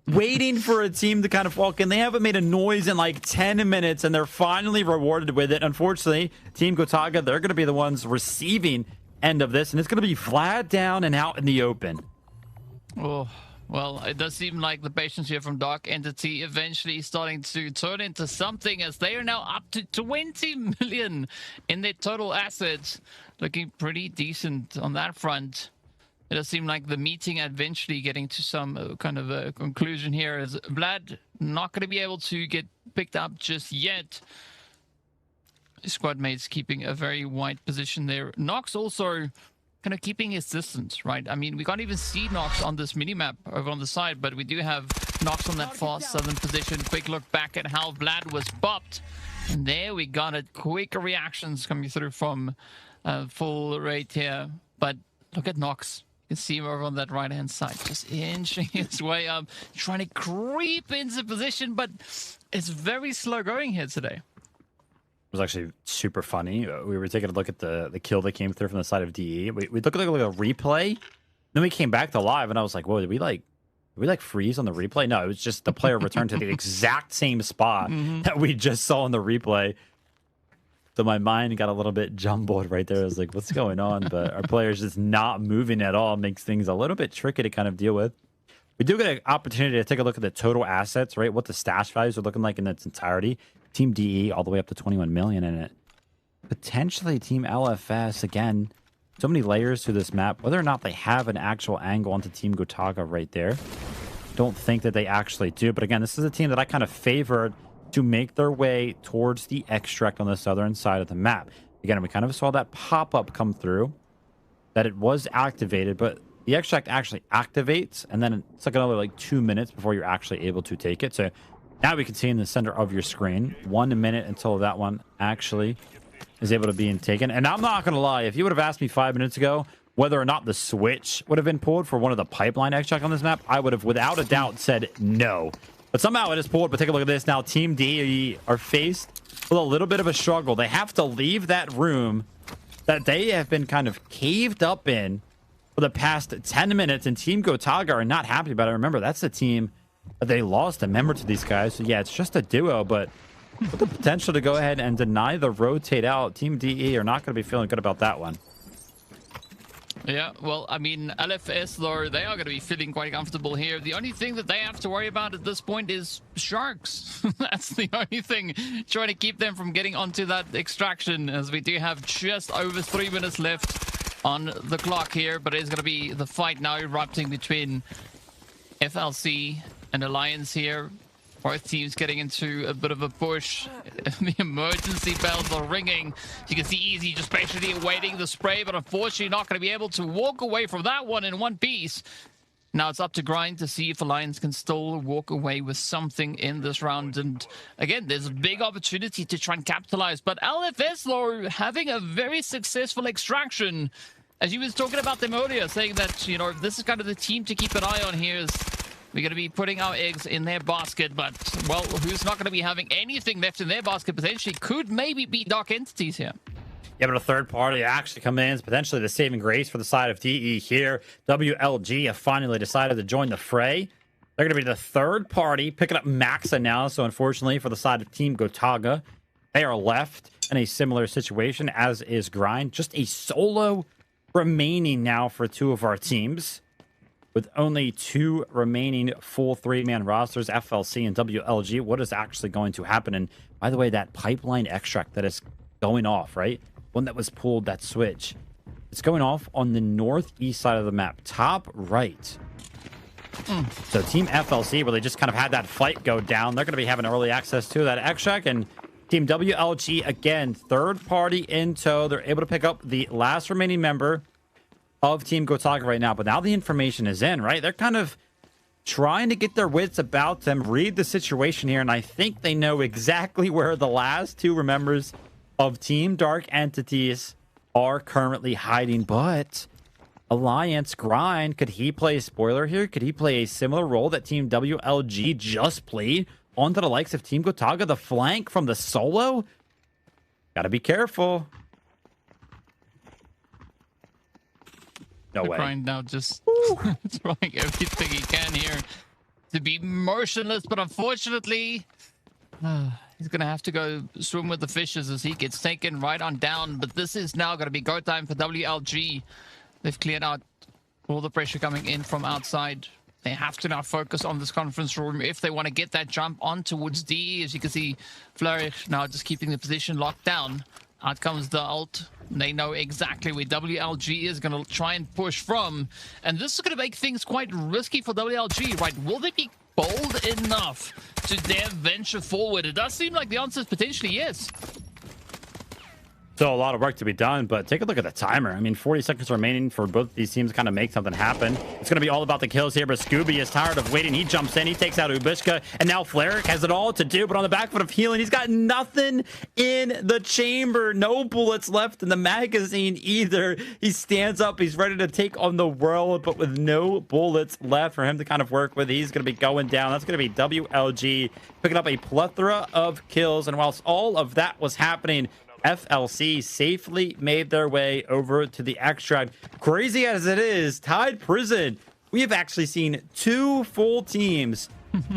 waiting for a team to kind of walk in. They haven't made a noise in like 10 minutes, and they're finally rewarded with it. Unfortunately, Team Gotaga, they're going to be the ones receiving end of this, and it's going to be Vlad down and out in the open. Oh, well, it does seem like the patience here from Dark Entity eventually starting to turn into something, as they are now up to 20 million in their total assets. Looking pretty decent on that front. It does seem like the meeting eventually getting to some kind of a conclusion here, as Vlad not going to be able to get picked up just yet. His squad mates keeping a very wide position there. Nox also kind of keeping his distance, right? I mean, we can't even see Nox on this minimap over on the side, but we do have Nox on that far southern position. Quick look back at how Vlad was popped. And there we got it. Quick reactions coming through from full rate here. But look at Nox. You can see him over on that right-hand side, just inching his way up, trying to creep into position, but it's very slow going here today. It was actually super funny. We were taking a look at the kill that came through from the side of DE. We took a look at a replay, then we came back to live, and I was like, whoa, did we freeze on the replay? No, it was just the player returned to the exact same spot that we just saw in the replay. So my mind got a little bit jumbled right there. I was like, what's going on? But our player's just not moving at all. Makes things a little bit tricky to kind of deal with. We do get an opportunity to take a look at the total assets, right? What the stash values are looking like in its entirety. Team DE all the way up to 21 million in it. Potentially Team LFS, again, so many layers to this map. Whether or not they have an actual angle onto Team Gotaga right there, don't think that they actually do. But again, this is a team that I kind of favored to make their way towards the extract on the southern side of the map. Again, we kind of saw that pop-up come through, that it was activated, but the extract actually activates, and then it's like another like 2 minutes before you're actually able to take it. So now we can see in the center of your screen, 1 minute until that one actually is able to be taken. And I'm not going to lie, if you would have asked me 5 minutes ago whether or not the switch would have been pulled for one of the pipeline extract on this map, I would have without a doubt said no. But somehow it is pulled. But take a look at this now. Team D are faced with a little bit of a struggle. They have to leave that room that they have been kind of caved up in for the past 10 minutes, and Team Gotaga are not happy about it. Remember, that's the team that they lost a member to these guys. So yeah, it's just a duo, but with the potential to go ahead and deny the rotate out, Team DE are not going to be feeling good about that one. Yeah, well, I mean, LFS, though, they are going to be feeling quite comfortable here. The only thing that they have to worry about at this point is sharks. That's the only thing trying to keep them from getting onto that extraction, as we do have just over 3 minutes left on the clock here. But it's going to be the fight now erupting between FLC and Alliance here. Both teams getting into a bit of a push. The emergency bells are ringing. You can see Easy just patiently awaiting the spray, but unfortunately not going to be able to walk away from that one in one piece. Now it's up to Grind to see if Alliance can still walk away with something in this round. And again, there's a big opportunity to try and capitalize. But LFS, though, having a very successful extraction. As you was talking about them earlier, saying that, you know, this is kind of the team to keep an eye on here. Is we're going to be putting our eggs in their basket, but, well, who's not going to be having anything left in their basket potentially could maybe be Dark Entities here. Yeah, but a third party actually come in, potentially the saving grace for the side of DE here. WLG have finally decided to join the fray. They're going to be the third party, picking up Maxa now. So unfortunately for the side of Team Gotaga, they are left in a similar situation as is Grind. Just a solo remaining now for two of our teams, with only two remaining full three-man rosters, FLC and WLG. What is actually going to happen? And by the way, that pipeline extract that is going off, right? One that was pulled, that switch. It's going off on the northeast side of the map, top right. So Team FLC, where they just kind of had that fight go down, they're going to be having early access to that extract. And Team WLG, again, third party in tow. They're able to pick up the last remaining member of Team Gotaga right now, but now the information is in, right? They're kind of trying to get their wits about them, read the situation here, and I think they know exactly where the last two members of Team Dark Entities are currently hiding. But Alliance Grind, could he play a spoiler here? Could he play a similar role that Team WLG just played onto the likes of Team Gotaga, the flank from the solo? Gotta be careful. No way. Grind now just trying everything he can here to be motionless, but unfortunately, he's going to have to go swim with the fishes as he gets taken right on down. But this is now going to be go time for WLG. They've cleared out all the pressure coming in from outside. They have to now focus on this conference room if they want to get that jump on towards D. As you can see, Flourish now just keeping the position locked down. Out comes the ult. They know exactly where WLG is going to try and push from. And this is going to make things quite risky for WLG, right? Will they be bold enough to dare venture forward? It does seem like the answer is potentially yes. Still a lot of work to be done, but take a look at the timer. I mean, 40 seconds remaining for both these teams to kind of make something happen. It's going to be all about the kills here, but Scooby is tired of waiting. He jumps in, he takes out Ubishka, and now Fleric has it all to do, but on the back foot of healing, he's got nothing in the chamber. No bullets left in the magazine either. He stands up, he's ready to take on the world, but with no bullets left for him to kind of work with, he's going to be going down. That's going to be WLG picking up a plethora of kills, and whilst all of that was happening, FLC safely made their way over to the extract. Crazy as it is, Tide Prison, we have actually seen two full teams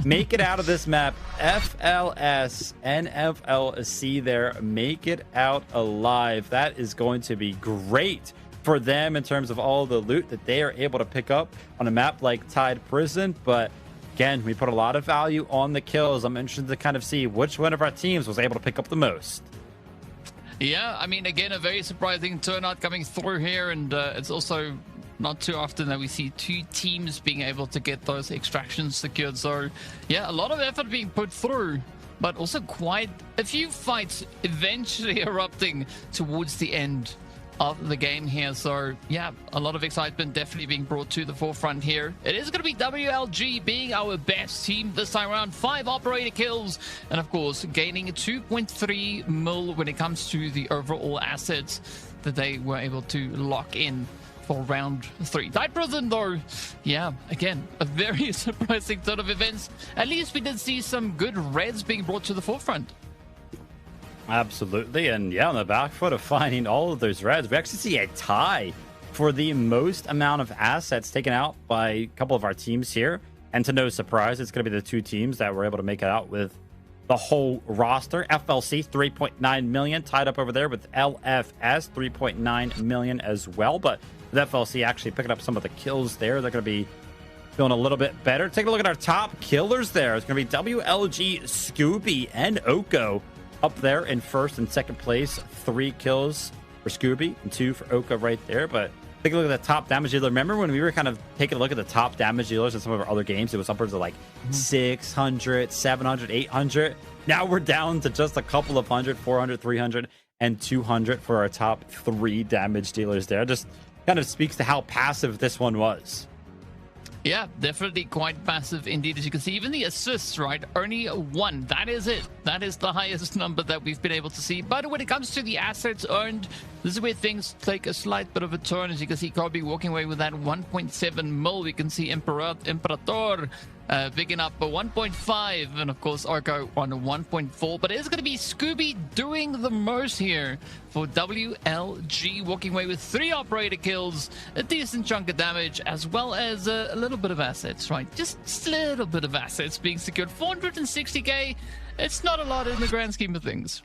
make it out of this map. FLS and FLC there make it out alive. That is going to be great for them in terms of all the loot that they are able to pick up on a map like Tide Prison. But again, we put a lot of value on the kills. I'm interested to kind of see which one of our teams was able to pick up the most. Yeah, I mean, again, a very surprising turnout coming through here, and it's also not too often that we see two teams being able to get those extractions secured. So, yeah, a lot of effort being put through, but also quite a few fights eventually erupting towards the end of the game here. So, yeah, a lot of excitement definitely being brought to the forefront here. It is going to be WLG being our best team this time around. 5 operator kills, and of course, gaining 2.3 mil when it comes to the overall assets that they were able to lock in for round 3. Tide Prison, though, yeah, again, a very surprising turn of events. At least we did see some good reds being brought to the forefront. Absolutely, and yeah, on the back foot of finding all of those reds, we actually see a tie for the most amount of assets taken out by a couple of our teams here. And to no surprise, it's going to be the two teams that were able to make it out with the whole roster. FLC 3.9 million tied up over there with LFS 3.9 million as well. But with FLC actually picking up some of the kills there, they're going to be feeling a little bit better. Take a look at our top killers there. It's going to be WLG, Scooby, and Oko up there in first and second place. 3 kills for Scooby and 2 for Oko right there. But take a look at the top damage dealer. Remember when we were kind of taking a look at the top damage dealers in some of our other games? It was upwards of like 600, 700, 800. Now we're down to just a couple of hundred, 400, 300, and 200 for our top 3 damage dealers there. Just kind of speaks to how passive this one was. Yeah, definitely quite passive indeed. As you can see, even the assists, right? Only 1. That is it. That is the highest number that we've been able to see. But when it comes to the assets earned, this is where things take a slight bit of a turn. As you can see, Kobe walking away with that 1.7 mil. We can see Imperator picking up a 1.5, and of course Arco on a 1.4. But it is going to be Scooby doing the most here for WLG, walking away with 3 operator kills, a decent chunk of damage, as well as a little bit of assets, right? Just a little bit of assets being secured. 460k, it's not a lot in the grand scheme of things.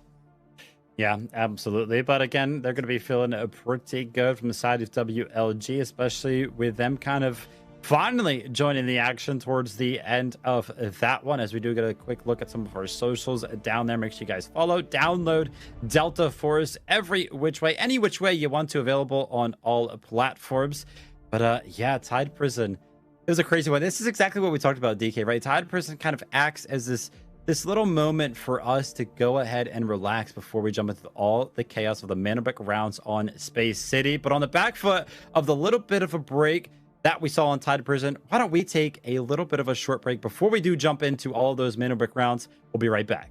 Yeah, absolutely. But again, they're going to be feeling pretty good from the side of WLG, especially with them kind of finally joining the action towards the end of that one. As we do get a quick look at some of our socials down there, make sure you guys follow, download Delta Force every which way, any which way you want to, available on all platforms. But yeah, Tide Prison, it was a crazy one. This is exactly what we talked about, DK, right? Tide Prison kind of acts as this little moment for us to go ahead and relax before we jump into all the chaos of the Mandelbrick rounds on Space City. But on the back foot of the little bit of a break that we saw on Tide Prison, why don't we take a little bit of a short break before we do jump into all of those Mandelbrick rounds? We'll be right back.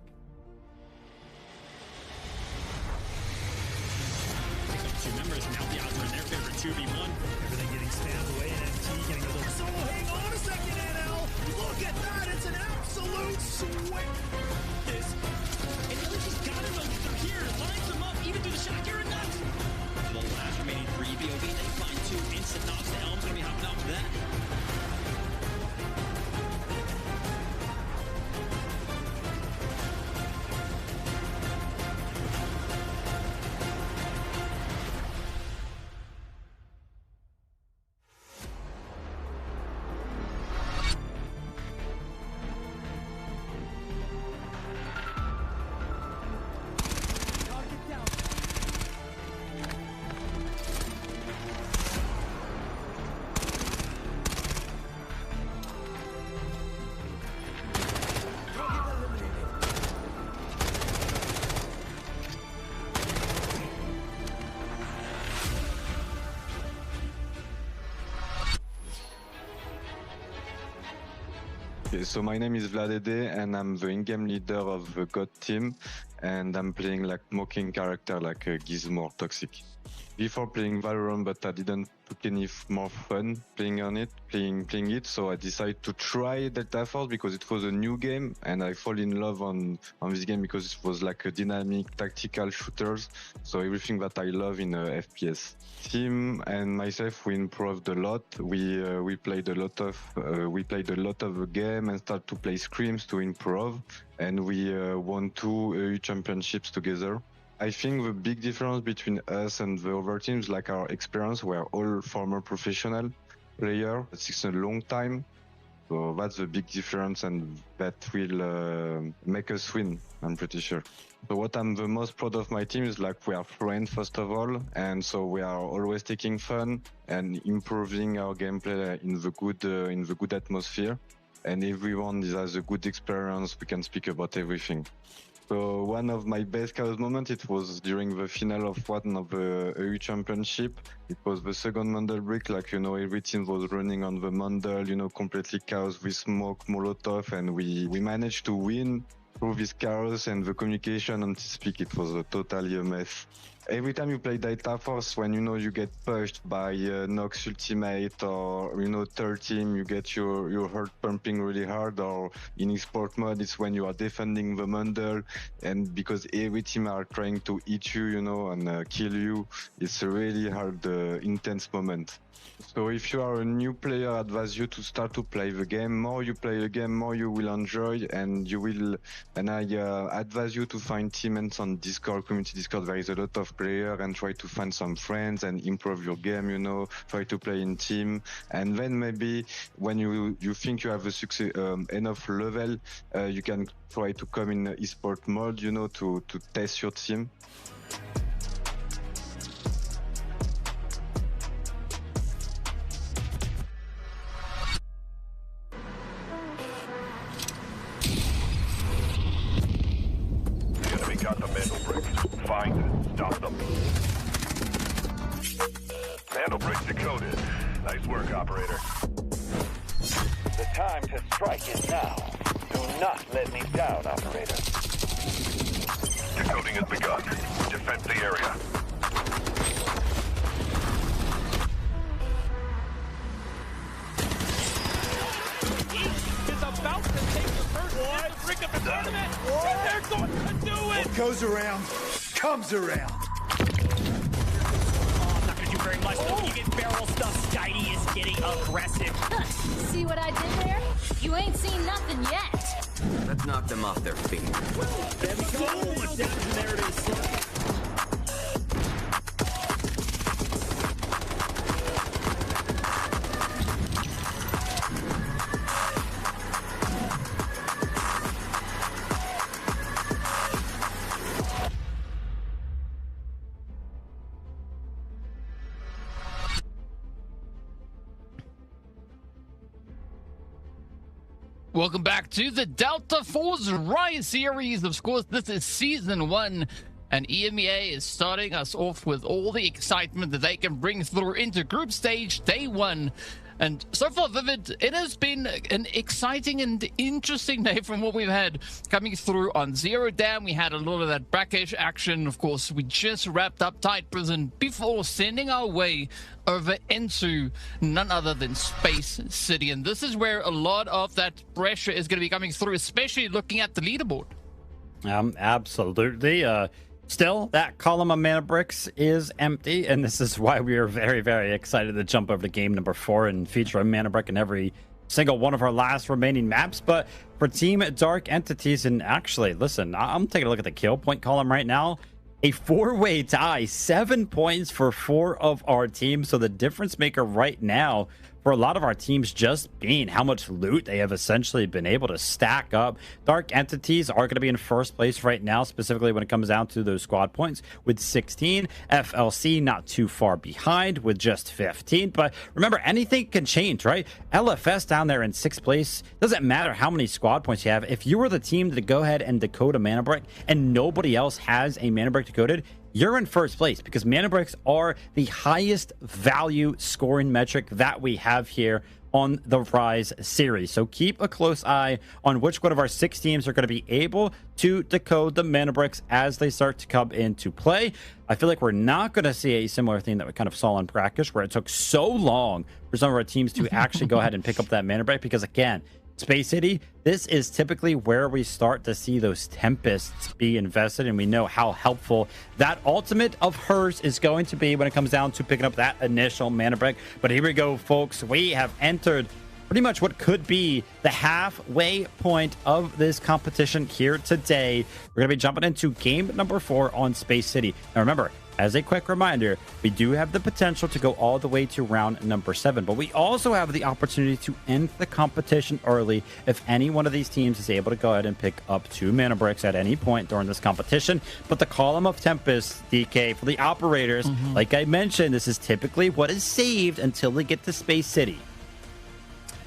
Okay, so my name is Vladede and I'm the in-game leader of the God team, and I'm playing like mocking character like Gizmo or Toxic. Before playing Valorant, but I didn't took any more fun playing it, so I decided to try Delta Force because it was a new game and I fall in love on this game because it was like a dynamic tactical shooters, so everything that I love in FPS. Team and myself, we improved a lot. We played a lot of the game and started to play scrims to improve, and we won 2 EU championships together. I think the big difference between us and the other teams, like our experience, we're all former professional players. It's a long time, so that's the big difference, and that will make us win, I'm pretty sure. So what I'm the most proud of my team is like we are friends first of all, and so we are always taking fun and improving our gameplay in the good atmosphere, and everyone has a good experience. We can speak about everything. So one of my best chaos moments, it was during the final of one of the EU championship. It was the second Mandelbrick, like, you know, every team was running on the Mandel, you know, completely chaos with smoke, Molotov, and we managed to win through this chaos and the communication on TeamSpeak. It was totally a mess. every time you play Data Force, when you know you get pushed by Nox ultimate or third team, you get your heart pumping really hard. Or in Esports mode, it's when you are defending the Mandel, and because every team are trying to eat you, and kill you, it's a really hard, intense moment. So if you are a new player, I advise you to start to play the game. More you play the game, more you will enjoy, and you will. And I advise you to find teammates on Discord, community Discord. There is a lot of players, and try to find some friends and improve your game. Try to play in team, and then maybe when you think you have a success enough level, you can try to come in esport mode. To test your team. Got the Mandelbrick. Find it. Stop them. Mandelbrick decoded. Nice work, operator. The time to strike is now. Do not let me down, operator. Decoding has begun. Defend the area. Is about to take the first in the brick of the tournament. And they're going to do it. What goes around, comes around. Oh, not gonna do very much. Though. You get barrel stuff. Skitey is getting aggressive. See what I did there? You ain't seen nothing yet. That knocked them off their feet. There we go. There it is. Welcome back to the Delta Force Rise series. Of course, this is season 1, and EMEA is starting us off with all the excitement that they can bring through into group stage day 1. And so far, Vivid, it has been an exciting and interesting day from what we've had coming through on Zero Dam. We had a lot of that Brakkesh action. Of course, we just wrapped up Tight Prison before sending our way over into none other than Space City. And this is where a lot of that pressure is going to be coming through, especially looking at the leaderboard. Absolutely. Still, that column of mana bricks is empty, and this is why we are very, very excited to jump over to game number 4 and feature a mana brick in every single one of our last remaining maps. But for Team Dark Entities, and actually, listen, I'm taking a look at the kill point column right now. A 4-way tie, 7 points for 4 of our teams. So the difference maker right now for a lot of our teams just being how much loot they have essentially been able to stack up. Dark Entities are going to be in first place right now, specifically when it comes down to those squad points with 16. FLC not too far behind with just 15. But remember, anything can change, right? LFS down there in 6th place. Doesn't matter how many squad points you have. If you were the team to go ahead and decode a mana brick and nobody else has a mana brick decoded, you're in first place, because mana bricks are the highest value scoring metric that we have here on the Rise series. So keep a close eye on which one of our 6 teams are going to be able to decode the mana bricks as they start to come into play. I feel like we're not going to see a similar thing that we kind of saw on Brakkesh, where it took so long for some of our teams to actually go ahead and pick up that mana brick, because again, Space City, this is typically where we start to see those Tempests be invested, and we know how helpful that ultimate of hers is going to be when it comes down to picking up that initial mana brick. But here we go, folks. We have entered pretty much what could be the halfway point of this competition here today. We're going to be jumping into game number 4 on Space City. Now remember, as a quick reminder, we do have the potential to go all the way to round number 7, but we also have the opportunity to end the competition early if any one of these teams is able to go ahead and pick up 2 mana bricks at any point during this competition. But the column of Tempest, DK, for the operators, like I mentioned, this is typically what is saved until they get to Space City.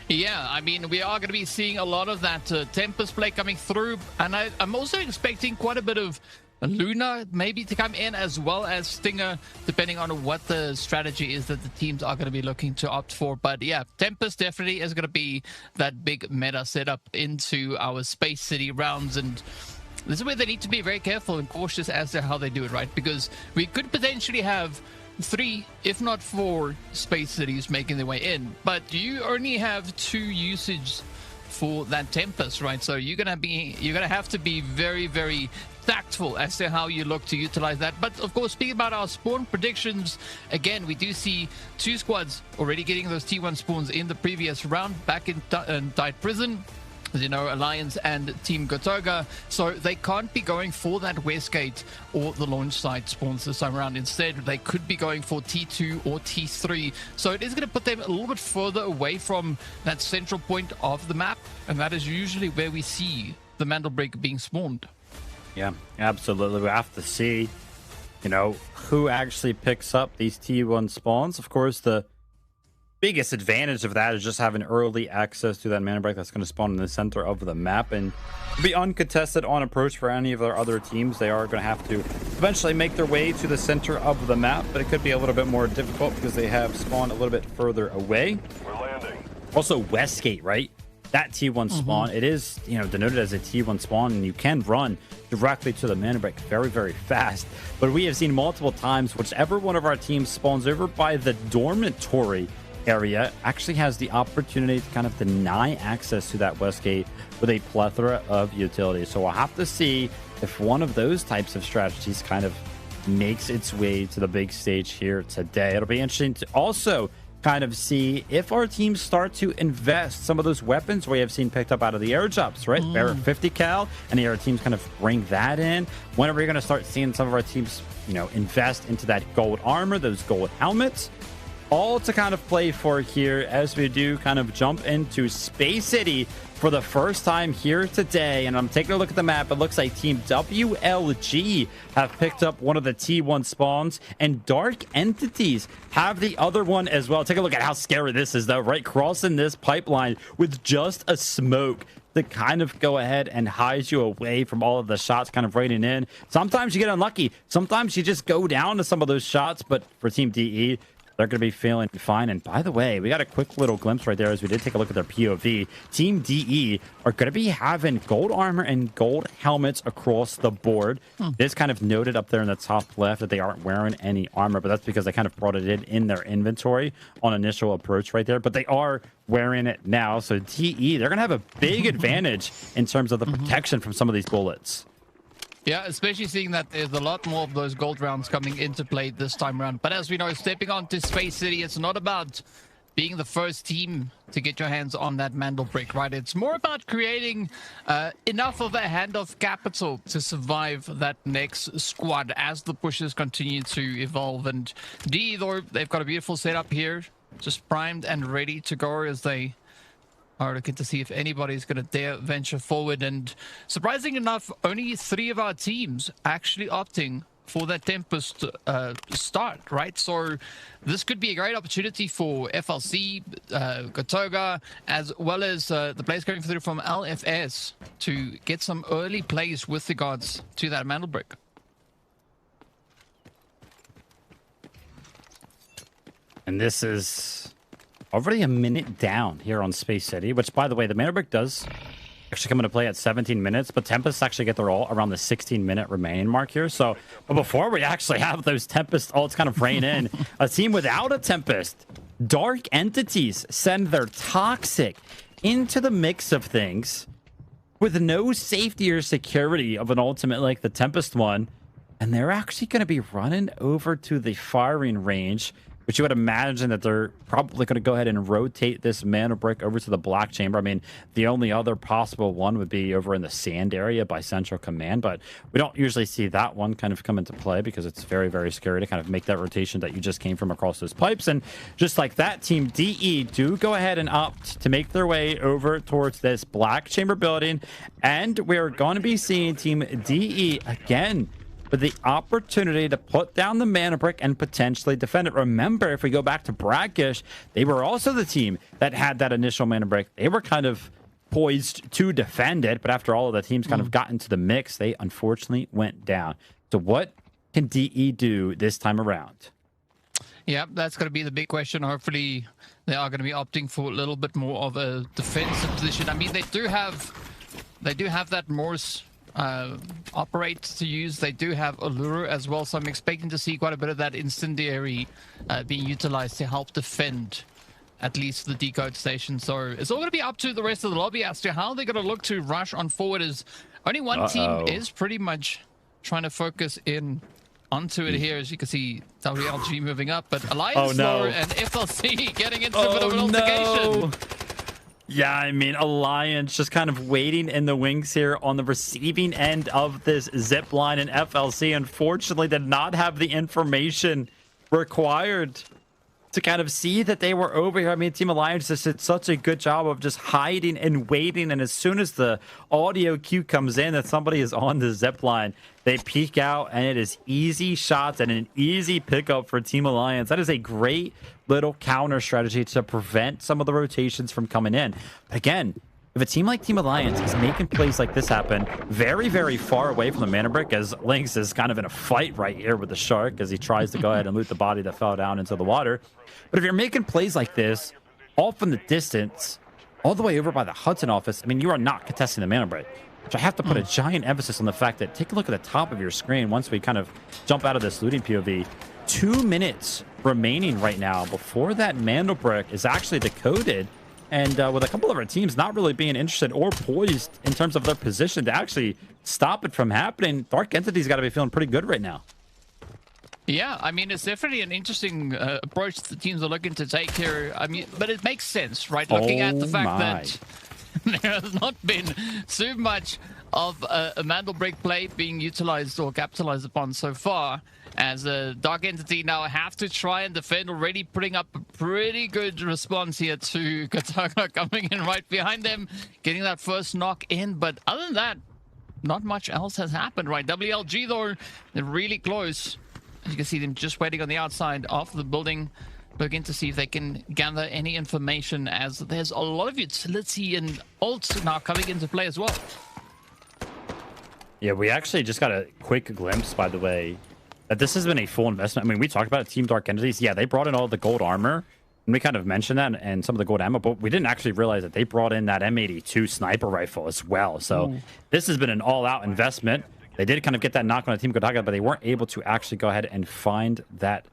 Yeah, I mean, we are going to be seeing a lot of that Tempest play coming through, and I'm also expecting quite a bit of Luna maybe to come in, as well as Stinger, depending on what the strategy is that the teams are going to be looking to opt for. But yeah, Tempest definitely is going to be that big meta setup into our Space City rounds. And this is where they need to be very careful and cautious as to how they do it, right? Because we could potentially have 3, if not 4, space cities making their way in, but you only have 2 usage for that Tempest, right? So you're gonna have to be very, very tactful as to how you look to utilize that. But of course, speaking about our spawn predictions, again, we do see 2 squads already getting those T1 spawns in the previous round back in Died Prison. As you know, Alliance and Team Gotaga, so they can't be going for that Westgate or the launch site spawns this time around. Instead, they could be going for T2 or T3, so it is going to put them a little bit further away from that central point of the map, and that is usually where we see the Mandelbrick being spawned. Yeah, absolutely. We have to see, you know, who actually picks up these T1 spawns. Of course, the biggest advantage of that is just having early access to that Mandelbrick that's going to spawn in the center of the map and be uncontested on approach for any of their other teams. They are going to have to eventually make their way to the center of the map, but it could be a little bit more difficult because they have spawned a little bit further away. We're landing. Also, Westgate, right? That T1 spawn, it is, you know, denoted as a T1 spawn, and you can run directly to the Mandelbrick very, very fast. But we have seen multiple times, whichever one of our teams spawns over by the dormitory area actually has the opportunity to kind of deny access to that Westgate with a plethora of utilities. So we'll have to see if one of those types of strategies kind of makes its way to the big stage here today. It'll be interesting to also kind of see if our teams start to invest some of those weapons we have seen picked up out of the airdrops, right? Barrett 50 cal, and the other teams kind of bring that in. When are we going to start seeing some of our teams, you know, invest into that gold armor, those gold helmets? All to kind of play for here as we do kind of jump into Space City for the first time here today. And I'm taking a look at the map. It looks like Team WLG have picked up one of the T1 spawns, and Dark Entities have the other one as well. Take a look at how scary this is, though, right? Crossing this pipeline with just a smoke to kind of go ahead and hide you away from all of the shots kind of raining in. Sometimes you get unlucky. Sometimes you just go down to some of those shots. But for Team DE, they're going to be feeling fine. And by the way, we got a quick little glimpse right there as we did take a look at their POV. Team DE are going to be having gold armor and gold helmets across the board. It is kind of noted up there in the top left that they aren't wearing any armor, but that's because they kind of brought it in their inventory on initial approach right there. But they are wearing it now. So DE, they're going to have a big advantage in terms of the protection from some of these bullets. Yeah, especially seeing that there's a lot more of those gold rounds coming into play this time around. But as we know, stepping onto Space City, it's not about being the first team to get your hands on that Mandelbrick, right? It's more about creating enough of a hand of capital to survive that next squad as the pushes continue to evolve. And DE, though, they've got a beautiful setup here, just primed and ready to go as they are looking to see if anybody's going to dare venture forward. And surprising enough, only 3 of our teams actually opting for that Tempest start, right? So this could be a great opportunity for FLC, Gotaga, as well as the players going through from LFS to get some early plays with regards to that Mandelbrick. And this is already a minute down here on Space City, which, by the way, the Mandelbrick does actually come into play at 17 minutes, but Tempests actually get their ult around the 16-minute remaining mark here. So, but before we actually have those Tempest ults kind of rain in, a team without a Tempest, Dark Entities, send their Toxic into the mix of things with no safety or security of an ultimate like the Tempest one, and they're actually going to be running over to the firing range, which you would imagine that they're probably going to go ahead and rotate this Mandelbrick over to the Black Chamber. I mean, the only other possible one would be over in the sand area by Central Command, but we don't usually see that one kind of come into play because it's very, very scary to kind of make that rotation that you just came from across those pipes. And just like that, Team DE do go ahead and opt to make their way over towards this Black Chamber building, and we're going to be seeing Team DE again with the opportunity to put down the Mandelbrick and potentially defend it. Remember, if we go back to Brakkesh, they were also the team that had that initial Mandelbrick. They were kind of poised to defend it, but after all of the teams kind of got into the mix, they unfortunately went down. So what can DE do this time around? Yeah, that's going to be the big question. Hopefully, they are going to be opting for a little bit more of a defensive position. I mean, they do have that Morse operate to use. They do have Allure as well, so I'm expecting to see quite a bit of that incendiary being utilized to help defend at least the decode station. So it's all going to be up to the rest of the lobby as to how they're going to look to rush on forward. As only one team is pretty much trying to focus in onto it here. As you can see, WLG moving up, but Alliance and FLC getting into a bit of an altercation. Yeah, I mean, Alliance just kind of waiting in the wings here on the receiving end of this zip line, and FLC unfortunately did not have the information required to kind of see that they were over here. I mean, Team Alliance just did such a good job of just hiding and waiting, and as soon as the audio cue comes in that somebody is on the zip line, they peek out, and it is easy shots and an easy pickup for Team Alliance. That is a great little counter strategy to prevent some of the rotations from coming in. Again, if a team like Team Alliance is making plays like this happen very, very far away from the Mandelbrick, as Lynx is kind of in a fight right here with the Shark as he tries to go ahead and loot the body that fell down into the water. But if you're making plays like this, all from the distance, all the way over by the Hudson office, I mean, you are not contesting the Mandelbrick. Which I have to put a giant emphasis on the fact that, take a look at the top of your screen once we kind of jump out of this looting POV. 2 minutes remaining right now before that Mandelbrick is actually decoded. And with a couple of our teams not really being interested or poised in terms of their position to actually stop it from happening, Dark Entity's got to be feeling pretty good right now. Yeah, I mean, it's definitely an interesting approach the teams are looking to take here. I mean, but it makes sense, right? Looking at the fact that there has not been too much of a Mandelbrick play being utilized or capitalized upon so far, as a Dark Entity now have to try and defend, already putting up a pretty good response here to Gotaga coming in right behind them, getting that first knock in. But other than that, not much else has happened, right? WLG, though, they're really close. As you can see them just waiting on the outside of the building, looking to see if they can gather any information, as there's a lot of utility and ults now coming into play as well. Yeah, we actually just got a quick glimpse, by the way, that this has been a full investment. I mean, we talked about Team Dark Entities. Yeah, they brought in all the gold armor, and we kind of mentioned that, and some of the gold ammo, but we didn't actually realize that they brought in that M82 sniper rifle as well. So this has been an all-out investment. They did kind of get that knock on Team Gotaga, but they weren't able to actually go ahead and find that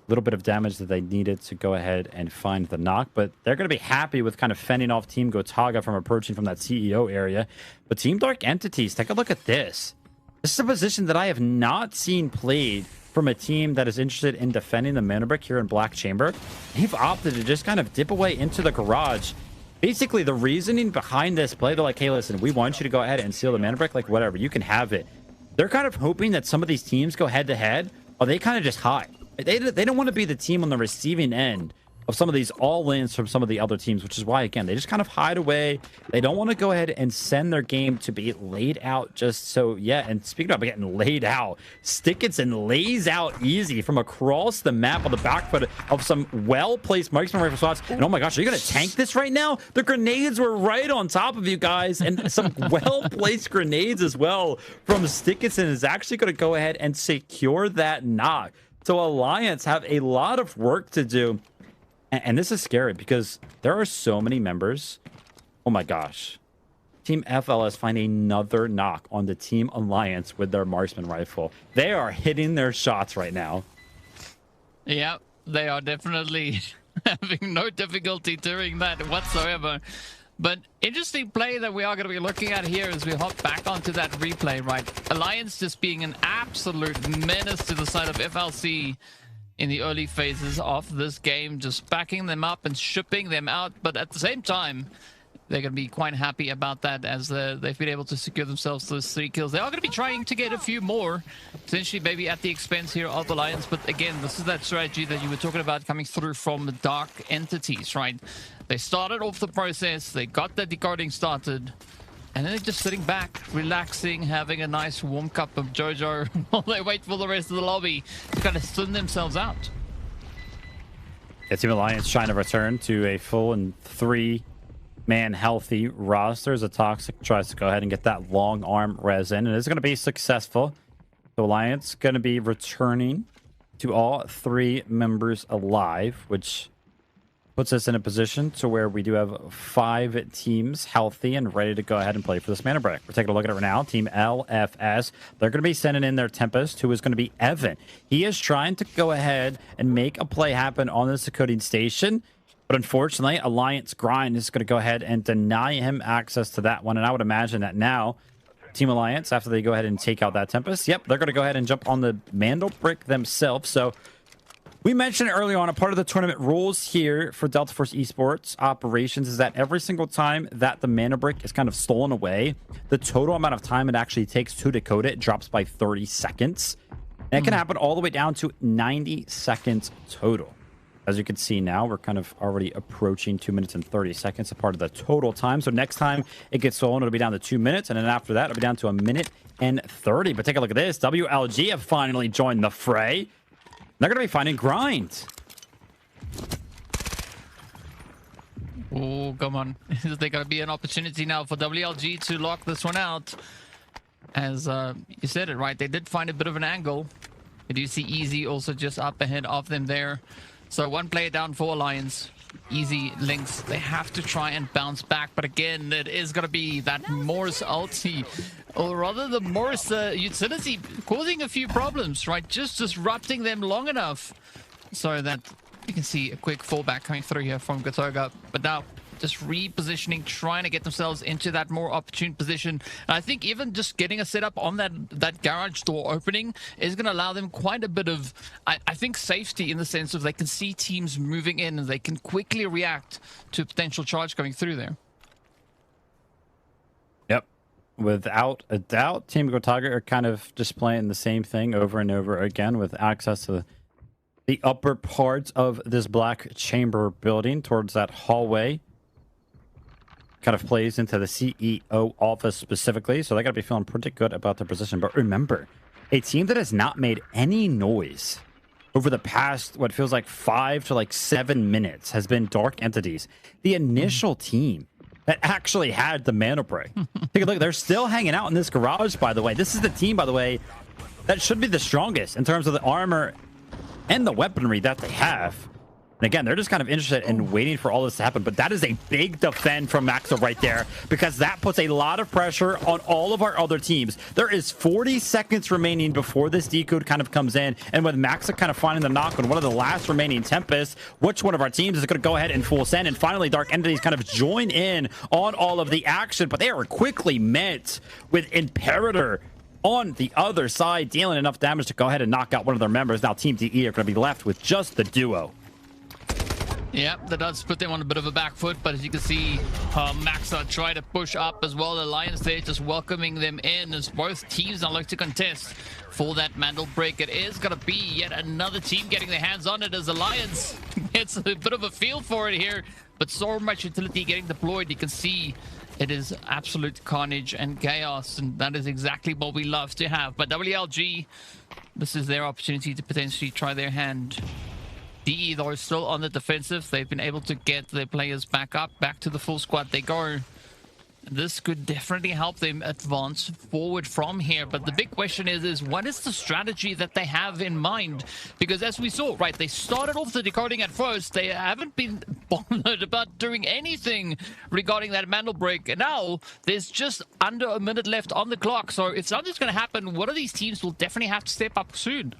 little bit of damage that they needed to go ahead and find the knock. But they're going to be happy with kind of fending off Team Gotaga from approaching from that CEO area. But Team Dark Entities, take a look at this. This is a position that I have not seen played from a team that is interested in defending the Mandelbrick here in Black Chamber. They've opted to just kind of dip away into the garage. Basically, the reasoning behind this play, they're like, hey, listen, we want you to go ahead and seal the Mandelbrick, like whatever, you can have it. They're kind of hoping that some of these teams go head-to-head, or they kind of just hide. They don't want to be the team on the receiving end of some of these all-ins from some of the other teams, which is why, again, they just kind of hide away. They don't want to go ahead and send their game to be laid out just so, yeah. And speaking of getting laid out, Stickinson lays out easy from across the map on the back foot of some well-placed marksman rifle shots. And oh my gosh, are you going to tank this right now? The grenades were right on top of you guys, and some well-placed grenades as well from Stickinson is actually going to go ahead and secure that knock. So Alliance have a lot of work to do. And this is scary because there are so many members. Oh my gosh. Team FLS find another knock on the Team Alliance with their marksman rifle. They are hitting their shots right now. Yeah, they are definitely having no difficulty doing that whatsoever. But interesting play that we are going to be looking at here as we hop back onto that replay, right? Alliance just being an absolute menace to the side of FLC in the early phases of this game, just backing them up and shipping them out. But at the same time, they're going to be quite happy about that, as they've been able to secure themselves those 3 kills. They are going to be trying to get a few more, potentially maybe at the expense here of Alliance. But again, this is that strategy that you were talking about coming through from the Dark Entities, right? They started off the process, they got the decoding started, and then they're just sitting back, relaxing, having a nice warm cup of Jojo while they wait for the rest of the lobby to kind of thin themselves out. Yeah, Team Alliance trying to return to a full and 3-man healthy roster as a Toxic tries to go ahead and get that long arm res in, and it's going to be successful. The Alliance going to be returning to all 3 members alive, which puts us in a position to where we do have 5 teams healthy and ready to go ahead and play for this Mandelbrick. We're taking a look at it right now. Team LFS, they're going to be sending in their Tempest, who is going to be Evan. He is trying to go ahead and make a play happen on this decoding station, but unfortunately, Alliance Grind is going to go ahead and deny him access to that one, and I would imagine that now Team Alliance, after they go ahead and take out that Tempest, yep, they're going to go ahead and jump on the Mandelbrick themselves. So we mentioned earlier on, a part of the tournament rules here for Delta Force Esports operations is that every single time that the Mandelbrick is kind of stolen away, the total amount of time it actually takes to decode it drops by 30 seconds. And it can happen all the way down to 90 seconds total. As you can see now, we're kind of already approaching 2 minutes and 30 seconds, a part of the total time. So next time it gets stolen, it'll be down to 2 minutes. And then after that, it'll be down to 1 minute and 30. But take a look at this. WLG have finally joined the fray. They're going to be finding Grind. Oh, come on. Is there going to be an opportunity now for WLG to lock this one out? As you said it, right? They did find a bit of an angle. You do see Easy also just up ahead of them there. So 1 player down for Alliance. Easy links. They have to try and bounce back. But again, it is going to be that Morse ulti, or rather the Morse utility, causing a few problems, right? Just disrupting them long enough so that you can see a quick fallback coming through here from Gotaga. But now just repositioning, trying to get themselves into that more opportune position. And I think even just getting a setup on that garage door opening is going to allow them quite a bit of, I think, safety in the sense of they can see teams moving in and they can quickly react to a potential charge going through there. Yep. Without a doubt, Team Gotaga are kind of just playing the same thing over and over again with access to the upper parts of this black chamber building towards that hallway. Kind of plays into the CEO office specifically, so they got to be feeling pretty good about their position. But remember, a team that has not made any noise over the past, what feels like 5 to 7 minutes, has been Dark Entities. The initial team that actually had the Mandelbrick. Take a look, they're still hanging out in this garage, by the way. This is the team, by the way, that should be the strongest in terms of the armor and the weaponry that they have. And again, they're just kind of interested in waiting for all this to happen. But that is a big defend from Maxa right there, because that puts a lot of pressure on all of our other teams. There is 40 seconds remaining before this decode kind of comes in. And with Maxa kind of finding the knock on one of the last remaining Tempests, which one of our teams is going to go ahead and full send? And finally, Dark Entities kind of join in on all of the action. But they are quickly met with Imperator on the other side, dealing enough damage to go ahead and knock out one of their members. Now Team DE are going to be left with just the duo. Yeah, that does put them on a bit of a back foot, but as you can see, Maxa try to push up as well. Alliance there just welcoming them in as both teams now look to contest for that Mandelbrick. It is going to be yet another team getting their hands on it as Alliance gets a bit of a feel for it here, but so much utility getting deployed. You can see it is absolute carnage and chaos, and that is exactly what we love to have. But WLG, this is their opportunity to potentially try their hand. DE, though, is still on the defensive. They've been able to get their players back up, back to the full squad they go. This could definitely help them advance forward from here. But the big question is what is the strategy that they have in mind? Because as we saw, right, they started off the decoding at first. They haven't been bothered about doing anything regarding that Mandelbrick. And now there's just under a minute left on the clock. So if something's going to happen, one of these teams will definitely have to step up soon.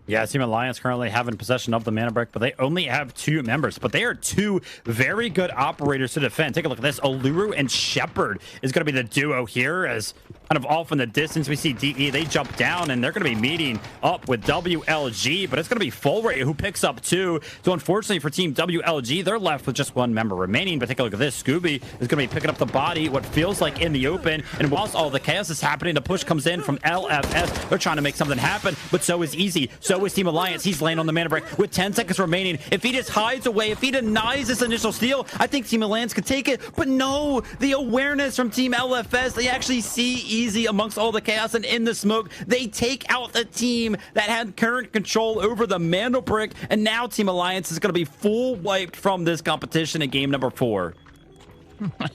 Yeah, Team Alliance currently having possession of the Mandelbrick, but they only have 2 members. But they are 2 very good operators to defend. Take a look at this. Aluru and Shepard is going to be the duo here, as kind of off in the distance we see DE. They jump down, and they're going to be meeting up with WLG, but it's going to be Fulray who picks up 2. So unfortunately for Team WLG, they're left with just 1 member remaining. But take a look at this. Scooby is going to be picking up the body, what feels like in the open. And whilst all the chaos is happening, the push comes in from LFS. They're trying to make something happen, but so is Easy. So is Team Alliance. He's laying on the Mandelbrick with 10 seconds remaining. If he just hides away, if he denies this initial steal, I think Team Alliance could take it. But no, the awareness from Team LFS, they actually see Easy amongst all the chaos, and in the smoke, they take out the team that had current control over the Mandelbrick, and now Team Alliance is going to be full wiped from this competition in game number 4.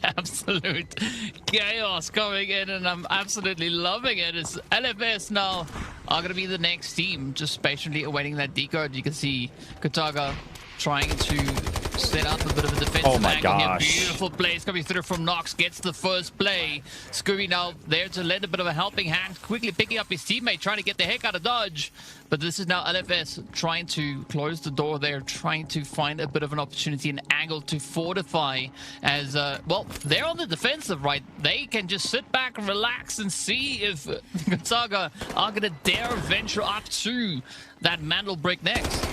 Absolute chaos coming in, and I'm absolutely loving it. It's LFS now are going to be the next team, just patiently awaiting that decode. You can see Gotaga trying to set out a bit of a defensive Oh my angle here. gosh. Beautiful plays coming through from Nox. Gets the first play. Scooby now there to lend a bit of a helping hand. Quickly picking up his teammate, trying to get the heck out of dodge. But this is now LFS trying to close the door there, trying to find a bit of an opportunity, an angle to fortify. As, well, they're on the defensive, right? They can just sit back and relax and see if Gotaga are going to dare venture up to that Mandelbrick next.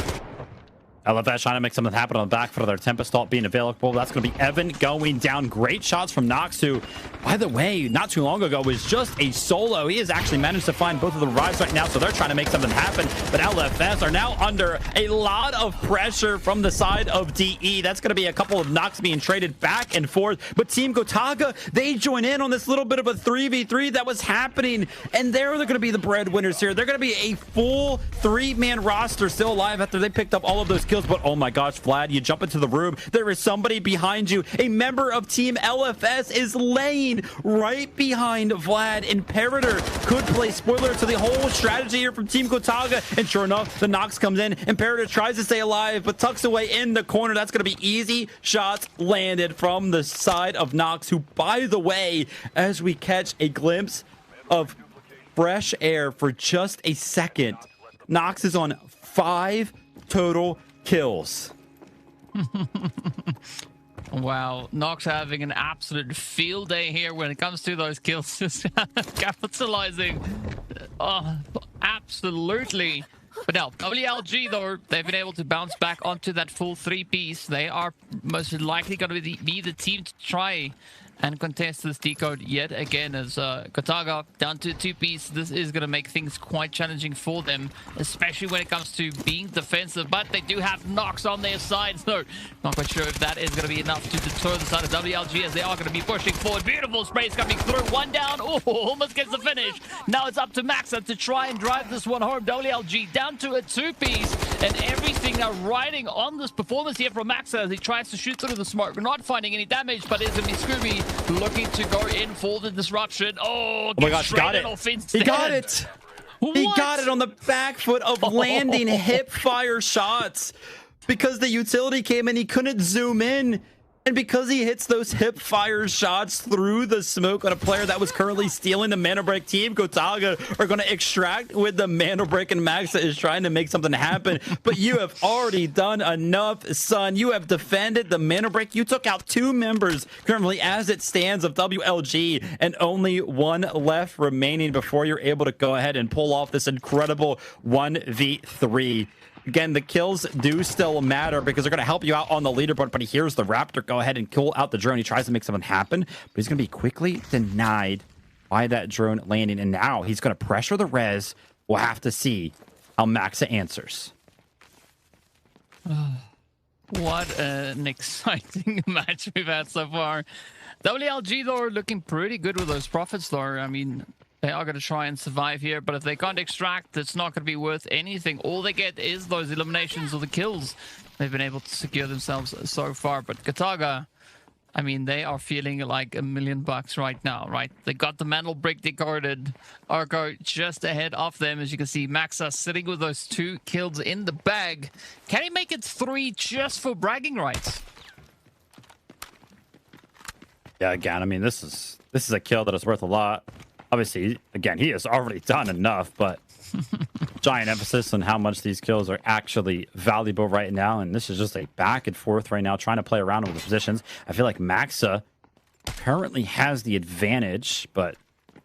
LFS trying to make something happen on the back foot of their Tempest Ult being available. That's going to be Evan going down. Great shots from Nox, who, by the way, not too long ago was just a solo. He has actually managed to find both of the revives right now, so they're trying to make something happen. But LFS are now under a lot of pressure from the side of DE. That's going to be a couple of Nox being traded back and forth. But Team Gotaga, they join in on this little bit of a 3v3 that was happening. And they're going to be the breadwinners here. They're going to be a full 3-man roster still alive after they picked up all of those kills. But oh my gosh, Vlad, you jump into the room, there is somebody behind you. A member of Team LFS is laying right behind Vlad. Imperator could play spoiler to the whole strategy here from Team Gotaga, and sure enough, the Nox comes in. Imperator tries to stay alive but tucks away in the corner. That's going to be easy shots landed from the side of Nox, who, by the way, as we catch a glimpse of fresh air for just a second, Nox is on 5 total kills. Wow, Nox having an absolute field day here when it comes to those kills. Just capitalizing. Oh, absolutely. But now, WLG, though, they've been able to bounce back onto that full 3-piece. They are most likely going to be the team to try and contest this decode yet again, as Gotaga down to 2-piece. This is going to make things quite challenging for them, especially when it comes to being defensive. But they do have Nox on their side, so not quite sure if that is going to be enough to deter the side of WLG, as they are going to be pushing forward. Beautiful sprays coming through. One down. Oh, almost gets the finish. Now it's up to Maxa to try and drive this one home. WLG down to a 2-piece, and everything are riding on this performance here from Maxa as he tries to shoot through the smoke. Not finding any damage, but it's going to be Scooby looking to go in for the disruption. Oh my gosh, got it. He got it. He got it on the back foot of landing hip fire shots. Because the utility came in, he couldn't zoom in. And because he hits those hip fire shots through the smoke on a player that was currently stealing the Mandelbrick, Team Gotaga are going to extract with the Mandelbrick, and Maxa is trying to make something happen. But you have already done enough, son. You have defended the Mandelbrick. You took out 2 members currently as it stands of WLG, and only 1 left remaining before you're able to go ahead and pull off this incredible 1v3. Again, the kills do still matter because they're going to help you out on the leaderboard, but he hears the Raptor go ahead and kill out the drone. He tries to make something happen, but he's going to be quickly denied by that drone landing, and now he's going to pressure the res. We'll have to see how Maxa answers. What an exciting match we've had so far. WLG, though, are looking pretty good with those profits, though. I mean, they are going to try and survive here, but if they can't extract, it's not going to be worth anything. All they get is those eliminations or the kills they've been able to secure themselves so far. But Gotaga, I mean, they are feeling like $1 million right now, right? They got the Mandelbrick decoded. Argo just ahead of them, as you can see. Maxa sitting with those 2 kills in the bag. Can he make it 3 just for bragging rights? Yeah, again, I mean, this is a kill that is worth a lot. Obviously, again, he has already done enough, but giant emphasis on how much these kills are actually valuable right now. And this is just a back and forth right now, trying to play around with the positions. I feel like Maxa currently has the advantage, but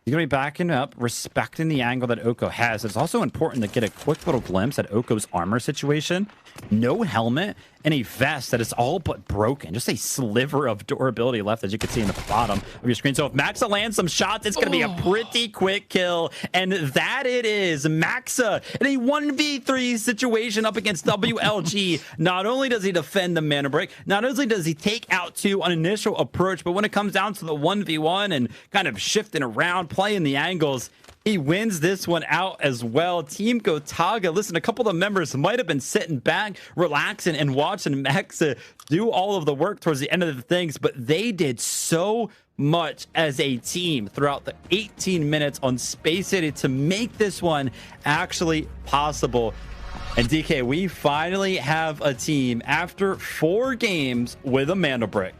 he's going to be backing up, respecting the angle that Oko has. It's also important to get a quick little glimpse at Oko's armor situation. No helmet and a vest that is all but broken. Just a sliver of durability left, as you can see in the bottom of your screen. So if Maxa lands some shots, it's going to be a pretty quick kill. And that it is. Maxa in a 1v3 situation up against WLG. Not only does he defend the Mandelbrick, not only does he take out 2 on initial approach, but when it comes down to the 1v1 and kind of shifting around, playing the angles, he wins this one out as well. Team Gotaga, listen, a couple of the members might have been sitting back, relaxing, and watching Maxa do all of the work towards the end of the things, but they did so much as a team throughout the 18 minutes on Space City to make this one actually possible. And DK, we finally have a team after 4 games with a Mandelbrick.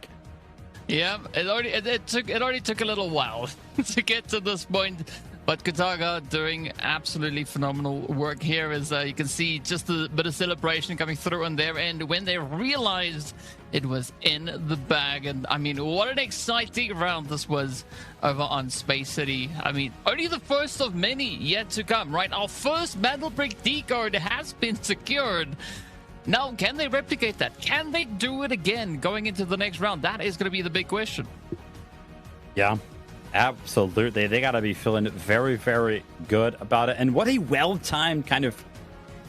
Yeah, it already took a little while to get to this point. But Gotaga doing absolutely phenomenal work here, as you can see just a bit of celebration coming through on their end when they realized it was in the bag. And I mean, what an exciting round this was over on Space City. I mean, only the first of many yet to come, right? Our first Mandelbrick decode has been secured. Now, can they replicate that? Can they do it again going into the next round? That is going to be the big question. Yeah. Absolutely. They got to be feeling very, very good about it. And what a well-timed kind of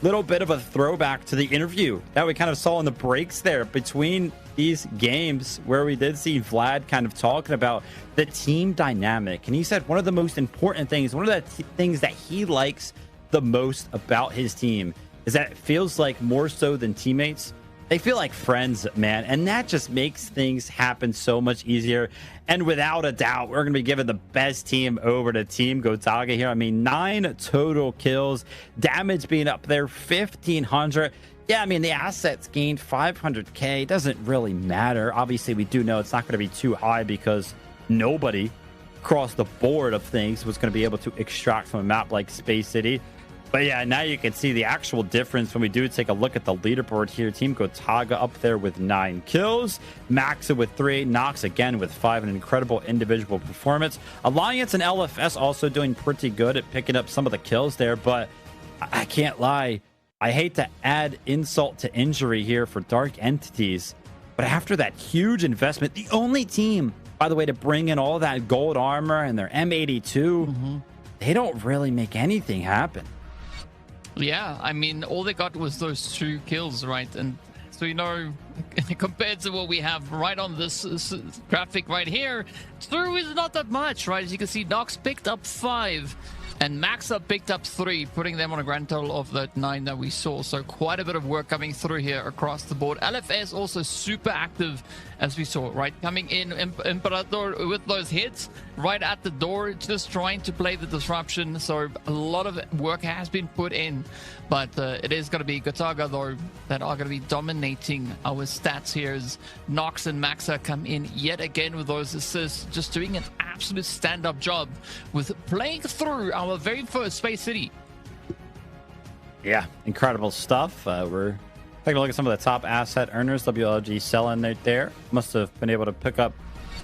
little bit of a throwback to the interview that we kind of saw in the breaks there between these games, where we did see Vlad kind of talking about the team dynamic. And he said one of the most important things, one of the things that he likes the most about his team is that it feels like, more so than teammates, they feel like friends, man. And that just makes things happen so much easier. And without a doubt, we're going to be giving the best team over to Team Gotaga here. I mean, 9 total kills, damage being up there, 1,500. Yeah, I mean, the assets gained 500k. Doesn't really matter. Obviously, we do know it's not going to be too high because nobody across the board of things was going to be able to extract from a map like Space City. But yeah, now you can see the actual difference when we do take a look at the leaderboard here. Team Gotaga up there with 9 kills. Maxa with 3. Nox again with 5. An incredible individual performance. Alliance and LFS also doing pretty good at picking up some of the kills there. But I can't lie, I hate to add insult to injury here for Dark Entities. But after that huge investment, the only team, by the way, to bring in all that gold armor and their M82, they don't really make anything happen. Yeah, I mean, all they got was those 2 kills, right? And so, you know, compared to what we have right on this graphic right here, 2 is not that much, right? As you can see, Nox picked up 5 and Maxa picked up 3, putting them on a grand total of that 9 that we saw. So quite a bit of work coming through here across the board. LFS also super active, as we saw, right? Coming in, Imperator with those hits right at the door, just trying to play the disruption. So a lot of work has been put in, but it is going to be Gotaga, though, that are going to be dominating our stats here as Nox and Maxa come in yet again with those assists, just doing an absolute stand-up job with playing through our very first Space City. Yeah, incredible stuff. We're taking a look at some of the top asset earners. WLG selling right there. Must have been able to pick up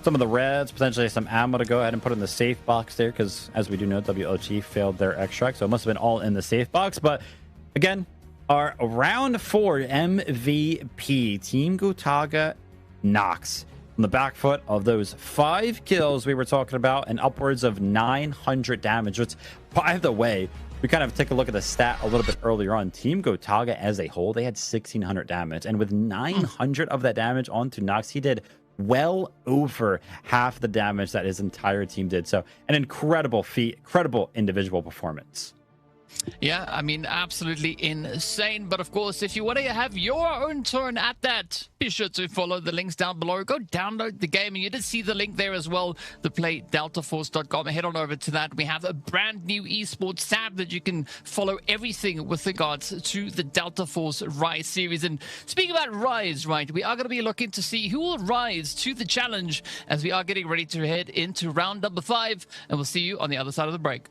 some of the reds, potentially some ammo to go ahead and put in the safe box there, because as we do know, WLG failed their extract, so it must have been all in the safe box. But again, our round 4 MVP, Team Gotaga Nox. On the back foot of those 5 kills we were talking about and upwards of 900 damage, which, by the way, we kind of take a look at the stat a little bit earlier on. Team Gotaga as a whole, they had 1,600 damage. And with 900 of that damage onto Nox, he did well over half the damage that his entire team did. So an incredible feat, incredible individual performance. Yeah, I mean, absolutely insane. But of course, if you want to have your own turn at that, be sure to follow the links down below. Go download the game, and you did see the link there as well, the playdeltaforce.com. Head on over to that. We have a brand new esports tab that you can follow everything with regards to the Delta Force Rise series. And speaking about Rise, right, we are going to be looking to see who will rise to the challenge as we are getting ready to head into round number 5. And we'll see you on the other side of the break.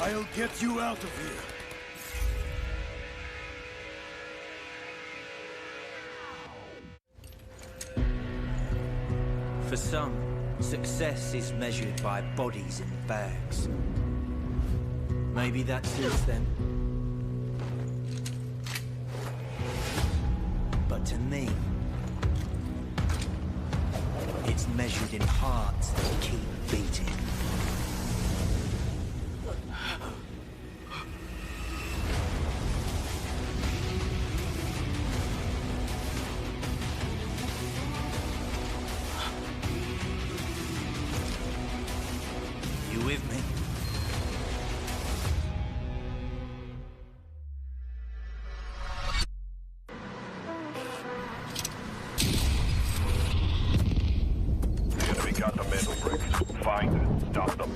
I'll get you out of here. For some, success is measured by bodies in bags. Maybe that suits them. But to me, it's measured in hearts that keep beating. You with me? The enemy got the Mandelbrick. Find it. Stop them.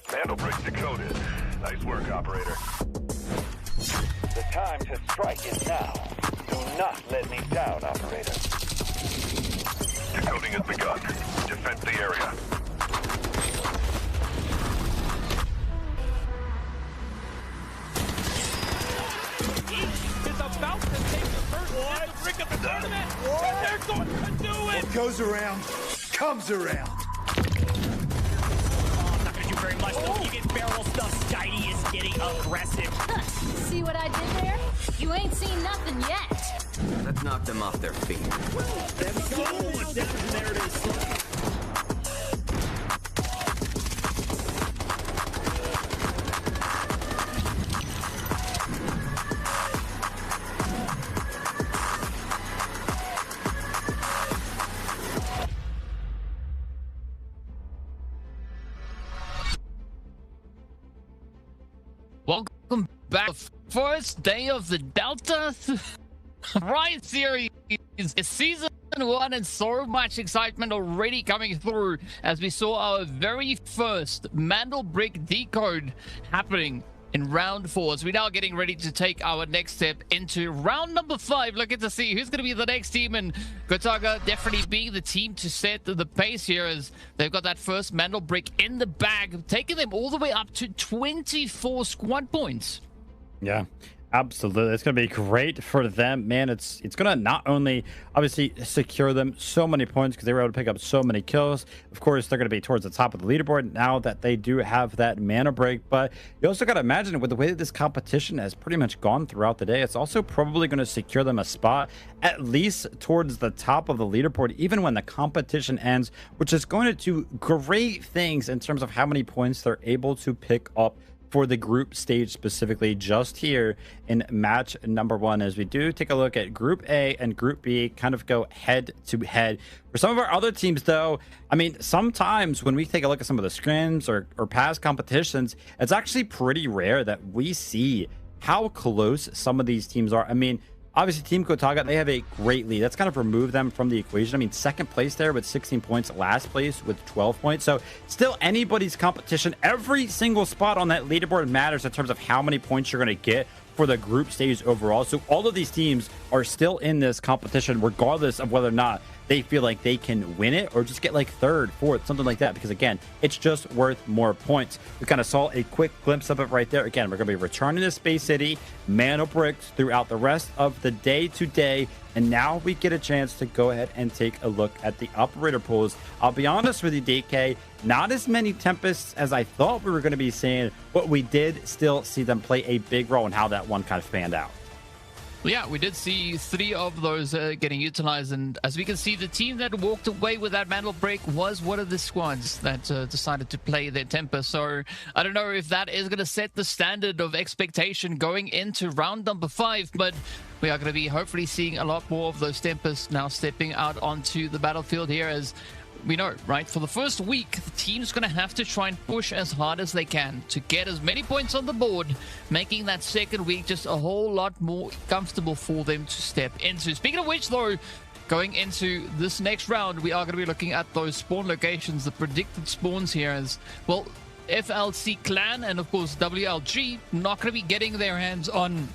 Mandelbrick decoded. Nice work, operator. The time to strike is now. Do not let me down, operator. Decoding has begun. Defend the area. Is about to take the first brick of the tournament. They're going to do it. What goes around, comes around. Oh, not gonna do very much though. You get barrel stuff. Skydie is getting aggressive. See what I did there? You ain't seen nothing yet. Let's knock them off their feet. That's so much damage, and there it is. Welcome back. First day of the Delta Rise series. It's season 1 and so much excitement already coming through as we saw our very first Mandelbrick decode happening in round 4. So we're now getting ready to take our next step into round number 5. Looking to see who's going to be the next team, and Gotaga definitely being the team to set the pace here as they've got that first Mandelbrick in the bag, taking them all the way up to 24 squad points. Yeah, absolutely. It's going to be great for them, man. It's going to not only obviously secure them so many points because they were able to pick up so many kills. Of course, they're going to be towards the top of the leaderboard now that they do have that mana break. But you also got to imagine with the way that this competition has pretty much gone throughout the day, it's also probably going to secure them a spot at least towards the top of the leaderboard, even when the competition ends, which is going to do great things in terms of how many points they're able to pick up for the group stage, specifically just here in match number 1, as we do take a look at Group A and Group B, kind of go head to head. For some of our other teams, though, I mean, sometimes when we take a look at some of the scrims or past competitions, it's actually pretty rare that we see how close some of these teams are. I mean, obviously, Team Gotaga, they have a great lead. That's kind of removed them from the equation. I mean, second place there with 16 points, last place with 12 points. So still anybody's competition. Every single spot on that leaderboard matters in terms of how many points you're going to get for the group stage overall. So all of these teams are still in this competition, regardless of whether or not they feel like they can win it or just get like 3rd, 4th, something like that, because again, it's just worth more points. We kind of saw a quick glimpse of it right there. Again, we're going to be returning to Space City, Mandelbrick throughout the rest of the day today, and now we get a chance to go ahead and take a look at the operator pools. I'll be honest with you, DK, not as many Tempests as I thought we were going to be seeing, but we did still see them play a big role in how that one kind of panned out. Yeah, we did see 3 of those getting utilized, and as we can see, the team that walked away with that Mandelbrick was one of the squads that decided to play their temper. So I don't know if that is going to set the standard of expectation going into round number 5, but we are going to be hopefully seeing a lot more of those tempers now stepping out onto the battlefield here, as we know, right? For the first week, the team's going to have to try and push as hard as they can to get as many points on the board, making that second week just a whole lot more comfortable for them to step into. Speaking of which, though, going into this next round, we are going to be looking at those spawn locations, the predicted spawns here, as well. FLC Clan and, of course, WLG not going to be getting their hands on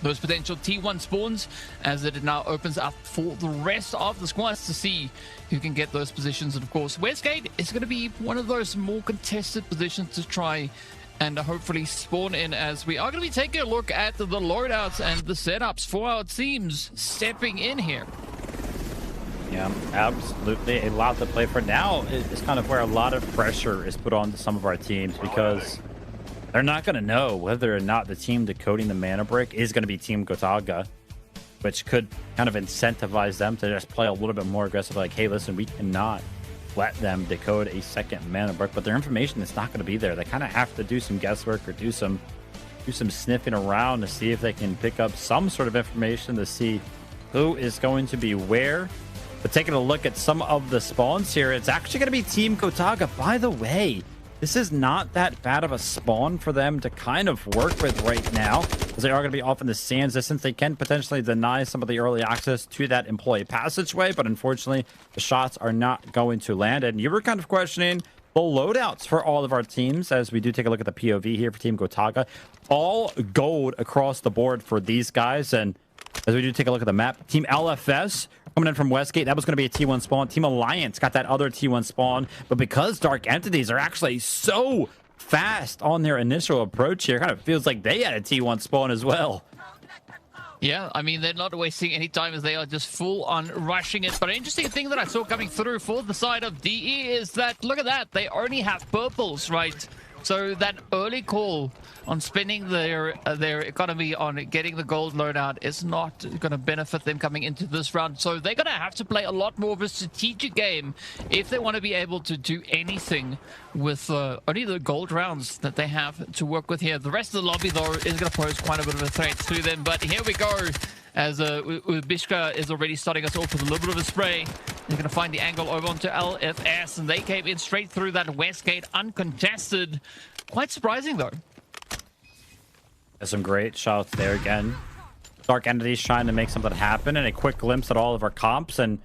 those potential T1 spawns, as it now opens up for the rest of the squads to see who can get those positions. And of course, Westgate is going to be one of those more contested positions to try and hopefully spawn in, as we are going to be taking a look at the loadouts and the setups for our teams stepping in here. Yeah, absolutely. A lot to play for. Now is kind of where a lot of pressure is put on some of our teams, because they're not going to know whether or not the team decoding the mana brick is going to be Team Gotaga, which could kind of incentivize them to just play a little bit more aggressive. Like, hey, listen, we cannot let them decode a second mana brick, but their information is not going to be there. They kind of have to do some guesswork or do some sniffing around to see if they can pick up some sort of information to see who is going to be where. But taking a look at some of the spawns here, it's actually going to be Team Gotaga. By the way, this is not that bad of a spawn for them to kind of work with right now, as they are going to be off in the sands distance. They can potentially deny some of the early access to that employee passageway, but unfortunately, the shots are not going to land. And you were kind of questioning the loadouts for all of our teams, as we do take a look at the POV here for Team Gotaga. All gold across the board for these guys. And as we do take a look at the map, Team LFS coming in from Westgate, that was going to be a T1 spawn. Team Alliance got that other T1 spawn, but because Dark Entities are actually so fast on their initial approach here, kind of feels like they had a T1 spawn as well. Yeah, I mean, they're not wasting any time, as they are just full on rushing it. But an interesting thing that I saw coming through for the side of DE is that, look at that, they only have purples, right? So that early call on spending their economy on getting the gold loadout is not going to benefit them coming into this round. So they're going to have to play a lot more of a strategic game if they want to be able to do anything with only the gold rounds that they have to work with here. The rest of the lobby, though, is going to pose quite a bit of a threat to them. But here we go, as Bishka is already starting us off with a little bit of a spray. They're going to find the angle over onto LFS, and they came in straight through that Westgate uncontested. Quite surprising, though. There's some great shots there again. Dark Entities trying to make something happen, and a quick glimpse at all of our comps. And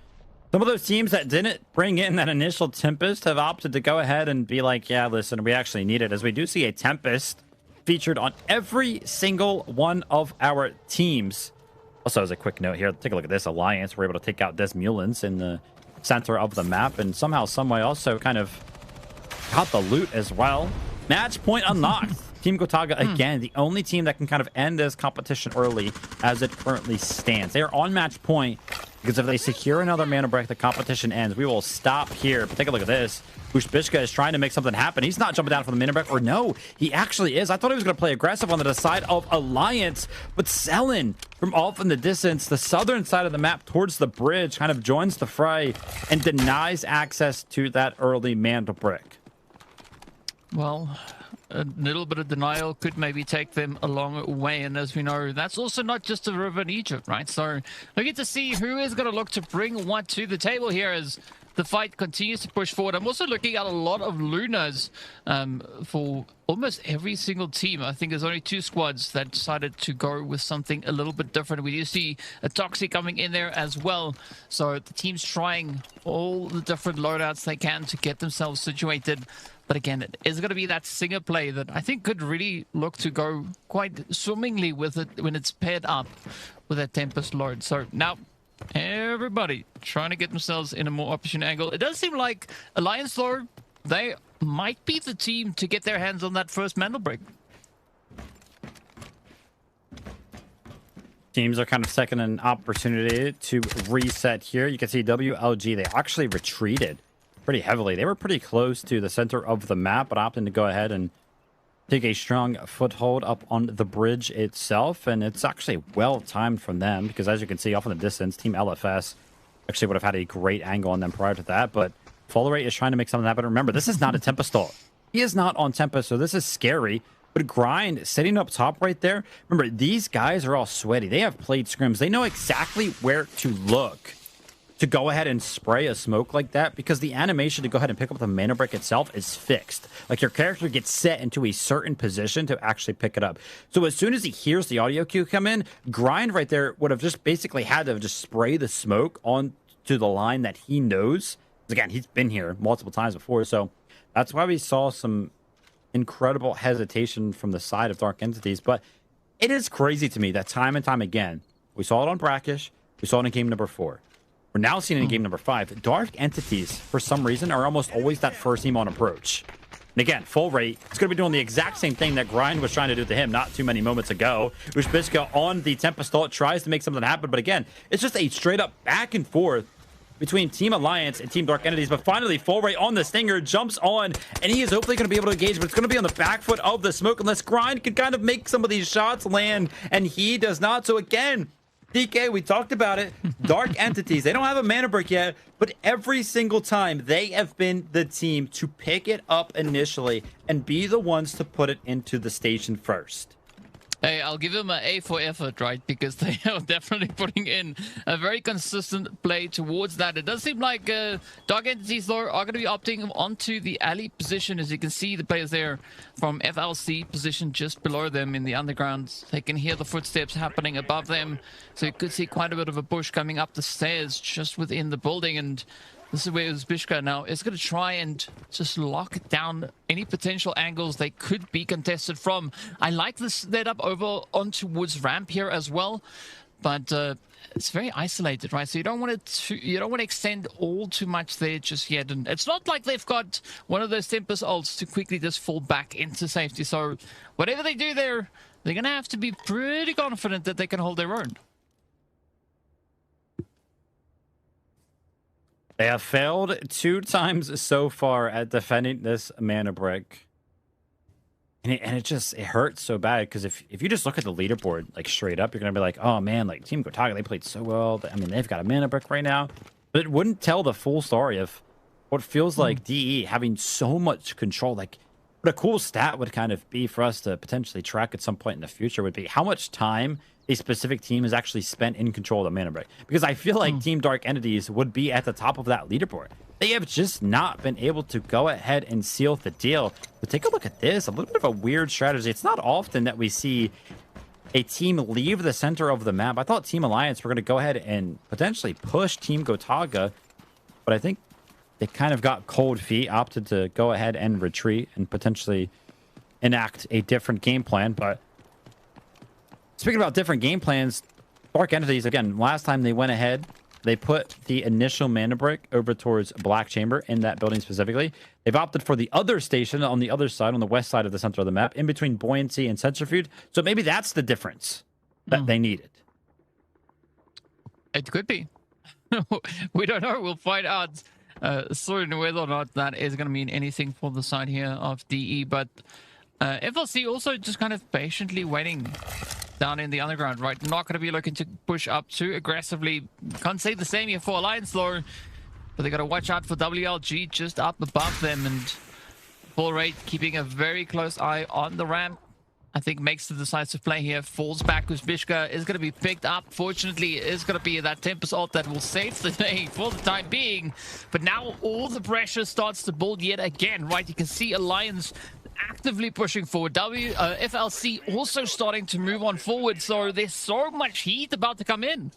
some of those teams that didn't bring in that initial Tempest have opted to go ahead and be like, yeah, listen, we actually need it, as we do see a Tempest featured on every single one of our teams. Also, as a quick note here, take a look at this. Alliance were able to take out Des Mulens in the center of the map, and somehow, someway also kind of got the loot as well. Match point unlocked. Team Gotaga, again, the only team that can kind of end this competition early as it currently stands. They are on match point, because if they secure another mana break, the competition ends. We will stop here. But take a look at this. Bishka is trying to make something happen. He's not jumping down for the mana break, or no, he actually is. I thought he was going to play aggressive on the side of Alliance, but Selen from off in the distance, the southern side of the map towards the bridge, kind of joins the fray and denies access to that early mana brick. Well, a little bit of denial could maybe take them a long way, and as we know, that's also not just a river in Egypt, right? So we get to see who is going to look to bring what to the table here as the fight continues to push forward. I'm also looking at a lot of Lunas for almost every single team. I think there's only 2 squads that decided to go with something a little bit different. We do see a Toxic coming in there as well. So the team's trying all the different loadouts they can to get themselves situated. But again, it is going to be that Singer play that I think could really look to go quite swimmingly with it when it's paired up with that Tempest load. So now everybody trying to get themselves in a more opportune angle. It does seem like Alliance, though, they might be the team to get their hands on that first Mandelbrick. Teams are kind of taking an opportunity to reset here. You can see WLG, they actually retreated pretty heavily. They were pretty close to the center of the map, but opting to go ahead and take a strong foothold up on the bridge itself. And it's actually well timed from them, because as you can see off in the distance, Team LFS actually would have had a great angle on them prior to that. But Folleray is trying to make something happen. Remember, this is not a Tempest ult. He is not on Tempest, so this is scary. But Grind sitting up top right there. Remember, these guys are all sweaty. They have played scrims. They know exactly where to look to go ahead and spray a smoke like that, because the animation to go ahead and pick up the mana brick itself is fixed. Like, your character gets set into a certain position to actually pick it up. So as soon as he hears the audio cue come in, Grind right there would have just basically had to just spray the smoke on to the line that he knows. Again, he's been here multiple times before, so that's why we saw some incredible hesitation from the side of Dark Entities. But It is crazy to me that time and time again, we saw it on Brakkesh, we saw it in game number 4. We're now seeing it in game number 5. Dark entities, for some reason, are almost always that first team on approach. And again, full rate, it's going to be doing the exact same thing that Grind was trying to do to him not too many moments ago. Ushbishka on the Tempest ult tries to make something happen, but again, it's just a straight up back and forth between Team Alliance and Team Dark Entities. But finally, full rate on the Stinger jumps on, and he is hopefully going to be able to engage, but it's going to be on the back foot of the smoke unless Grind can kind of make some of these shots land, and he does not. So again, DK, we talked about it. Dark Entities, they don't have a mana brick yet, but every single time they have been the team to pick it up initially and be the ones to put it into the station first. Hey, I'll give them an A for effort, right? Because they are definitely putting in a very consistent play towards that. It does seem like Dark Entities, though, are going to be opting onto the alley position. As you can see, the players there from FLC position just below them in the underground. They can hear the footsteps happening above them. So you could see quite a bit of a push coming up the stairs just within the building. And this is where Uzbishka now is going to try and just lock down any potential angles they could be contested from. I like this setup over on towards ramp here as well, but it's very isolated, right? So you don't want to extend all too much there just yet. And it's not like they've got one of those Tempest ults to quickly just fall back into safety. So whatever they do there, they're going to have to be pretty confident that they can hold their own. They have failed 2 times so far at defending this mana brick. And it hurts so bad because if you just look at the leaderboard like straight up, you're going to be like, oh man, like Team Gotaga, they played so well. I mean, they've got a mana brick right now. But it wouldn't tell the full story of what feels like DE having so much control. Like, what a cool stat would kind of be for us to potentially track at some point in the future would be how much time a specific team has actually spent in control of the mana brick. Because I feel like Team Dark Entities would be at the top of that leaderboard. They have just not been able to go ahead and seal the deal. But take a look at this, a little bit of a weird strategy. It's not often that we see a team leave the center of the map. I thought Team Alliance were going to go ahead and potentially push Team Gotaga, but I think they kind of got cold feet, opted to go ahead and retreat and potentially enact a different game plan. But speaking about different game plans, Dark Entities, again, last time they went ahead, they put the initial mana brick over towards Black Chamber in that building specifically. They've opted for the other station on the other side, on the west side of the center of the map, in between Buoyancy and Centrifuge. So maybe that's the difference that they needed. It could be. We don't know. We'll find out soon whether or not that is going to mean anything for the side here of DE. But FLC also just kind of patiently waiting down in the underground, right? Not going to be looking to push up too aggressively. Can't say the same here for Alliance, though. But they got to watch out for WLG just up above them. And full rate keeping a very close eye on the ramp. I think makes the decisive play here. Falls back. Uzbishka is going to be picked up. Fortunately, it is going to be that Tempest ult that will save the day for the time being. But now all the pressure starts to build yet again, right? You can see Alliance actively pushing forward. FLC also starting to move on forward. So there's so much heat about to come in.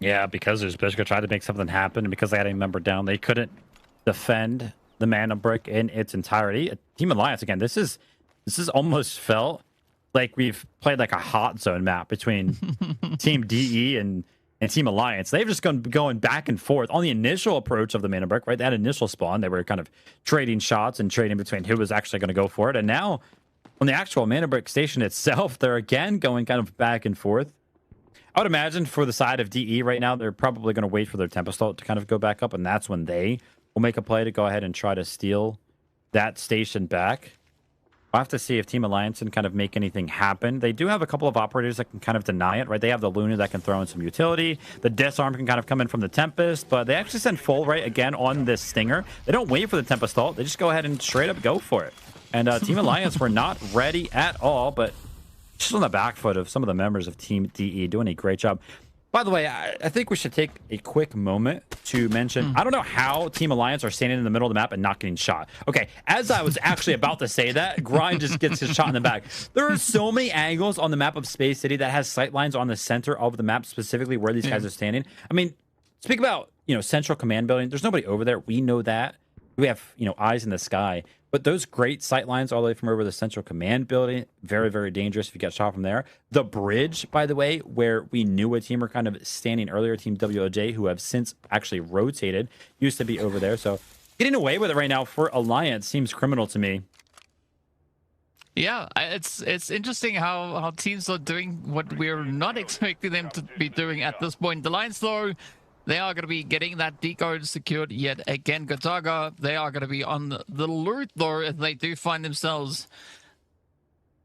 Yeah, because Uzbishka tried to make something happen, and because they had a member down, they couldn't defend the mana brick in its entirety. Team Alliance, again, this is almost felt like we've played like a hot zone map between Team DE and Team Alliance. They've just going back and forth on the initial approach of the mana brick, right? That initial spawn, they were kind of trading shots and trading between who was actually going to go for it. And now on the actual mana brick station itself, they're again going kind of back and forth. I would imagine for the side of DE right now, they're probably going to wait for their Tempest ult to kind of go back up, and that's when they will make a play to go ahead and try to steal that station back. I'll have to see if Team Alliance can kind of make anything happen. They do have a couple of operators that can kind of deny it, right? They have the Luna that can throw in some utility. The Disarm can kind of come in from the Tempest, but they actually send full right again on this Stinger. They don't wait for the Tempest ult. They just go ahead and straight up go for it. And Team Alliance were not ready at all, but just on the back foot of some of the members of Team DE doing a great job. By the way, I think we should take a quick moment to mention, I don't know how Team Alliance are standing in the middle of the map and not getting shot. Okay, as I was actually about to say that, Grind just gets his shot in the back. There are so many angles on the map of Space City that has sight lines on the center of the map, specifically where these guys are standing. I mean, speak about, central command building. There's nobody over there. We know that. We have, you know, eyes in the sky. But those great sight lines all the way from over the central command building, very, very dangerous if you get shot from there. The bridge, by the way, where we knew a team were kind of standing earlier, Team WLJ, who have since actually rotated, used to be over there. So getting away with it right now for Alliance seems criminal to me. Yeah, it's interesting how teams are doing what we're not expecting them to be doing at this point. The Lions, though, they are going to be getting that decode secured yet again. Gotaga, they are going to be on the loot, though, if they do find themselves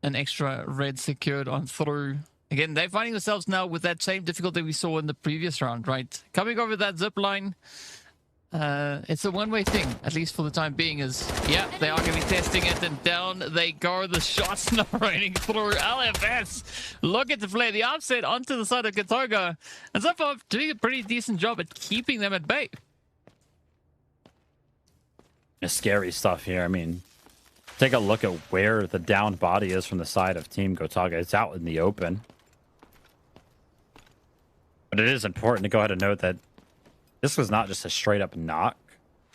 an extra red secured on through. Again, they're finding themselves now with that same difficulty we saw in the previous round, right? Coming over that zip line, it's a one-way thing, at least for the time being, is, yeah, they are going to be testing it, and down they go. The shots now raining through. LFS, look at the play. The offset onto the side of Gotaga, and so far doing a pretty decent job at keeping them at bay. Scary stuff here. I mean, take a look at where the downed body is from the side of Team Gotaga. It's out in the open. But it is important to go ahead and note that this was not just a straight up knock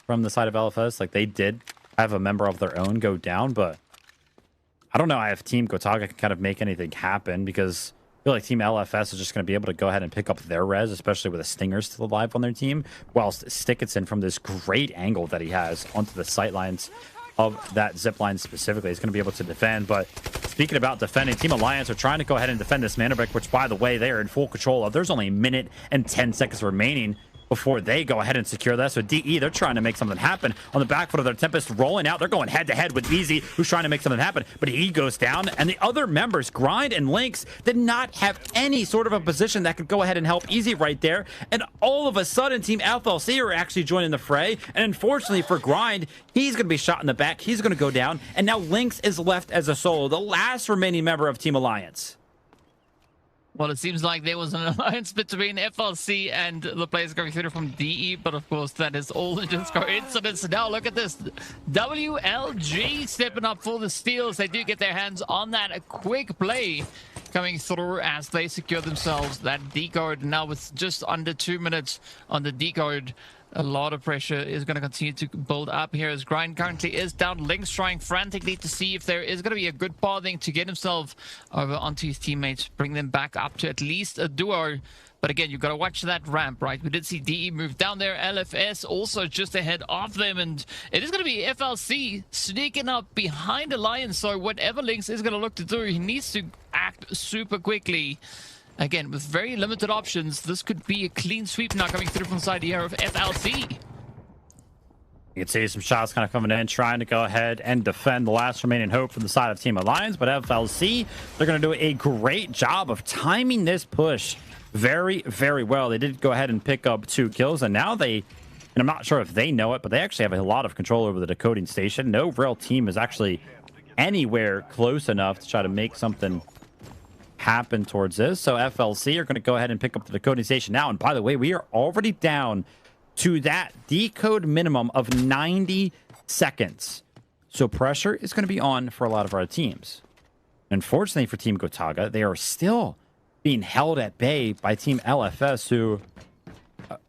from the side of LFS. Like, they did have a member of their own go down, but I don't know if Team Gotaga can kind of make anything happen, because I feel like Team LFS is just going to be able to go ahead and pick up their res, especially with a Stinger still alive on their team, whilst Stickinson, from this great angle that he has onto the sightlines of that zip line specifically, is going to be able to defend. But speaking about defending, Team Alliance are trying to go ahead and defend this Mandelbrick, which, by the way, they are in full control of. There's only a minute and 10 seconds remaining before they go ahead and secure that. So DE, they're trying to make something happen on the back foot of their Tempest, rolling out. They're going head-to-head with Easy, who's trying to make something happen, but he goes down, and the other members, Grind and Lynx, did not have any sort of a position that could go ahead and help Easy right there, and all of a sudden, Team FLC are actually joining the fray, and unfortunately for Grind, he's going to be shot in the back, he's going to go down, and now Lynx is left as a solo, the last remaining member of Team Alliance. Well, it seems like there was an alliance between FLC and the players going through from DE, but of course that is all just coincidence. Now look at this. WLG stepping up for the steals. They do get their hands on that. A quick play coming through as they secure themselves that decode. Now with just under 2 minutes on the decode, a lot of pressure is going to continue to build up here as Grind currently is down. Lynx trying frantically to see if there is going to be a good pathing to get himself over onto his teammates, bring them back up to at least a duo. But again, you've got to watch that ramp, right? We did see DE move down there. LFS also just ahead of them, and it is going to be FLC sneaking up behind Alliance. So whatever Lynx is going to look to do, he needs to act super quickly. Again, with very limited options, this could be a clean sweep now coming through from the side here of FLC. You can see some shots kind of coming in, trying to go ahead and defend the last remaining hope from the side of Team Alliance. But FLC, they're going to do a great job of timing this push very, very well. They did go ahead and pick up 2 kills, and now they, and I'm not sure if they know it, but they actually have a lot of control over the decoding station. No real team is actually anywhere close enough to try to make something happen towards this. So FLC are going to go ahead and pick up the decoding station now. And by the way, we are already down to that decode minimum of 90 seconds. So pressure is going to be on for a lot of our teams. Unfortunately for Team Gotaga, they are still being held at bay by Team LFS, who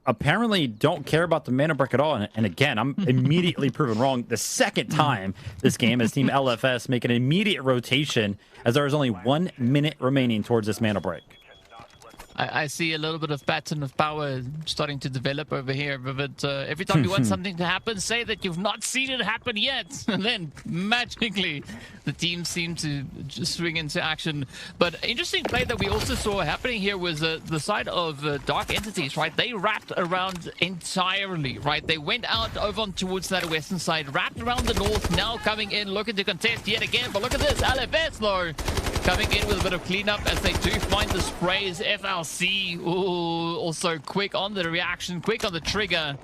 apparently don't care about the Mandelbrick at all. And again, I'm immediately proven wrong the second time this game as Team LFS make an immediate rotation as there is only 1 minute remaining towards this Mandelbrick. I see a little bit of pattern of power starting to develop over here, but every time you want something to happen, say that you've not seen it happen yet, and then magically the team seem to just swing into action. But interesting play that we also saw happening here was the side of Dark Entities, right? They wrapped around entirely, right? They went out over towards that western side, wrapped around the north, now coming in, looking to contest yet again. But look at this, LFS though, coming in with a bit of cleanup as they do find the sprays. FLC, ooh, also quick on the reaction, quick on the trigger,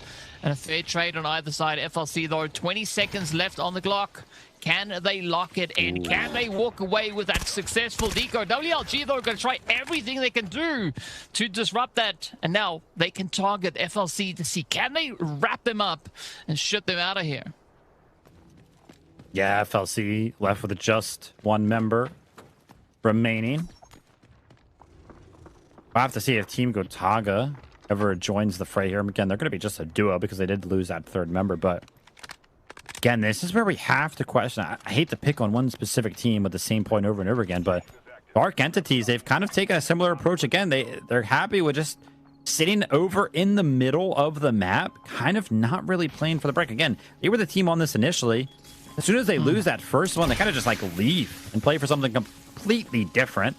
and a fair trade on either side. FLC though, 20 seconds left on the clock. Can they lock it in? Can they walk away with that successful decode? WLG though are going to try everything they can do to disrupt that, and now they can target FLC to see can they wrap them up and shut them out of here. Yeah, FLC left with just 1 member remaining. I'll have to see if Team Gotaga ever joins the fray here. Again, they're going to be just a duo because they did lose that 3rd member, but again, this is where we have to question. I hate to pick on one specific team with the same point over and over again, but Dark Entities, they've kind of taken a similar approach again. They're happy with just sitting over in the middle of the map, kind of not really playing for the break. Again, they were the team on this initially. As soon as they lose that first one, they kind of just like leave and play for something completely different.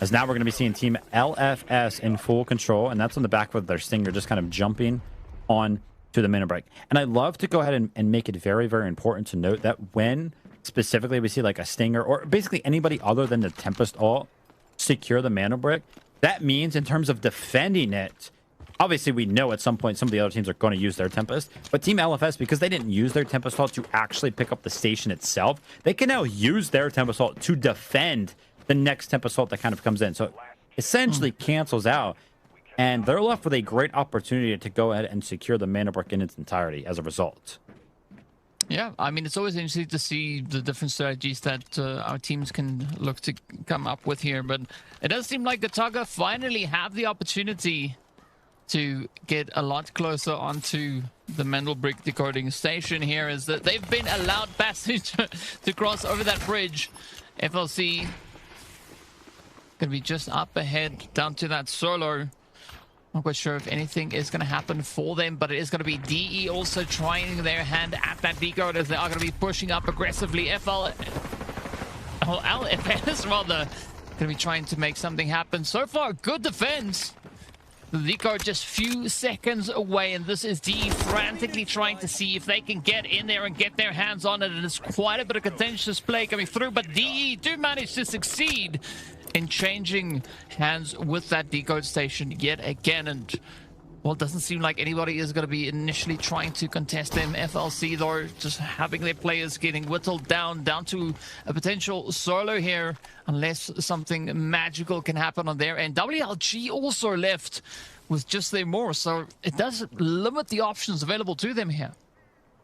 As now we're going to be seeing Team LFS in full control, and that's on the back of their Stinger just kind of jumping on to the Mandelbrick. And I love to go ahead and make it very, very important to note that when specifically we see like a Stinger or basically anybody other than the Tempest ult secure the Mandelbrick, that means in terms of defending it, obviously we know at some point some of the other teams are going to use their Tempest, but Team LFS, because they didn't use their Tempest ult to actually pick up the station itself, they can now use their Tempest ult to defend the next Tempest ult that kind of comes in. So it essentially cancels out, and they're left with a great opportunity to go ahead and secure the Mandelbrick in its entirety as a result. Yeah, I mean, it's always interesting to see the different strategies that our teams can look to come up with here, but it does seem like Gotaga finally have the opportunity to get a lot closer onto the Mandelbrick decoding station here, is that they've been allowed passage to cross over that bridge. FLC gonna be just up ahead down to that solo. Not quite sure if anything is going to happen for them, but it is going to be DE also trying their hand at that decode, as they are going to be pushing up aggressively. LFS rather going to be trying to make something happen. So far, good defense. The decode just few seconds away, and this is DE frantically trying to see if they can get in there and get their hands on it. And it's quite a bit of contentious play coming through, but DE do manage to succeed in changing hands with that decode station yet again. And well, it doesn't seem like anybody is going to be initially trying to contest them. FLC, though, just having their players getting whittled down to a potential solo here, unless something magical can happen on their end. WLG also left with just their more, so it does limit the options available to them here.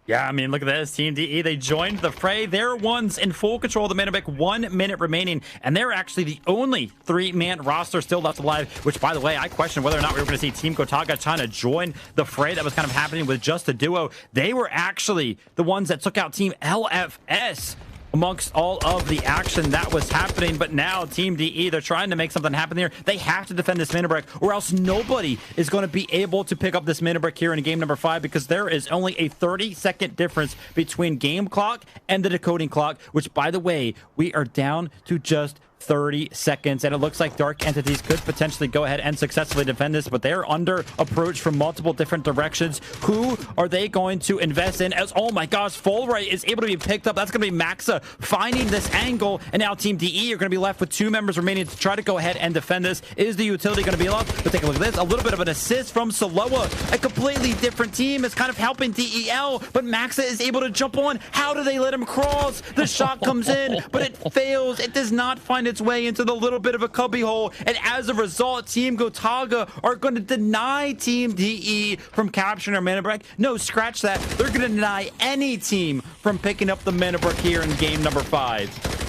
Yeah, I mean, look at this. Team DE, they joined the fray. They're ones in full control of the Mandelbrick, 1 minute remaining, and they're actually the only 3-man roster still left alive, which, by the way, I question whether or not we were going to see Team Gotaga trying to join the fray that was kind of happening with just a duo. They were actually the ones that took out Team LFS amongst all of the action that was happening. But now Team DE, they're trying to make something happen here. They have to defend this Mandelbrick, or else nobody is going to be able to pick up this Mandelbrick here in game number 5, because there is only a 30-second difference between game clock and the decoding clock, which, by the way, we are down to just 30 seconds, and it looks like Dark Entities could potentially go ahead and successfully defend this, but they're under approach from multiple different directions. Who are they going to invest in? As, oh my gosh, Fulbright is able to be picked up. That's going to be Maxa finding this angle, and now Team DE are going to be left with 2 members remaining to try to go ahead and defend this. Is the utility going to be allowed? But take a look at this. A little bit of an assist from Saloa. A completely different team is kind of helping DEL, but Maxa is able to jump on. How do they let him cross? The shot comes in, but it fails. It does not find its way into the little bit of a cubby hole, and as a result, Team Gotaga are going to deny Team DE from capturing our Mandelbrick. No, scratch that. They're going to deny any team from picking up the Mandelbrick here in game number 5.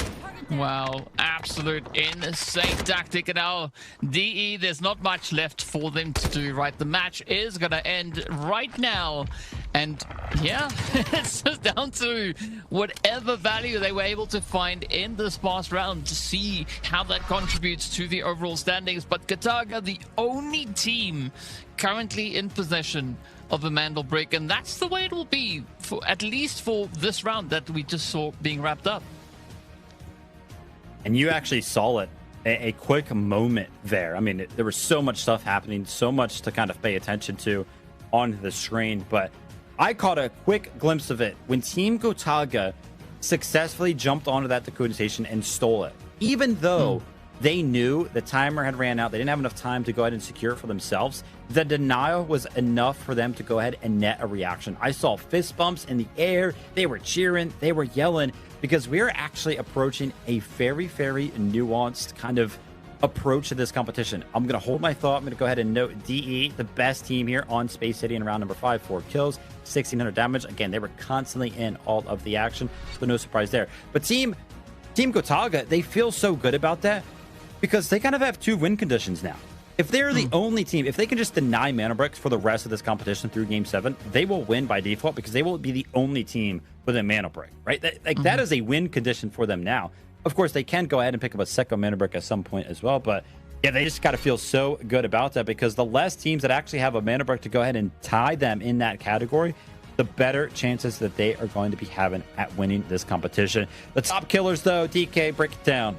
Wow, absolute insane tactic. And now DE, there's not much left for them to do, right? The match is going to end right now. And yeah, it's just down to whatever value they were able to find in this past round to see how that contributes to the overall standings. But Gotaga, the only team currently in possession of a Mandelbrick, and that's the way it will be, for at least for this round that we just saw being wrapped up. And you actually saw it, a quick moment there. I mean, there was so much stuff happening, so much to kind of pay attention to on the screen, but I caught a quick glimpse of it when Team Gotaga successfully jumped onto that decoding station and stole it. Even though they knew the timer had ran out, they didn't have enough time to go ahead and secure it for themselves, the denial was enough for them to go ahead and net a reaction. I saw fist bumps in the air. They were cheering, they were yelling, because we're actually approaching a very, very nuanced kind of approach to this competition. I'm going to hold my thought. I'm going to go ahead and note DE, the best team here on Space City in round number 5, 4 kills, 1,600 damage. Again, they were constantly in all of the action, so no surprise there. But Team Gotaga, they feel so good about that because they kind of have 2 win conditions now. If they're the only team, if they can just deny Mandelbrick for the rest of this competition through Game 7, they will win by default because they will be the only team with a Mandelbrick, right? That is a win condition for them now. Of course, they can go ahead and pick up a second Mandelbrick at some point as well, but yeah, they just got to feel so good about that because the less teams that actually have a Mandelbrick to go ahead and tie them in that category, the better chances that they are going to be having at winning this competition. The top killers, though, DK, break it down.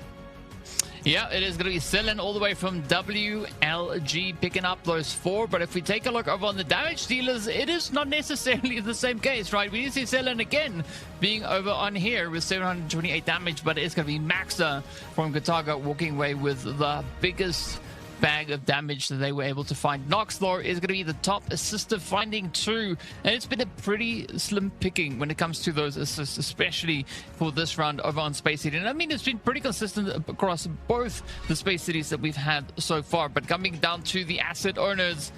Yeah, it is going to be Selen all the way from WLG picking up those 4. But if we take a look over on the damage dealers, it is not necessarily the same case, right? We see Selen again being over on here with 728 damage, but it's going to be Maxa from Gotaga walking away with the biggest bag of damage that they were able to find. Nox, though, is going to be the top assister, finding 2, and it's been a pretty slim picking when it comes to those assists, especially for this round over on Space City. And I mean, it's been pretty consistent across both the Space Cities that we've had so far, but coming down to the asset owners,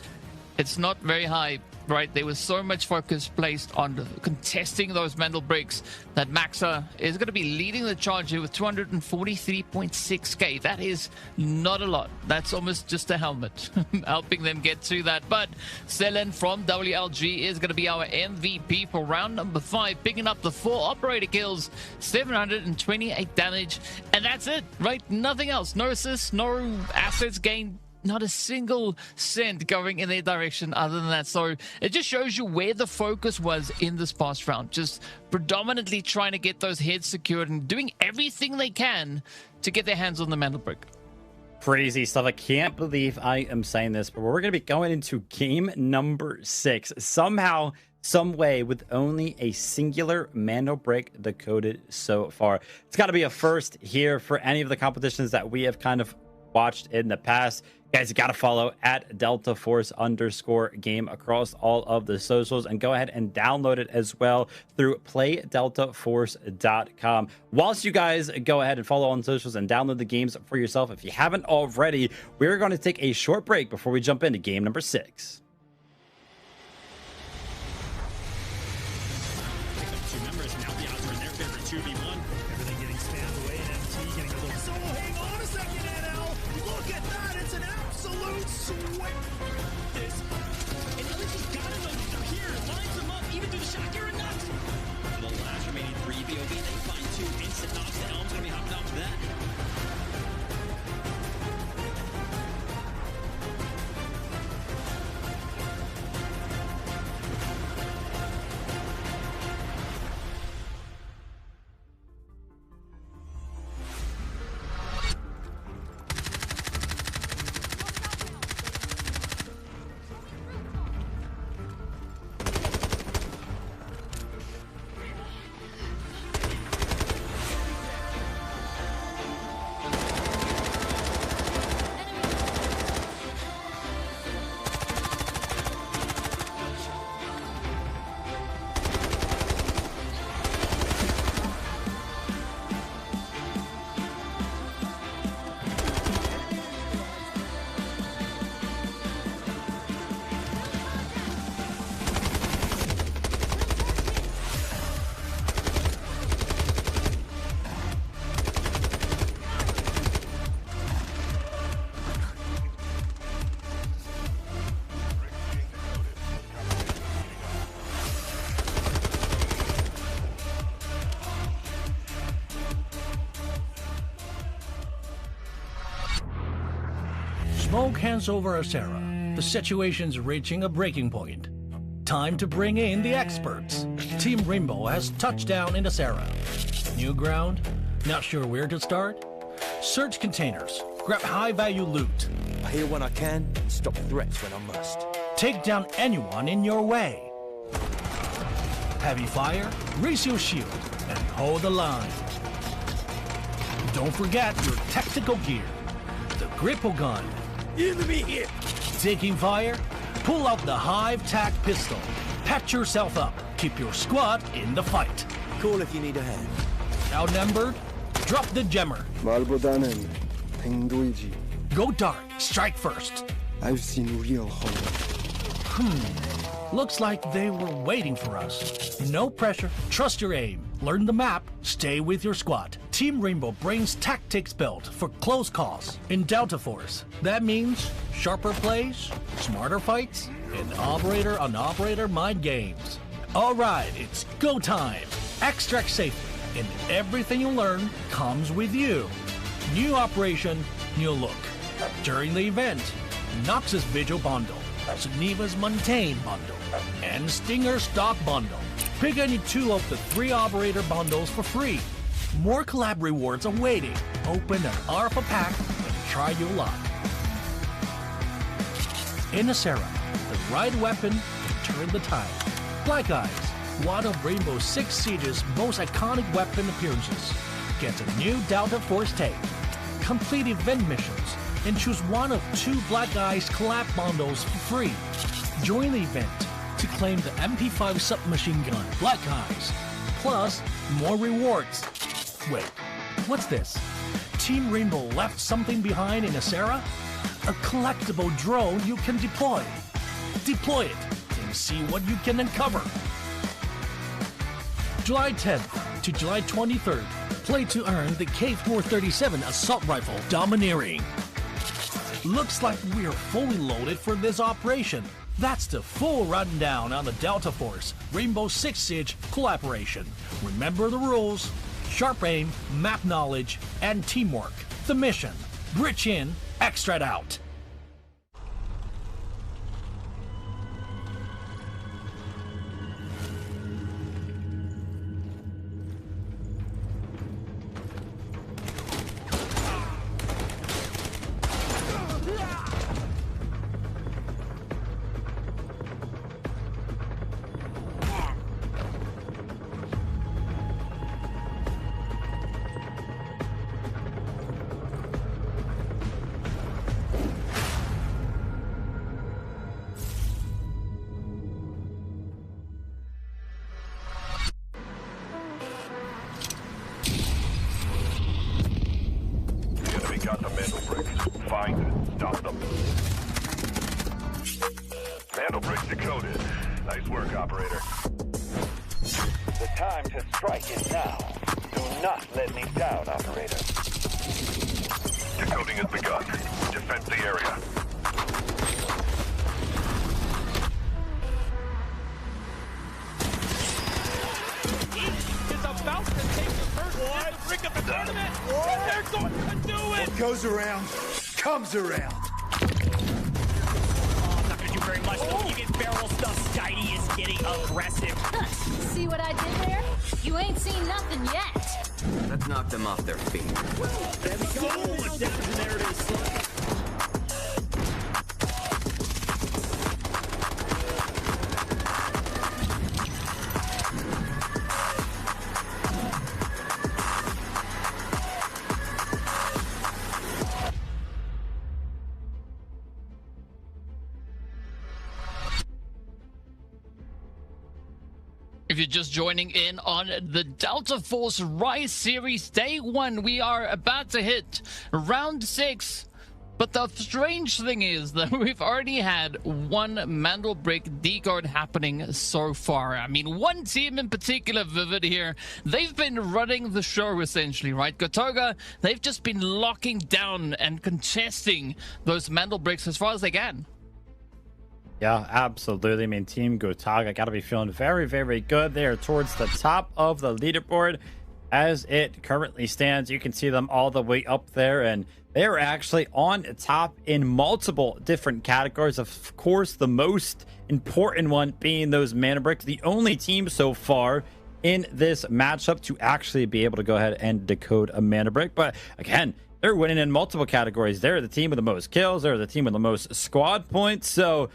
it's not very high, right? There was so much focus placed on contesting those Mandelbricks that Maxa is going to be leading the charge here with 243.6k. That is not a lot. That's almost just a helmet helping them get to that. But Selen from WLG is going to be our MVP for round number 5, picking up the 4 operator kills, 728 damage, and that's it, right? Nothing else. No assists, no assets gained. Not a single cent going in their direction other than that. So it just shows you where the focus was in this past round. Just predominantly trying to get those heads secured and doing everything they can to get their hands on the Mandelbrick. Crazy stuff. I can't believe I am saying this, but we're going to be going into game number 6. Somehow, some way, with only a singular Mandelbrick decoded so far. It's got to be a first here for any of the competitions that we have kind of watched in the past. Guys, you got to follow at @DeltaForce_game across all of the socials, and go ahead and download it as well through playdeltaforce.com. Whilst you guys go ahead and follow on socials and download the games for yourself, if you haven't already, we're going to take a short break before we jump into game number 6. Two members, now the odds are in their favor, 2v1. Everything getting spammed away, and MT getting a little... So hang on a second, NL! Look at that! It's an absolute sweat! This... And LG's got him over here, lines him up, even through the shot, you're nuts! For the last remaining 3 BOV, they find 2 instant knocks. The Elm's gonna be hopping off that. Smoke hands over Asera. The situation's reaching a breaking point. Time to bring in the experts. Team Rainbow has touched down in Asera. New ground? Not sure where to start? Search containers. Grab high-value loot. I hear when I can, and stop threats when I must. Take down anyone in your way. Heavy fire, raise your shield, and hold the line. Don't forget your tactical gear. The gripple gun. Enemy here! Taking fire? Pull out the Hive Tac pistol. Patch yourself up. Keep your squad in the fight. Call if you need a hand. Outnumbered? Drop the jammer. 말보다는 행동이지. Go dark. Strike first. I've seen real horror. Looks like they were waiting for us. No pressure, trust your aim. Learn the map, stay with your squad. Team Rainbow brings tactics built for close calls in Delta Force. That means sharper plays, smarter fights, and operator-on-operator mind games. Alright, it's go time. Extract safely, and everything you learn comes with you. New operation, new look. During the event, Noxus Vigil Bundle, Suniva's Montaigne Bundle, and Stinger Stock Bundle. Pick any 2 of the 3 operator bundles for free. More collab rewards are waiting. Open an Alpha pack and try your luck. In Asera, the right weapon can turn the tide. Black Eyes, one of Rainbow Six Siege's most iconic weapon appearances, gets a new Delta Force take. Complete event missions and choose one of 2 Black Eyes collab bundles for free. Join the event to claim the MP5 submachine gun Black Eyes, plus more rewards. Wait, what's this? Team Rainbow left something behind in Asera? A collectible drone you can deploy. Deploy it and see what you can uncover. July 10th to July 23rd, play to earn the K437 assault rifle Domineering. Looks like we're fully loaded for this operation. That's the full rundown on the Delta Force Rainbow Six Siege collaboration. Remember the rules: sharp aim, map knowledge, and teamwork. The mission: bridge in, extract out. Got the Mandelbrick. Find it. Stop them. Mandelbrick decoded. Nice work, operator. The time to strike is now. Do not let me down, operator. Decoding has begun. Defend the area. Is about to take the first Mandelbrick of the tournament. And they're going to do it. What goes around, comes around. Oh, not gonna do very much though. You get barrel stuff. Skydie is getting aggressive. See what I did there? You ain't seen nothing yet. That knocked them off their feet. There we go. So much damage, and there it is. If you're just joining in on the Delta Force Rise Series Day 1, we are about to hit round 6. But the strange thing is that we've already had one Mandelbrick decode happening so far. I mean, one team in particular, Vivid here, they've been running the show essentially, right? Gotaga, they've just been locking down and contesting those Mandelbricks as far as they can. Yeah, absolutely. I mean, Team Gotaga got to be feeling very, very good. They are towards the top of the leaderboard as it currently stands. You can see them all the way up there, and they are actually on top in multiple different categories. Of course, the most important one being those Mandelbricks, the only team so far in this matchup to actually be able to go ahead and decode a Mandelbrick. But again, they're winning in multiple categories. They're the team with the most kills. They're the team with the most squad points. So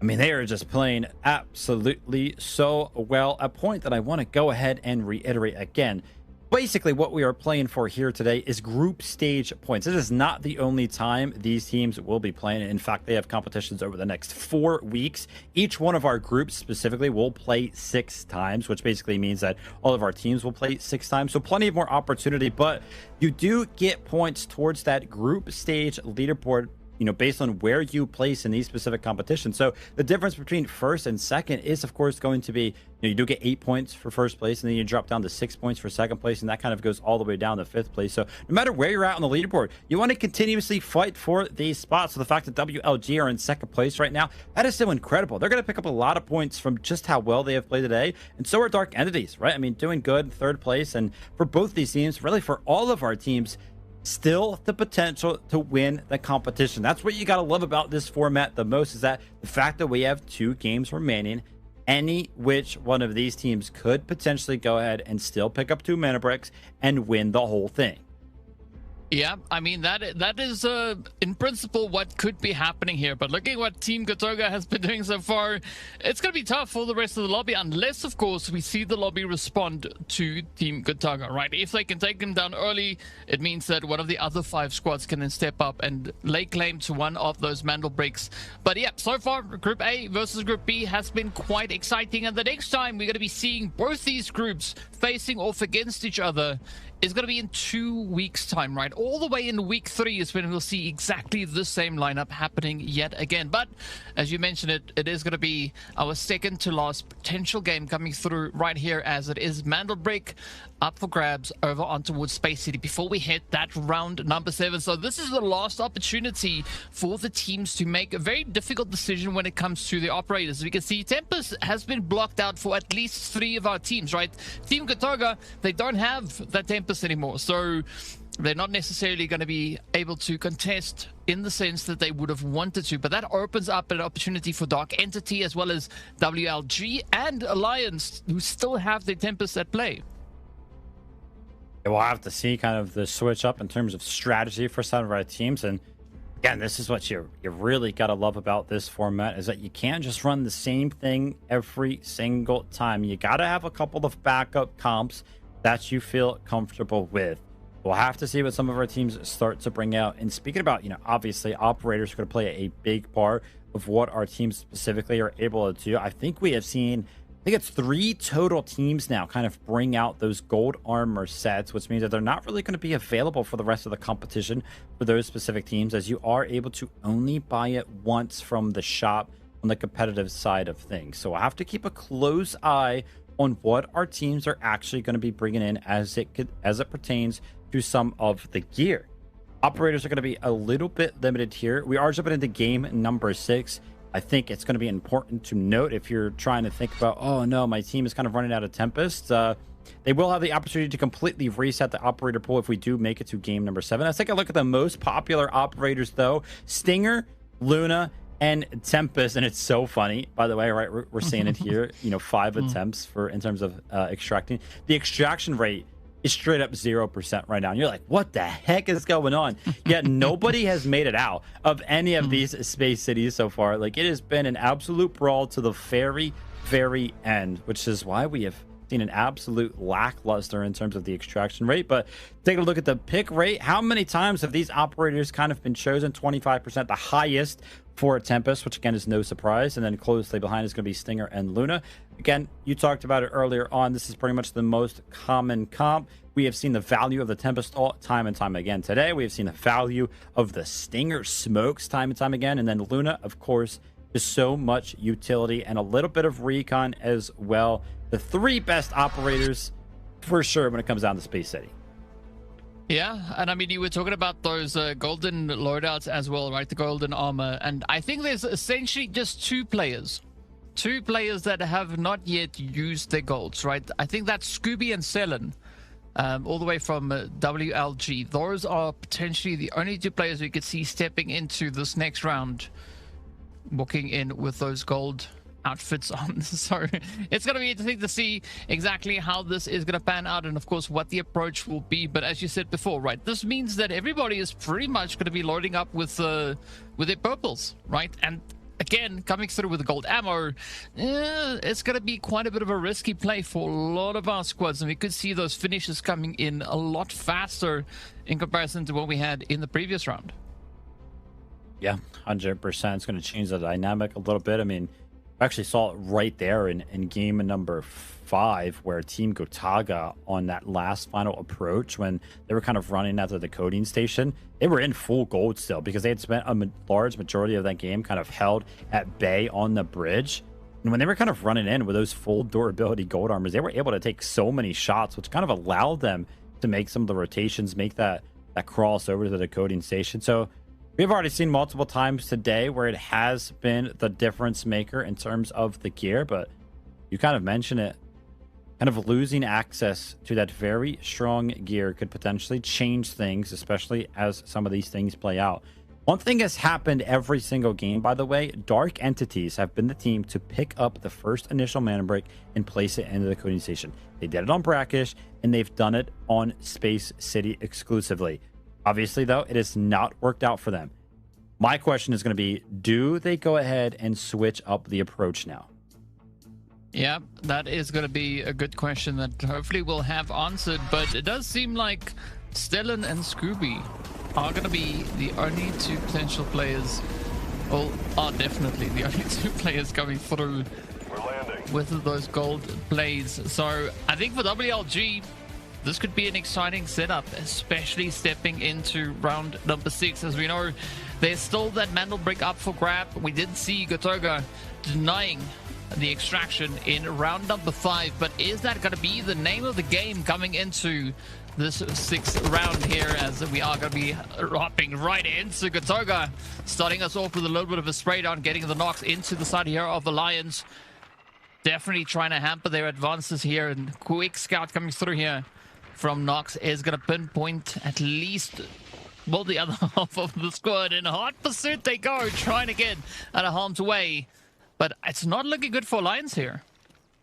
I mean, they are just playing absolutely so well. A point that I want to go ahead and reiterate again. Basically, what we are playing for here today is group stage points. It is not the only time these teams will be playing. In fact, they have competitions over the next 4 weeks. Each one of our groups specifically will play 6 times, which basically means that all of our teams will play 6 times. So plenty of more opportunity, but you do get points towards that group stage leaderboard you know, based on where you place in these specific competitions. So the difference between first and second is, of course, going to be, you know, you do get 8 points for first place, and then you drop down to 6 points for second place, and that kind of goes all the way down to fifth place. So no matter where you're at on the leaderboard, you want to continuously fight for these spots. So the fact that WLG are in second place right now, that is so incredible. They're going to pick up a lot of points from just how well they have played today, and so are Dark Entities, right? I mean, doing good, third place, and for both these teams, really for all of our teams, still the potential to win the competition. That's what you got to love about this format the most, is that the fact that we have 2 games remaining, any which one of these teams could potentially go ahead and still pick up 2 mana bricks and win the whole thing. Yeah, I mean, that is in principle what could be happening here. But looking at what Team Gotaga has been doing so far, it's going to be tough for the rest of the lobby, unless, of course, we see the lobby respond to Team Gotaga, right? If they can take them down early, it means that one of the other 5 squads can then step up and lay claim to one of those Mandelbricks. But yeah, so far, Group A versus Group B has been quite exciting. And the next time we're going to be seeing both these groups facing off against each other is going to be in 2 weeks' time, right? All the way in week 3 is when we'll see exactly the same lineup happening yet again. But as you mentioned, it is going to be our second to last potential game coming through right here, as it is Mandelbrick up for grabs over on towards Space City before we hit that round number 7. So this is the last opportunity for the teams to make a very difficult decision when it comes to the operators. As we can see, Tempest has been blocked out for at least 3 of our teams, right? Team Gotaga, they don't have that Tempest anymore, so they're not necessarily going to be able to contest in the sense that they would have wanted to, but that opens up an opportunity for Dark Entity as well as WLG and Alliance, who still have their Tempest at play. We'll have to see kind of the switch up in terms of strategy for some of our teams. And again, this is what you really got to love about this format, is that you can't just run the same thing every single time. You got to have a couple of backup comps that you feel comfortable with. We'll have to see what some of our teams start to bring out. And speaking about, you know, obviously operators are going to play a big part of what our teams specifically are able to do. I think we have seen, I think it's 3 total teams now kind of bring out those gold armor sets, which means that they're not really going to be available for the rest of the competition for those specific teams, as you are able to only buy it once from the shop on the competitive side of things. So we'll have to keep a close eye on what our teams are actually going to be bringing in as it pertains to some of the gear. Operators are going to be a little bit limited here. We are jumping into game number 6. I think it's going to be important to note, if you're trying to think about, oh no, my team is kind of running out of Tempest, they will have the opportunity to completely reset the operator pool if we do make it to game number 7. Let's take a look at the most popular operators though. Stinger, Luna, and Tempest. And it's so funny, by the way, right? We're seeing it here, you know, 5 attempts for in terms of extracting. The extraction rate is straight up 0% right now. And you're like, what the heck is going on? Yet nobody has made it out of any of these space cities so far. Like, it has been an absolute brawl to the very, very end, which is why we have seen an absolute lackluster in terms of the extraction rate. But take a look at the pick rate. How many times have these operators kind of been chosen? 25%, the highest for Tempest, which again is no surprise. And then closely behind is going to be Stinger and Luna. Again, you talked about it earlier on. This is pretty much the most common comp. We have seen the value of the Tempest all time and time again. Today, we have seen the value of the Stinger smokes time and time again. And then Luna, of course, is so much utility and a little bit of recon as well. The 3 best operators for sure when it comes down to Space City. Yeah, and I mean, you were talking about those golden loadouts as well, right? The golden armor. And I think there's essentially just 2 players that have not yet used their golds, right? I think that's Scooby and Selen, all the way from WLG. Those are potentially the only 2 players we could see stepping into this next round, walking in with those gold outfits on. So it's going to be interesting to see exactly how this is going to pan out, and of course what the approach will be. But as you said before, right, this means that everybody is pretty much going to be loading up with their purples, right? And again, coming through with the gold ammo, it's going to be quite a bit of a risky play for a lot of our squads, and we could see those finishes coming in a lot faster in comparison to what we had in the previous round. Yeah, 100%. It's going to change the dynamic a little bit. I mean, I actually saw it right there in game number 5, where Team Gotaga on that last final approach, when they were kind of running out of the coding station, they were in full gold still because they had spent a large majority of that game kind of held at bay on the bridge. And when they were kind of running in with those full durability gold armors, they were able to take so many shots, which kind of allowed them to make some of the rotations, make that cross over to the coding station. So we've already seen multiple times today where it has been the difference maker in terms of the gear, but you kind of mentioned it. Kind of losing access to that very strong gear could potentially change things, especially as some of these things play out. One thing has happened every single game, by the way. Dark Entities have been the team to pick up the first initial Mandelbrick and place it into the coding station. They did it on Brakkesh, and they've done it on Space City exclusively. Obviously, though, it has not worked out for them. My question is going to be, do they go ahead and switch up the approach now? Yeah, that is going to be a good question that hopefully we'll have answered, but it does seem like Stellan and Scooby are going to be the only two potential players, or are definitely the only two players coming through with those gold plays. So I think for WLG, this could be an exciting setup, especially stepping into round number 6. As we know, there's still that Mandelbrick up for grab. We did see Gotaga denying the extraction in round number 5, but is that going to be the name of the game coming into this 6th round here, as we are going to be hopping right into Gotaga, starting us off with a little bit of a spray down, getting the knocks into the side here of the Lions. Definitely trying to hamper their advances here, and quick scout coming through here from Nox is going to pinpoint at least, well, the other half of the squad. In hot pursuit they go, trying to get out of harm's way, but it's not looking good for Lions here.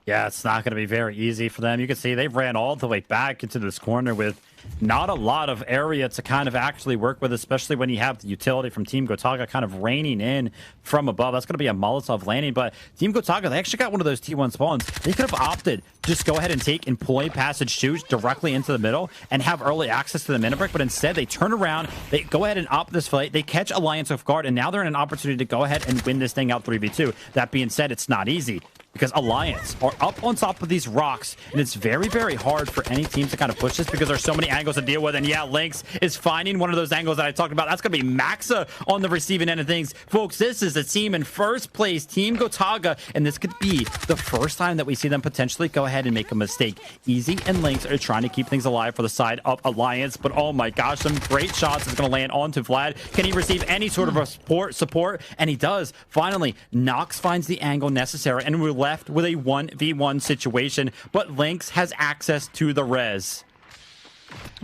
Yeah, it's not going to be very easy for them. You can see they ran all the way back into this corner with not a lot of area to kind of actually work with, especially when you have the utility from Team Gotaga kind of raining in from above. That's going to be a Molotov landing, but Team Gotaga, they actually got one of those T1 spawns. They could have opted just go ahead and take Employee Passage 2 directly into the middle and have early access to the Mandelbrick, but instead they turn around, they go ahead and opt this fight, they catch Alliance off guard, and now they're in an opportunity to go ahead and win this thing out 3v2. That being said, it's not easy, because Alliance are up on top of these rocks, and it's very, very hard for any team to kind of push this because there's so many angles to deal with. And yeah, Lynx is finding one of those angles that I talked about. That's going to be Maxa on the receiving end of things. Folks, this is a team in first place, Team Gotaga, and this could be the first time that we see them potentially go ahead and make a mistake. Easy and Lynx are trying to keep things alive for the side of Alliance, but oh my gosh, some great shots is going to land onto Vlad. Can he receive any sort of a support? And he does. Finally, Nox finds the angle necessary, and we're left with a 1v1 situation, but Lynx has access to the res.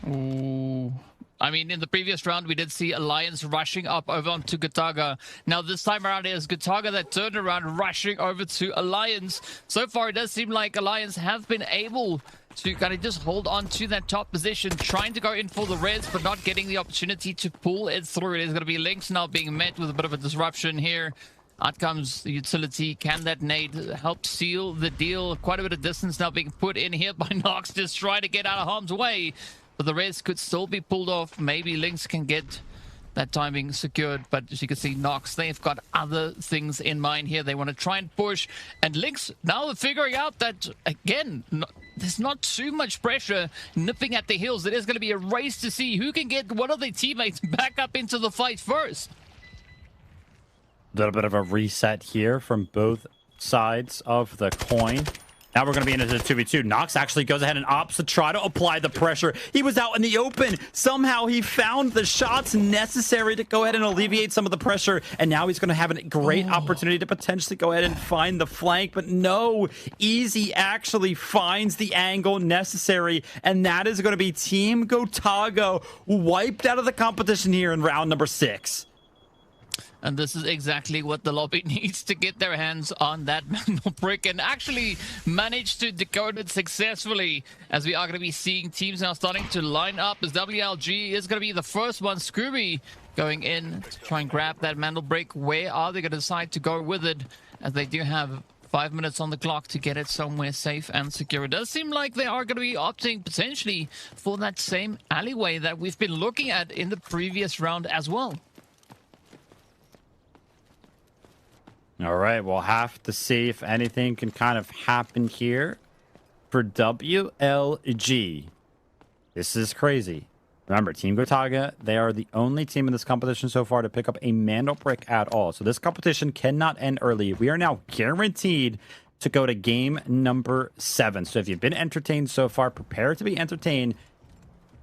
Ooh. I mean, in the previous round, we did see Alliance rushing up over onto Gotaga. Now, this time around, it is Gotaga that turned around, rushing over to Alliance. So far, it does seem like Alliance have been able to kind of just hold on to that top position, trying to go in for the res, but not getting the opportunity to pull it through. It is going to be Lynx now being met with a bit of a disruption here. Out comes the utility. Can that nade help seal the deal? Quite a bit of distance now being put in here by Nox, just trying to get out of harm's way. But the res could still be pulled off. Maybe Lynx can get that timing secured. But as you can see, Nox, they've got other things in mind here. They want to try and push. And Lynx now figuring out that, again, there's not too much pressure nipping at the heels. It is going to be a race to see who can get one of their teammates back up into the fight first. A little bit of a reset here from both sides of the coin. Now we're going to be into the 2v2. Nox actually goes ahead and opts to try to apply the pressure. He was out in the open. Somehow he found the shots necessary to go ahead and alleviate some of the pressure. And now he's going to have a great opportunity to potentially go ahead and find the flank. But no, Easy actually finds the angle necessary. And that is going to be Team Gotaga wiped out of the competition here in round number 6. And this is exactly what the lobby needs to get their hands on that Mandelbrick and actually manage to decode it successfully, as we are going to be seeing teams now starting to line up, as WLG is going to be the first one. Scooby going in to try and grab that Mandelbrick. Where are they going to decide to go with it, as they do have 5 minutes on the clock to get it somewhere safe and secure? It does seem like they are going to be opting potentially for that same alleyway that we've been looking at in the previous round as well. All right, we'll have to see if anything can kind of happen here for WLG. This is crazy. Remember, Team Gotaga, they are the only team in this competition so far to pick up a Mandelbrick at all. So this competition cannot end early. We are now guaranteed to go to game number 7. So if you've been entertained so far, prepare to be entertained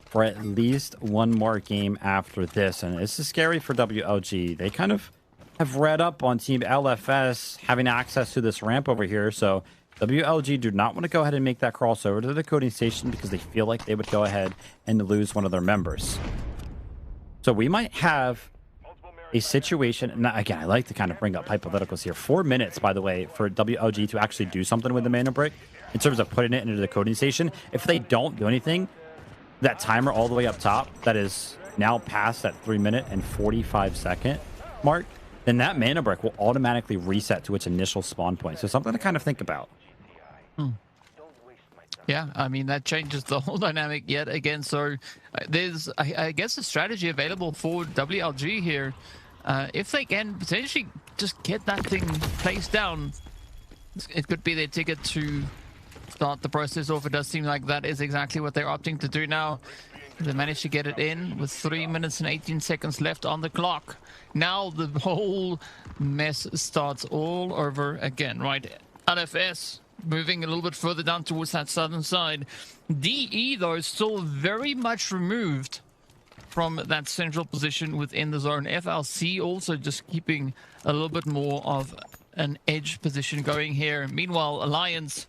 for at least one more game after this. And this is scary for WLG. They kind of have read up on Team LFS having access to this ramp over here. So WLG do not want to go ahead and make that crossover to the coding station because they feel like they would go ahead and lose one of their members. So we might have a situation. Now, again, I like to kind of bring up hypotheticals here. 4 minutes, by the way, for WLG to actually do something with the Mandelbrick in terms of putting it into the coding station. If they don't do anything, that timer all the way up top that is now past that 3 minute and 45 second mark, then that Mandelbrick will automatically reset to its initial spawn point. So something to kind of think about. Yeah, I mean, that changes the whole dynamic yet again. So there's, I guess, a strategy available for WLG here. If they can potentially just get that thing placed down, it could be their ticket to start the process off. It does seem like that is exactly what they're opting to do now. They managed to get it in with 3 minutes and 18 seconds left on the clock. Now the whole mess starts all over again, right? LFS moving a little bit further down towards that southern side. DE, though, is still very much removed from that central position within the zone. FLC also just keeping a little bit more of an edge position going here. Meanwhile, Alliance,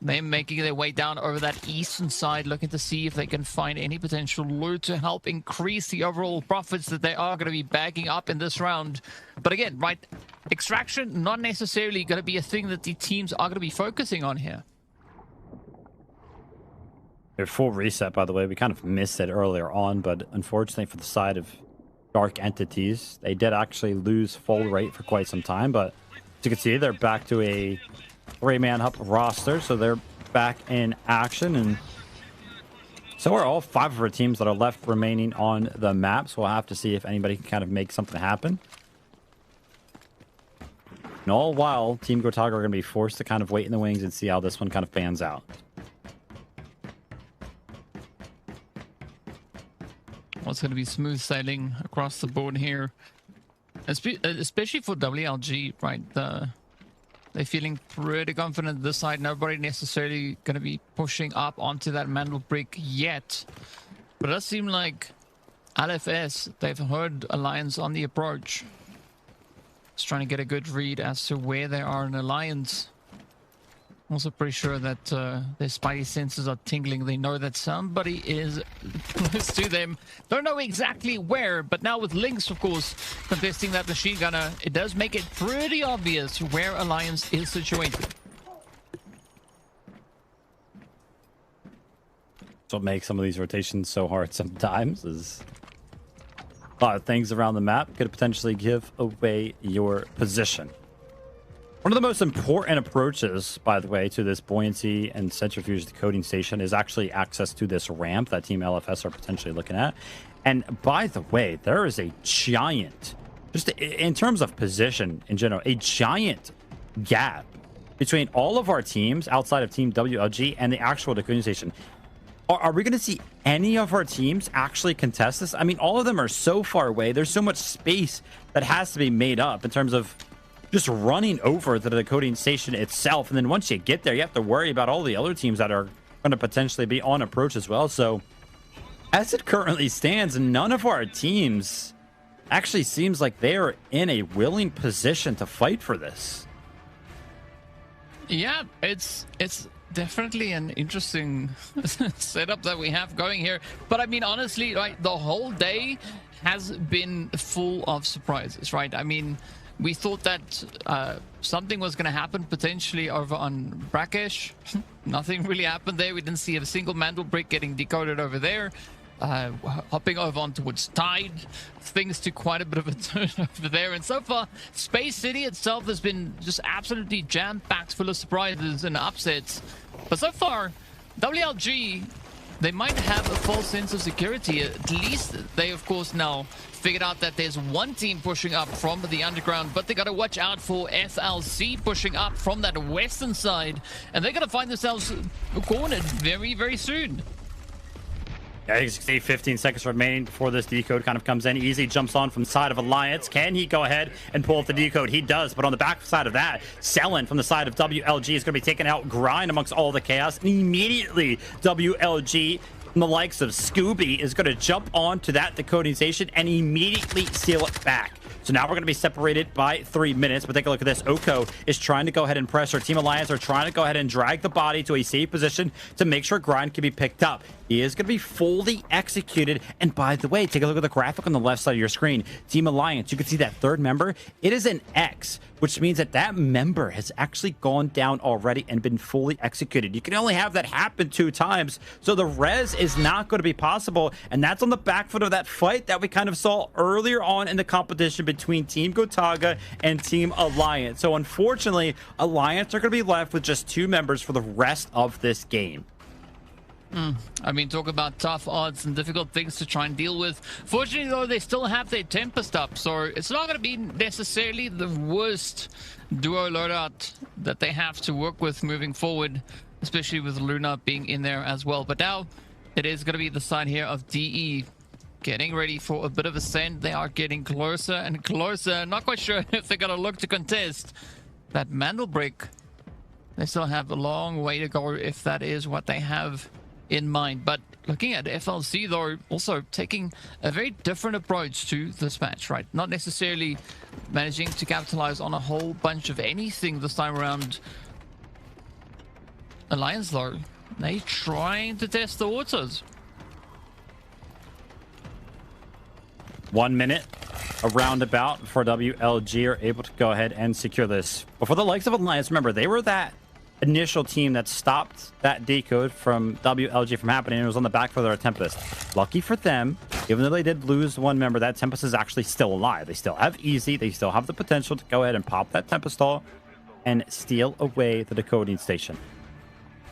they're making their way down over that eastern side, looking to see if they can find any potential loot to help increase the overall profits that they are going to be bagging up in this round. But again, right, extraction not necessarily going to be a thing that the teams are going to be focusing on here. Their full reset, by the way, we kind of missed it earlier on, but unfortunately for the side of Dark Entities, they did actually lose full rate for quite some time. But as you can see, they're back to a 3-man up roster, so they're back in action, and so are all 5 of our teams that are left remaining on the map. So we'll have to see if anybody can kind of make something happen. And all while Team Gotaga are going to be forced to kind of wait in the wings and see how this one kind of pans out. Well, it's going to be smooth sailing across the board here, especially for WLG, right? They're feeling pretty confident this side. Nobody necessarily going to be pushing up onto that Mandelbrick yet. But it does seem like LFS, they've heard Alliance on the approach. Just trying to get a good read as to where they are in Alliance. Also pretty sure that their spidey senses are tingling. They know that somebody is close to them. Don't know exactly where, but now with Lynx, of course, contesting that machine gunner, it does make it pretty obvious where Alliance is situated. That's what makes some of these rotations so hard sometimes, is a lot of things around the map could potentially give away your position. One of the most important approaches, by the way, to this buoyancy and centrifuge decoding station is actually access to this ramp that Team LFS are potentially looking at. And by the way, there is a giant, just in terms of position in general, a giant gap between all of our teams outside of Team WLG and the actual decoding station. Are we going to see any of our teams actually contest this? I mean, all of them are so far away. There's so much space that has to be made up in terms of just running over to the decoding station itself. And then once you get there, you have to worry about all the other teams that are going to potentially be on approach as well. So as it currently stands, none of our teams actually seems like they are in a willing position to fight for this. Yeah, it's definitely an interesting setup that we have going here. But I mean, honestly, right, the whole day has been full of surprises, right? I mean, we thought that something was going to happen potentially over on Brakkesh. Nothing really happened there. We didn't see a single Mandelbrick getting decoded over there. Hopping over on towards Tide. Things took quite a bit of a turn over there. And so far, Space City itself has been just absolutely jam-packed full of surprises and upsets. But so far, WLG, they might have a false sense of security. At least they, of course, now figured out that there's one team pushing up from the underground, but they got to watch out for FLC pushing up from that western side, and they're going to find themselves cornered very, very soon. Yeah, you can see 15 seconds remaining before this decode kind of comes in. Easy jumps on from the side of Alliance. Can he go ahead and pull up the decode? He does, but on the back side of that, Selen from the side of WLG is going to be taking out Grind amongst all the chaos. And immediately, WLG, from the likes of Scooby, is going to jump onto that decoding station and immediately seal it back. So now we're going to be separated by 3 minutes, but take a look at this. Oko is trying to go ahead and pressure. Team Alliance are trying to go ahead and drag the body to a safe position to make sure Grind can be picked up. He is going to be fully executed. And by the way, take a look at the graphic on the left side of your screen. Team Alliance, you can see that third member. It is an X, which means that that member has actually gone down already and been fully executed. You can only have that happen 2 times, so the res is not going to be possible. And that's on the back foot of that fight that we kind of saw earlier on in the competition between Team Gotaga and Team Alliance. So unfortunately, Alliance are going to be left with just 2 members for the rest of this game. I mean, talk about tough odds and difficult things to try and deal with. Fortunately, though, they still have their Tempest up, so it's not going to be necessarily the worst duo loadout that they have to work with moving forward, especially with Luna being in there as well. But now it is going to be the side here of DE getting ready for a bit of a send. They are getting closer and closer. Not quite sure if they're going to look to contest that Mandelbrick. They still have a long way to go if that is what they have in mind. But looking at FLC, though, also taking a very different approach to this match, right? Not necessarily managing to capitalize on a whole bunch of anything this time around. Alliance, though, they trying to test the waters. 1 minute, a roundabout for WLG are able to go ahead and secure this. But for the likes of Alliance, remember, they were that initial team that stopped that decode from WLG from happening. It was on the back for their Tempest. Lucky for them, even though they did lose 1 member, that Tempest is actually still alive. They still have Easy. They still have the potential to go ahead and pop that Tempest stall and steal away the decoding station.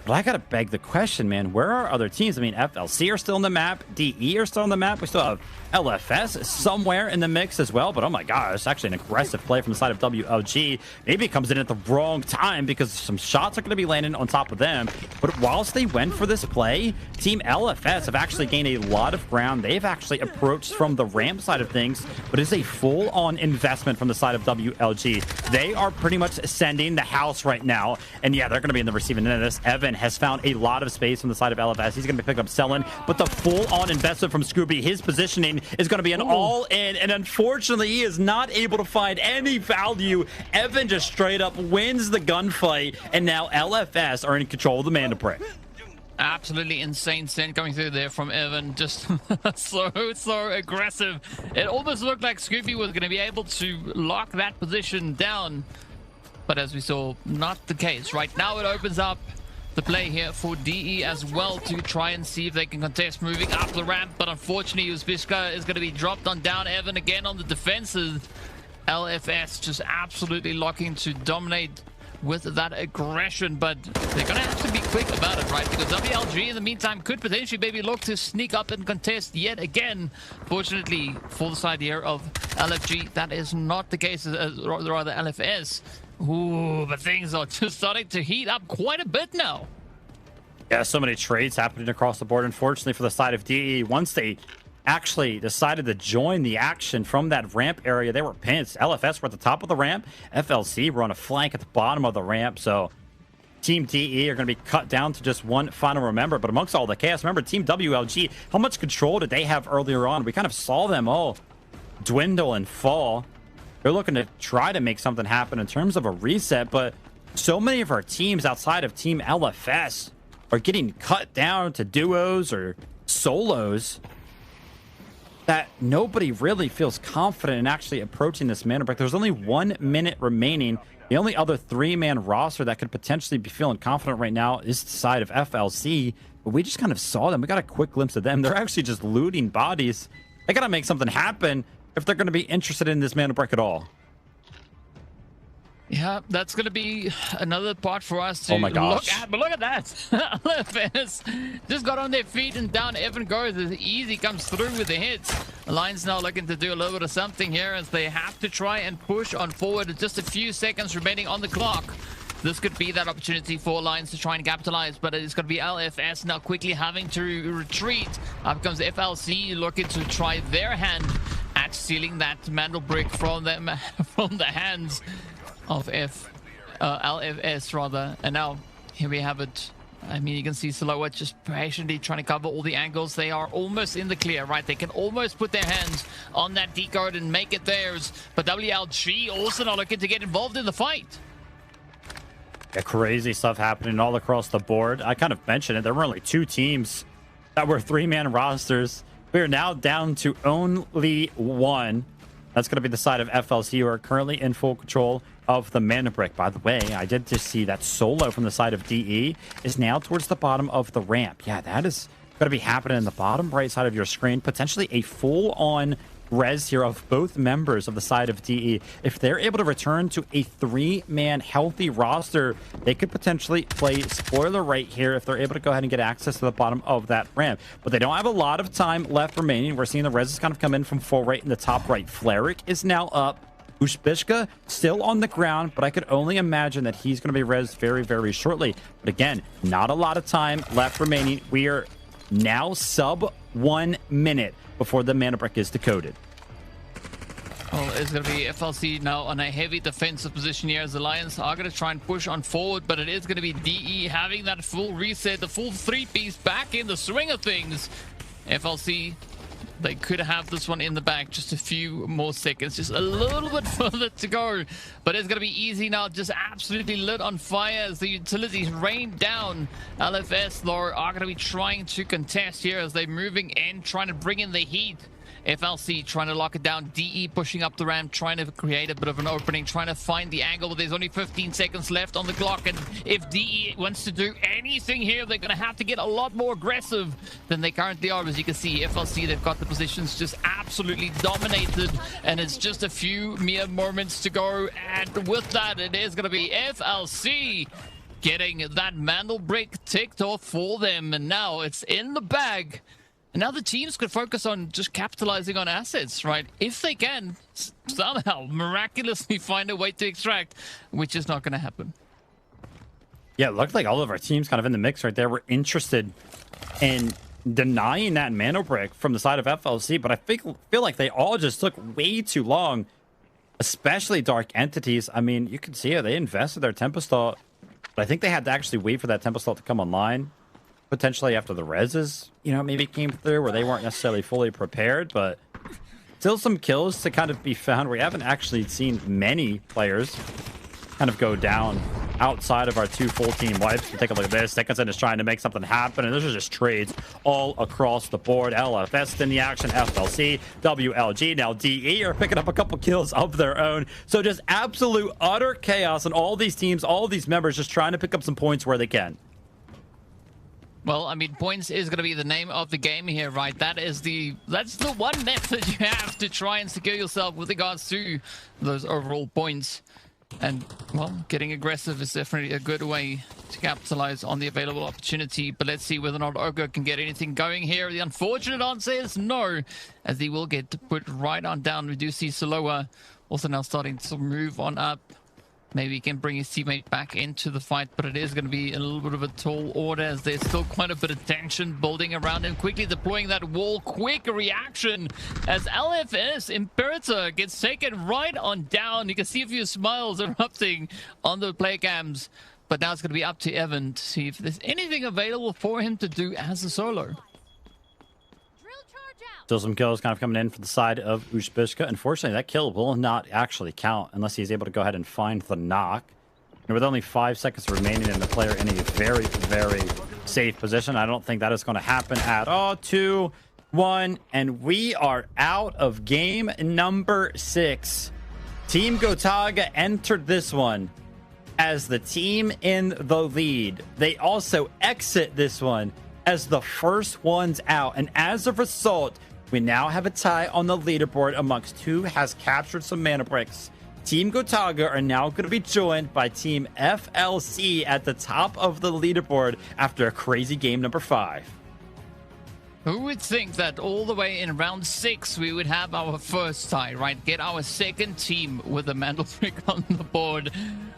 But I gotta beg the question, man, where are other teams? I mean, FLC are still on the map, DE are still on the map, we still have LFS somewhere in the mix as well, but oh my gosh, it's actually an aggressive play from the side of WLG. Maybe it comes in at the wrong time because some shots are gonna be landing on top of them, but whilst they went for this play, Team LFS have actually gained a lot of ground. They've actually approached from the ramp side of things, but it's a full-on investment from the side of WLG. They are pretty much sending the house right now, and yeah, they're gonna be in the receiving end of this. Evan has found a lot of space from the side of LFS. He's going to be picking up Selen, but the full-on investment from Scooby, his positioning is going to be an all-in, and unfortunately, he is not able to find any value. Evan just straight up wins the gunfight, and now LFS are in control of the Mandelbrick. Absolutely insane send coming through there from Evan. Just so aggressive. It almost looked like Scooby was going to be able to lock that position down, but as we saw, not the case. Right now, it opens up the play here for DE as well to try and see if they can contest moving up the ramp, but unfortunately Uzbishka is going to be dropped on down. Evan again on the defenses. LFS just absolutely locking to dominate with that aggression, but they're going to have to be quick about it, right? Because WLG in the meantime could potentially maybe look to sneak up and contest yet again. Fortunately for the side here of LFG, that is not the case, rather LFS. Ooh, but things are just starting to heat up quite a bit now. Yeah, so many trades happening across the board. Unfortunately for the side of DE, once they actually decided to join the action from that ramp area, they were pinched. LFS were at the top of the ramp. FLC were on a flank at the bottom of the ramp. So Team DE are going to be cut down to just 1 final member. But amongst all the chaos, remember Team WLG, how much control did they have earlier on? We kind of saw them all dwindle and fall. They're looking to try to make something happen in terms of a reset, but so many of our teams outside of Team LFS are getting cut down to duos or solos that nobody really feels confident in actually approaching this Mandelbrick. There's only 1 minute remaining. The only other 3-man roster that could potentially be feeling confident right now is the side of FLC, but we just kind of saw them. We got a quick glimpse of them. They're actually just looting bodies. They got to make something happen if they're going to be interested in this Mandelbrick at all. Yeah, that's going to be another part for us to look at. But look at that. LFS just got on their feet and down Evan goes. As Easy comes through with the hits. Alliance now looking to do a little bit of something here as they have to try and push on forward. Just a few seconds remaining on the clock. This could be that opportunity for Alliance to try and capitalize, but it's going to be LFS now quickly having to retreat. Up comes FLC looking to try their hand at stealing that Mandelbrick from them, from the hands of LFS rather. And now here we have it. I mean, you can see Saloa just patiently trying to cover all the angles. They are almost in the clear, right? They can almost put their hands on that decode and make it theirs. But WLG also not looking to get involved in the fight. Yeah, crazy stuff happening all across the board. I kind of mentioned it. There were only 2 teams that were 3-man rosters. We are now down to only 1. That's going to be the side of FLC, who are currently in full control of the Mandelbrick. By the way, I did just see that Solo from the side of DE is now towards the bottom of the ramp. Yeah, that is going to be happening in the bottom right side of your screen. Potentially a full-on res here of both members of the side of DE. If they're able to return to a 3-man healthy roster, they could potentially play spoiler right here if they're able to go ahead and get access to the bottom of that ramp. But they don't have a lot of time left remaining. We're seeing the reses kind of come in from full right in the top right. Fleric is now up. Ushbishka still on the ground, but I could only imagine that he's going to be resed very, very shortly. But again, not a lot of time left remaining. We are now sub 1 minute before the Mandelbrick is decoded. Well, it's going to be FLC now on a heavy defensive position here as the Lions are going to try and push on forward, but it is going to be DE having that full reset, the full 3-piece back in the swing of things. FLC, they could have this one in the bag. Just a few more seconds, just a little bit further to go. But it's going to be easy now, just absolutely lit on fire as the utilities rain down. LFS, though, are going to be trying to contest here as they're moving in, trying to bring in the heat. FLC trying to lock it down. DE pushing up the ramp, trying to create a bit of an opening, trying to find the angle, but there's only 15 seconds left on the clock. And if DE wants to do anything here, they're going to have to get a lot more aggressive than they currently are. As you can see, FLC, they've got the positions just absolutely dominated, and it's just a few mere moments to go. And with that, it is going to be FLC getting that Mandelbrick ticked off for them. And now it's in the bag. And now the teams could focus on just capitalizing on assets, right? If they can somehow miraculously find a way to extract, which is not going to happen. Yeah, it looked like all of our teams kind of in the mix right there were interested in denying that Mandelbrick from the side of FLC, but I feel like they all just took way too long, especially Dark Entities. I mean, you can see it. They invested their Tempest ult, but I think they had to actually wait for that Tempest ult to come online. Potentially after the reses, you know, maybe came through where they weren't necessarily fully prepared, but still some kills to kind of be found. We haven't actually seen many players kind of go down outside of our 2 full team wipes. We'll take a look at this. Dickinson is trying to make something happen, and this is just trades all across the board. LFS in the action, FLC, WLG, now DE are picking up a couple kills of their own. So just absolute utter chaos on all these teams, all these members just trying to pick up some points where they can. Well, I mean, points is going to be the name of the game here, right? That's the one method you have to try and secure yourself with regards to those overall points. And, well, getting aggressive is definitely a good way to capitalize on the available opportunity. But let's see whether or not Ogo can get anything going here. The unfortunate answer is no, as he will get put right on down. We do see Saloa also now starting to move on up. Maybe he can bring his teammate back into the fight, but it is going to be a little bit of a tall order as there's still quite a bit of tension building around him. Quickly deploying that wall. Quick reaction as LFS Imperator gets taken right on down. You can see a few smiles erupting on the play cams, but now it's going to be up to Evan to see if there's anything available for him to do as a solo. Still some kills kind of coming in for the side of Ushbishka. Unfortunately, that kill will not actually count unless he's able to go ahead and find the knock. And with only 5 seconds remaining and the player in a very, very safe position, I don't think that is going to happen at all. 2, 1, and we are out of game number 6. Team Gotaga entered this one as the team in the lead. They also exit this one as the first ones out. And as a result, we now have a tie on the leaderboard amongst who has captured some mana bricks Team Gotaga are now going to be joined by Team FLC at the top of the leaderboard after a crazy game number 5. Who would think that all the way in round 6 we would have our first tie, right? Get our second team with a Mandelbrick on the board.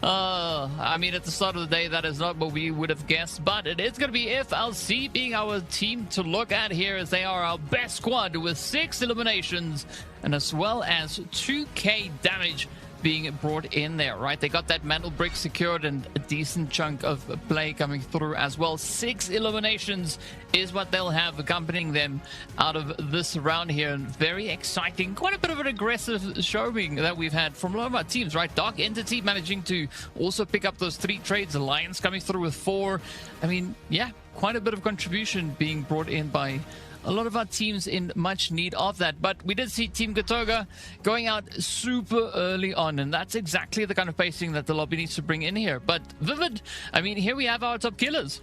I mean, at the start of the day, that is not what we would have guessed, but it is going to be FLC being our team to look at here, as they are our best squad with 6 eliminations and as well as 2k damage being brought in there, right? They got that Mandelbrick secured and a decent chunk of play coming through as well. 6 eliminations is what they'll have accompanying them out of this round here. And very exciting. Quite a bit of an aggressive showing that we've had from a lot of our teams, right? Dark Entity managing to also pick up those 3 trades. Alliance coming through with 4. I mean, yeah, quite a bit of contribution being brought in by a lot of our teams in much need of that. But we did see Team Gotaga going out super early on, and that's exactly the kind of pacing that the lobby needs to bring in here. But Vivid, I mean, here we have our top killers.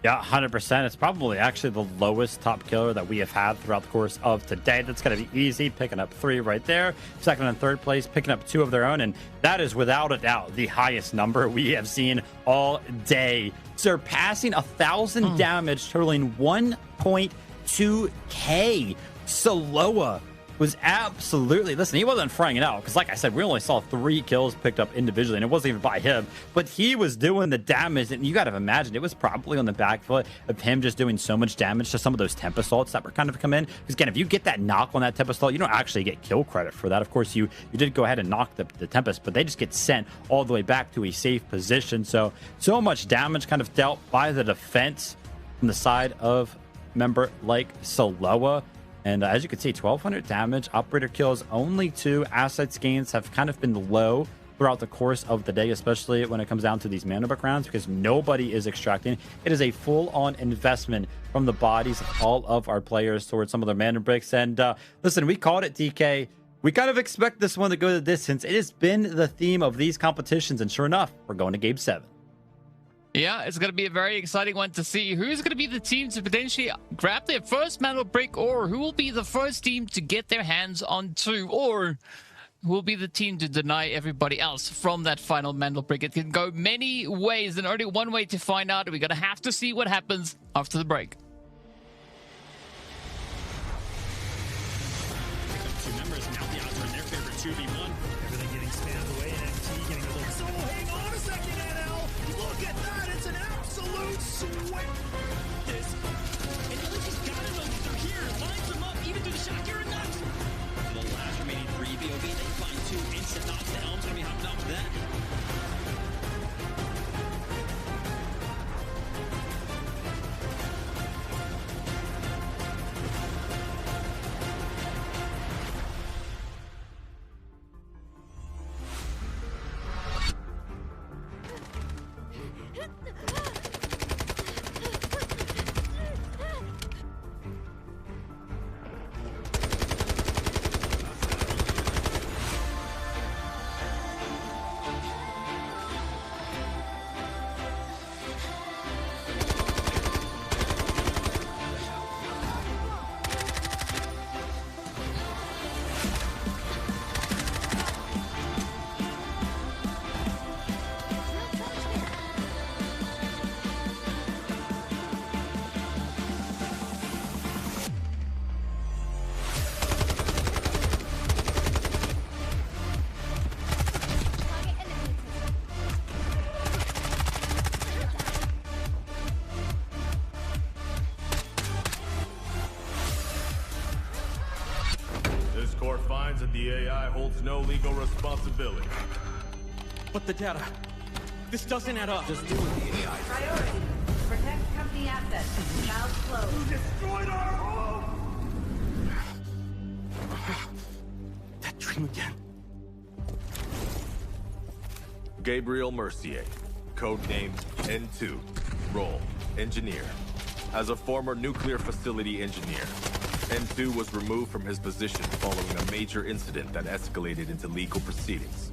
Yeah, 100%. It's probably actually the lowest top killer that we have had throughout the course of today. That's going to be easy, picking up 3 right there. Second and third place, picking up 2 of their own. And that is without a doubt the highest number we have seen all day. Surpassing 1,000 damage, totaling 1.2k. Soloa was absolutely, listen, he wasn't frying it out, because like I said, we only saw 3 kills picked up individually, and it wasn't even by him, but he was doing the damage. And you got to imagine it was probably on the back foot of him just doing so much damage to some of those temp assaults that were kind of come in. Because again, if you get that knock on that temp assault, you don't actually get kill credit for that. Of course, you did go ahead and knock the Tempest, but they just get sent all the way back to a safe position. So much damage kind of dealt by the defense from the side of member like Soloa. And as you can see, 1,200 damage, operator kills, only 2. Assets gains have kind of been low throughout the course of the day, especially when it comes down to these Mandelbrick rounds, because nobody is extracting. It is a full-on investment from the bodies of all of our players towards some of their Mandelbricks. And listen, we called it, DK. We kind of expect this one to go the distance. It has been the theme of these competitions, and sure enough, we're going to Game 7. Yeah, it's going to be a very exciting one to see who's going to be the team to potentially grab their first Mandelbrick, or who will be the first team to get their hands on 2, or who will be the team to deny everybody else from that final Mandelbrick. It can go many ways, and only one way to find out. We're going to have to see what happens after the break. 2 members, now the odds are in their favor, 2v1. Everything getting spammed away, and MT getting a little... So hang on a second, NL! Look at that! It's an absolute sweat! This... And Eliz's got it, though. They're here. Lines them up, even through the shot. You're nuts! For the last remaining 3 BOV, they find 2 instant knocks. The Elm's gonna be hopping off that. That the AI holds no legal responsibility. But the data, this doesn't add up. Just do with the AI. Priority. Protect company assets. Valve closed. You destroyed our home! That dream again. Gabriel Mercier, codenamed N2, role engineer. As a former nuclear facility engineer, N2 was removed from his position following a major incident that escalated into legal proceedings.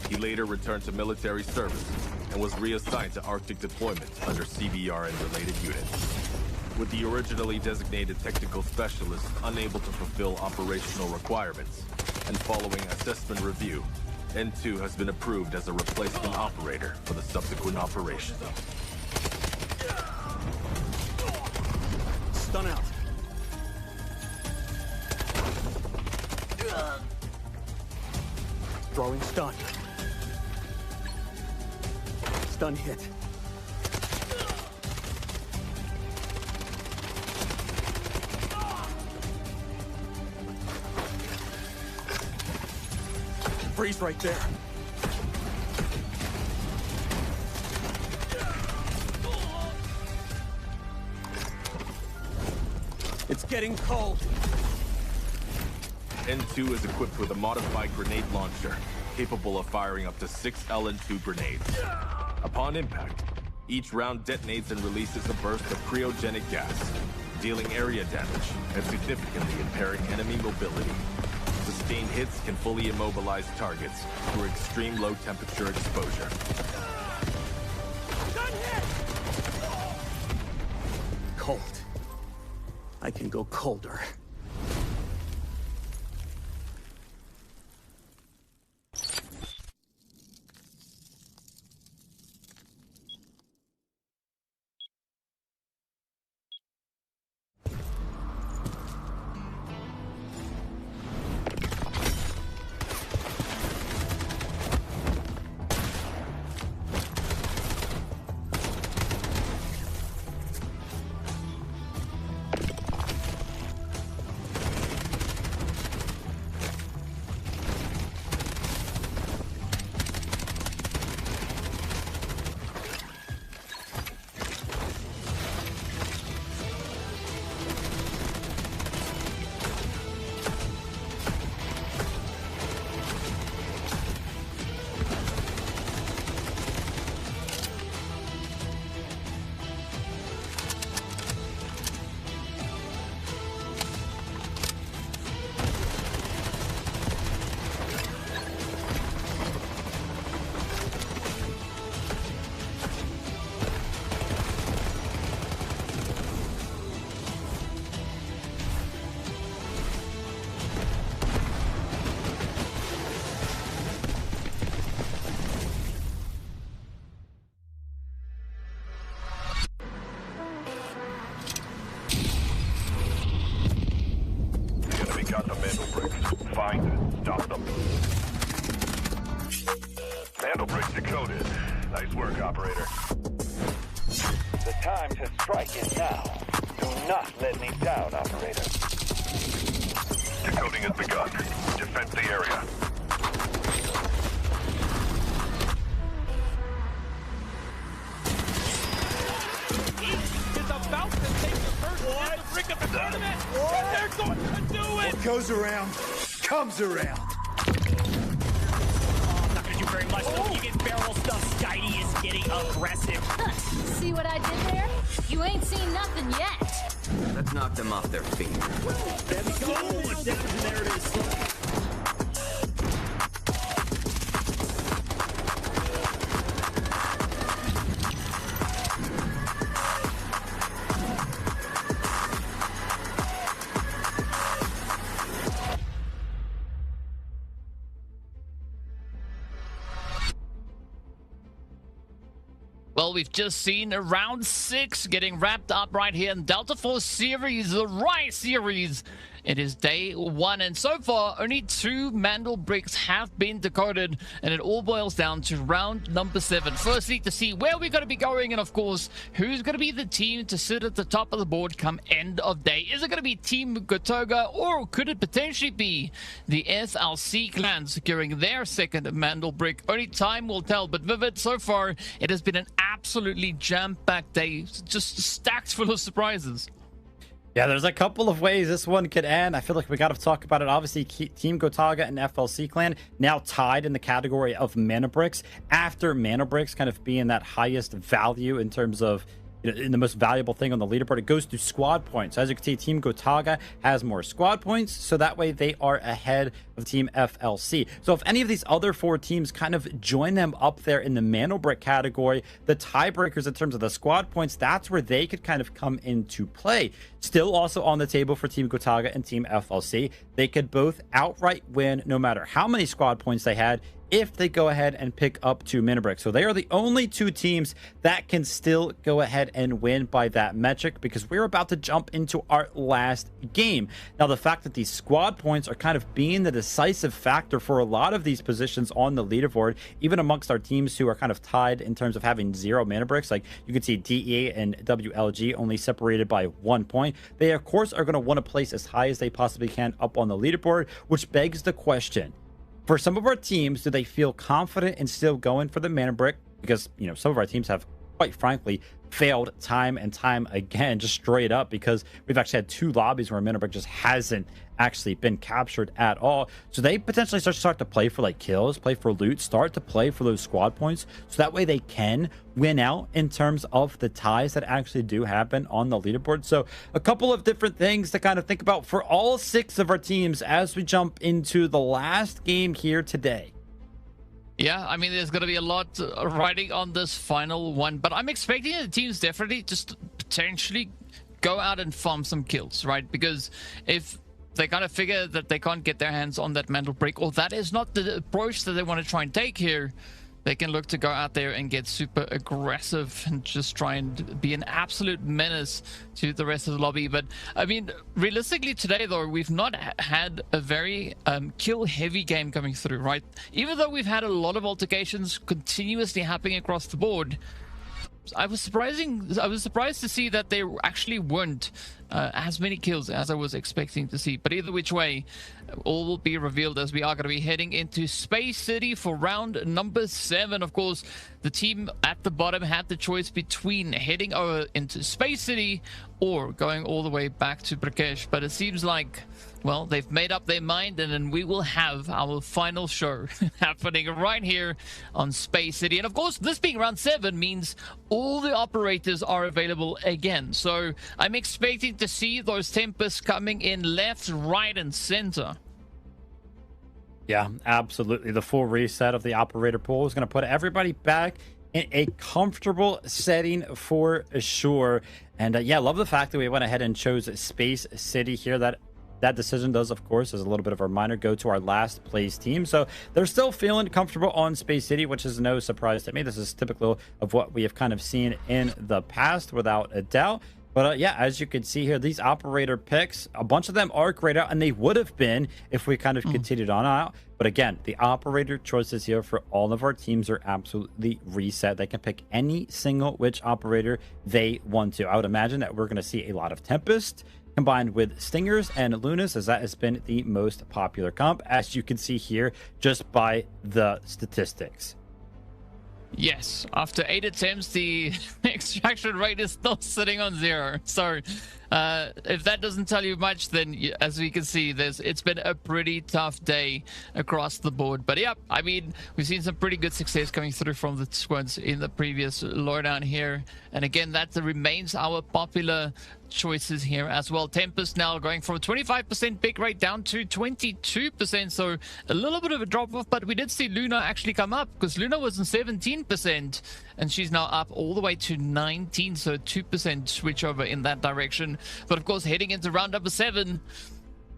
He later returned to military service and was reassigned to Arctic deployments under CBR and related units. With the originally designated technical specialist unable to fulfill operational requirements, and following assessment review, N2 has been approved as a replacement operator for the subsequent operation. Stun out. Throwing stun. Stun hit. Freeze right there. It's getting cold. N2 is equipped with a modified grenade launcher, capable of firing up to 6 LN2 grenades. Upon impact, each round detonates and releases a burst of cryogenic gas, dealing area damage and significantly impairing enemy mobility. Sustained hits can fully immobilize targets through extreme low temperature exposure. Cold. I can go colder. Got the Mandelbricks. Find and stop them. Mandelbrick decoded. Nice work, operator. The time to strike is now. Do not let me down, operator. Decoding has begun. Defend the area. Is about to take the first Mandelbrick of the tournament. And they're going to do it. What goes around, comes around. Not gonna do very much though. You get barrel stuff. Skitey is getting aggressive. See what I did there? You ain't seen nothing yet. Let's knock them off their feet. There's so much damage, and there it is. Well, we've just seen round 6 getting wrapped up right here in Delta Force Series, the Rise Series. It is day 1, and so far, only 2 Mandelbricks have been decoded, and it all boils down to round number 7. Firstly, to see where we're going to be going, and of course, who's going to be the team to sit at the top of the board come end of day. Is it going to be Team Gotaga, or could it potentially be the FLC clan securing their second Mandelbrick? Only time will tell, but Vivid, so far, it has been an absolutely jam-packed day, just stacked full of surprises. Yeah, there's a couple of ways this one could end. I feel like we got to talk about it. Obviously, Team Gotaga and FLC Clan now tied in the category of Mana Bricks, after Mana Bricks kind of being that highest value in terms of, in the most valuable thing on the leaderboard. It goes to squad points. As you can see, Team Gotaga has more squad points, so that way they are ahead of Team FLC. So if any of these other 4 teams kind of join them up there in the Mandelbrick category, the tiebreakers in terms of the squad points, that's where they could kind of come into play. Still also on the table for Team Gotaga and Team FLC. They could both outright win no matter how many squad points they had if they go ahead and pick up 2 Mandelbrick. So they are the only 2 teams that can still go ahead and win by that metric, because we're about to jump into our last game. Now, the fact that these squad points are kind of being the decisive factor for a lot of these positions on the leaderboard, even amongst our teams who are kind of tied in terms of having 0 Mandelbricks. Like you can see DE and WLG only separated by 1 point. They, of course, are going to want to place as high as they possibly can up on the leaderboard, which begs the question, for some of our teams, do they feel confident in still going for the Mandelbrick? Because, you know, some of our teams have, quite frankly, failed time and time again, just straight up, because we've actually had 2 lobbies where Mandelbrick just hasn't actually been captured at all. So they potentially start to play for like kills, play for loot, start to play for those squad points, so that way they can win out in terms of the ties that actually do happen on the leaderboard. So a couple of different things to kind of think about for all 6 of our teams as we jump into the last game here today. Yeah, I mean, there's going to be a lot riding on this final one, but I'm expecting the teams definitely just potentially go out and farm some kills, right? Because if they kind of figure that they can't get their hands on that Mandelbrick, or that is not the approach that they want to try and take here, they can look to go out there and get super aggressive and just try and be an absolute menace to the rest of the lobby. But I mean, realistically today though, we've not had a very kill heavy game coming through, right? Even though we've had a lot of altercations continuously happening across the board, I was surprised to see that there actually weren't as many kills as I was expecting to see. But either which way, all will be revealed as we are going to be heading into Space City for round number 7. Of course, the team at the bottom had the choice between heading over into Space City or going all the way back to Brakkesh. But it seems like, well, they've made up their mind, and then we will have our final show happening right here on Space City. And of course, this being round 7 means all the operators are available again. So I'm expecting to see those Tempests coming in left, right, and center. Yeah, absolutely. The full reset of the operator pool is going to put everybody back in a comfortable setting for sure. And yeah, love the fact that we went ahead and chose Space City here. That decision does, of course, as a little bit of a reminder, go to our last place team. So they're still feeling comfortable on Space City, which is no surprise to me. This is typical of what we have kind of seen in the past, without a doubt. But yeah, as you can see here, these operator picks, a bunch of them are grayed out, and they would have been if we kind of continued on out. But again, the operator choices here for all of our teams are absolutely reset. They can pick any single which operator they want to. I would imagine that we're going to see a lot of Tempest combined with Stingers and Lunas, as that has been the most popular comp, as you can see here just by the statistics. Yes, after 8 attempts, the extraction rate is still sitting on 0. So if that doesn't tell you much, then as we can see, it's been a pretty tough day across the board. But yeah, I mean, we've seen some pretty good success coming through from the squads in the previous lowdown here. And again, that remains our popular choices here as well. Tempest now going from 25% pick rate down to 22%, so a little bit of a drop off, but we did see Luna actually come up, because Luna was in 17% and she's now up all the way to 19, so 2% switch over in that direction. But of course, heading into round number 7,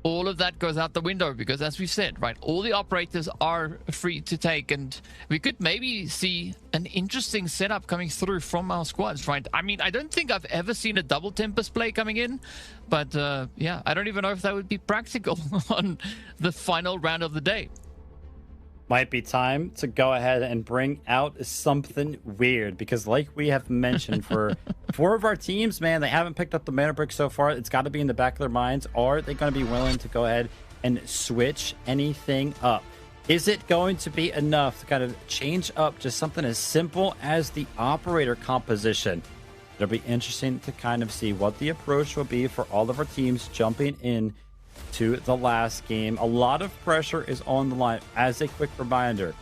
all of that goes out the window, because as we've said, right, all the operators are free to take, and we could maybe see an interesting setup coming through from our squads, right? I mean, I don't think I've ever seen a double Tempest play coming in, but yeah, I don't even know if that would be practical on the final round of the day. Might be time to go ahead and bring out something weird, because like we have mentioned, for 4 of our teams, man, they haven't picked up the Mandelbrick so far. It's got to be in the back of their minds. Are they going to be willing to go ahead and switch anything up? Is it going to be enough to kind of change up just something as simple as the operator composition? It'll be interesting to kind of see what the approach will be for all of our teams jumping in to the last game. A lot of pressure is on the line. As a quick reminder,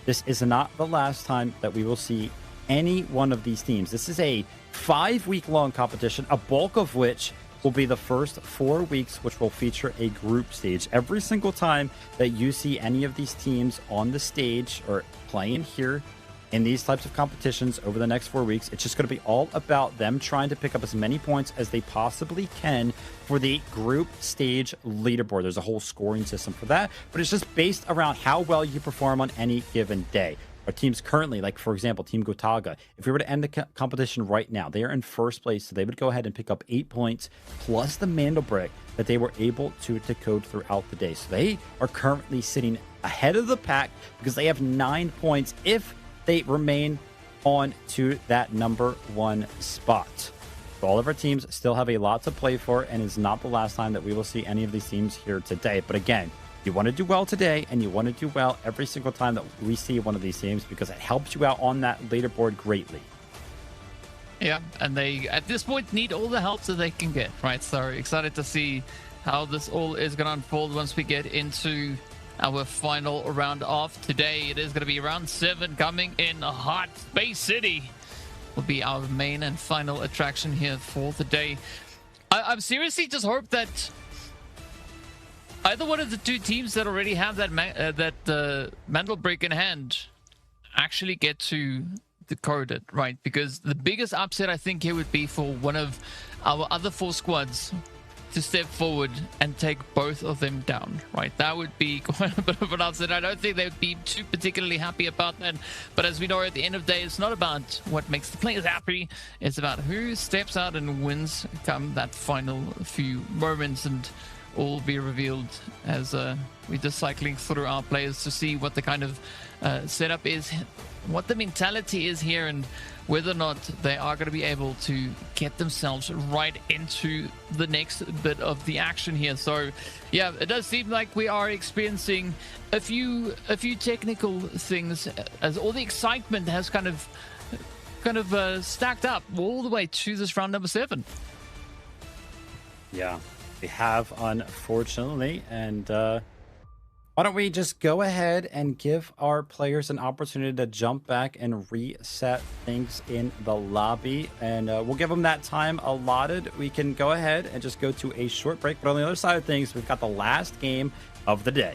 this is not the last time that we will see any one of these teams. This is a 5-week-long competition, a bulk of which will be the first 4 weeks, which will feature a group stage. Every single time that you see any of these teams on the stage or playing here in these types of competitions over the next 4 weeks, it's just going to be all about them trying to pick up as many points as they possibly can for the group stage leaderboard. There's a whole scoring system for that, but it's just based around how well you perform on any given day. Our teams currently, like for example, Team Gotaga, if we were to end the competition right now, they are in first place, so they would go ahead and pick up 8 points plus the Mandelbrick that they were able to decode throughout the day. So they are currently sitting ahead of the pack because they have 9 points if they remain on to that number 1 spot. So all of our teams still have a lot to play for, and it's not the last time that we will see any of these teams here today. But again, you want to do well today, and you want to do well every single time that we see one of these teams because it helps you out on that leaderboard greatly. Yeah, and they, at this point, need all the help that they can get, right? So excited to see how this all is going to unfold once we get into our final round of today. It is going to be round 7 coming in hot. Space City will be our main and final attraction here for the day. I'm seriously just hope that either one of the two teams that already have that Mandelbrick in hand actually get to decode it, right? Because the biggest upset I think here would be for one of our other 4 squads to step forward and take both of them down, right? That would be quite a bit of an upset. I don't think they would be too particularly happy about that. But as we know, at the end of the day, it's not about what makes the players happy. It's about who steps out and wins come that final few moments, and all will be revealed as we're just cycling through our players to see what the kind of setup is, what the mentality is here, and whether or not they are going to be able to get themselves right into the next bit of the action here. So yeah, it does seem like we are experiencing a few technical things as all the excitement has kind of stacked up all the way to this round number 7. Yeah, we have, unfortunately, and why don't we just go ahead and give our players an opportunity to jump back and reset things in the lobby, and we'll give them that time allotted. We can go ahead and just go to a short break, but on the other side of things, we've got the last game of the day.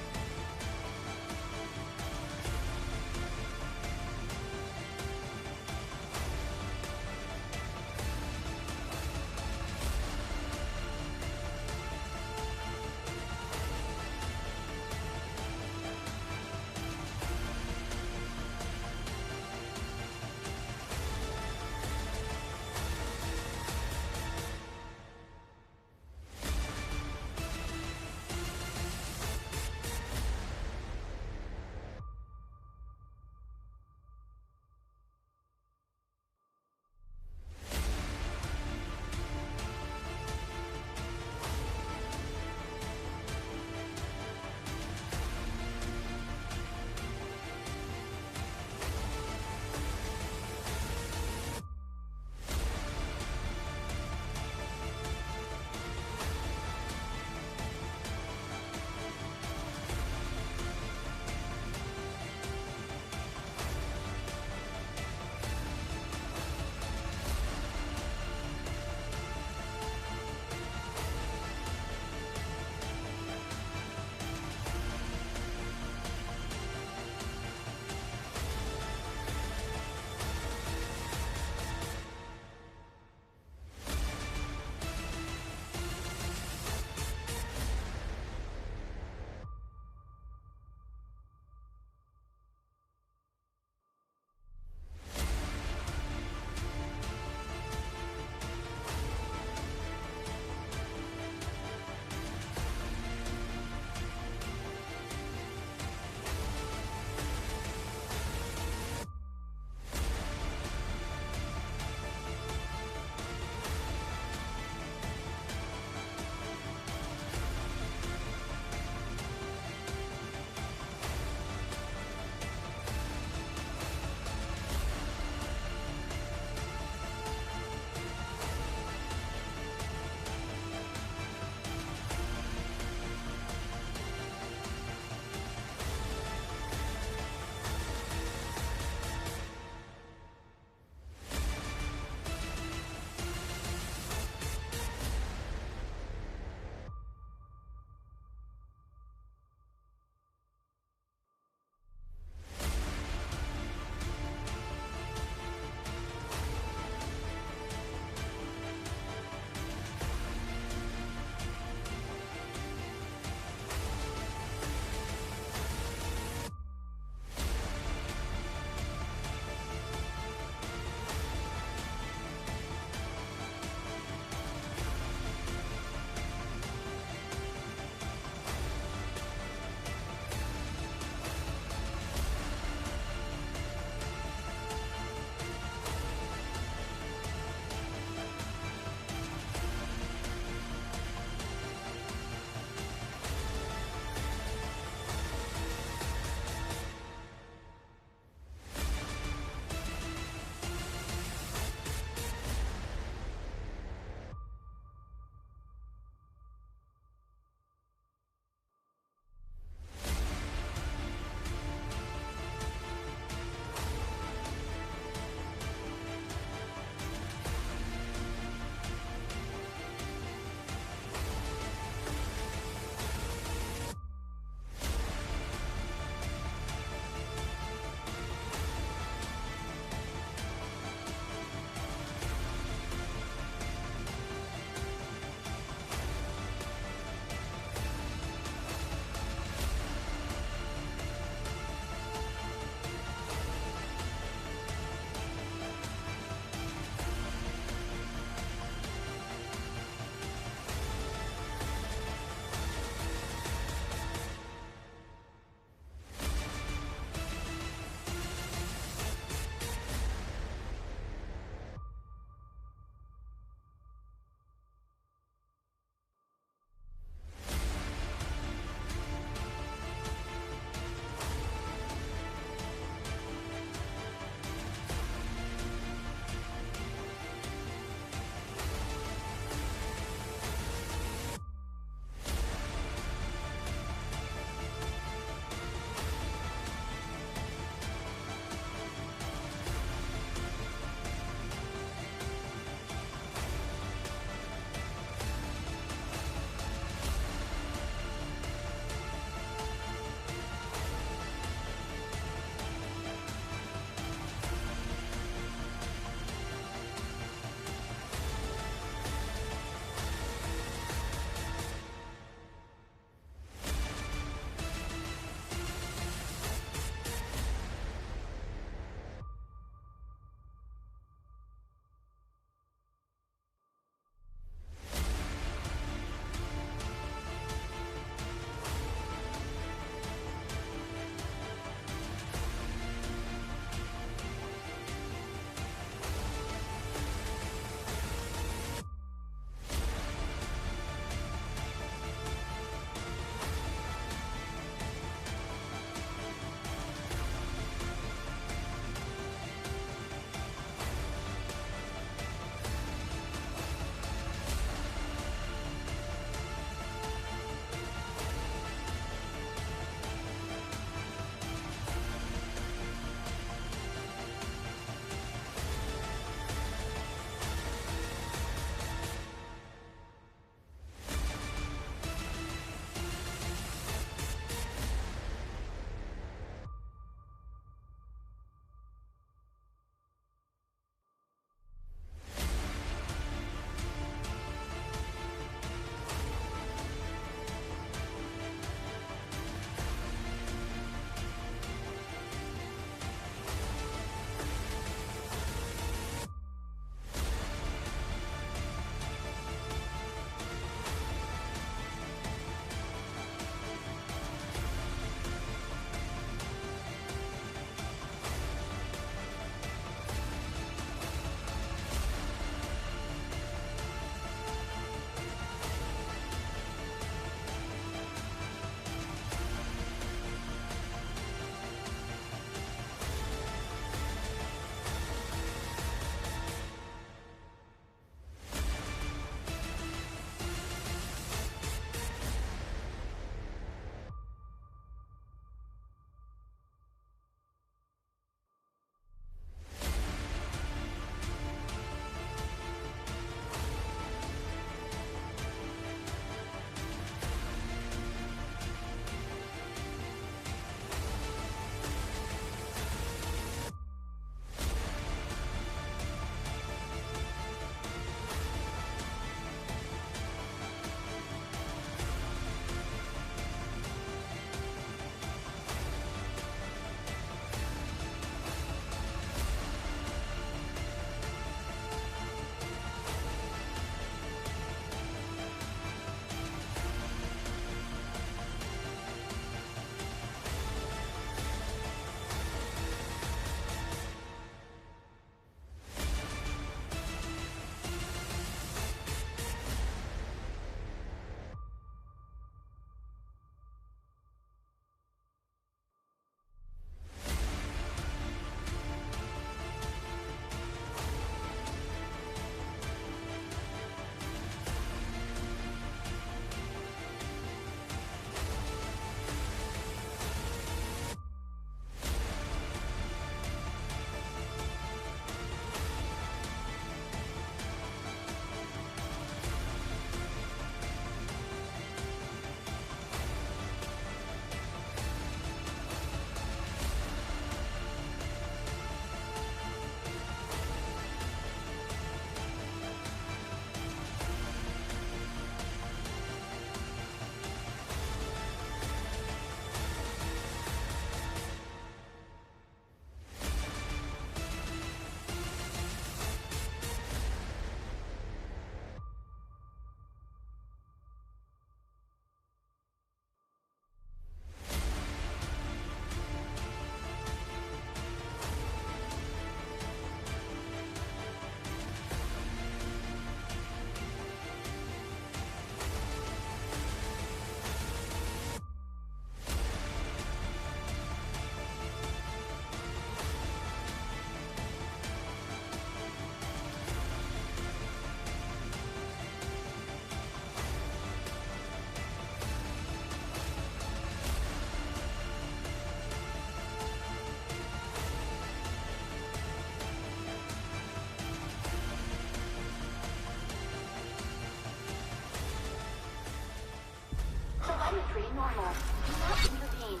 normal. Do not intervene.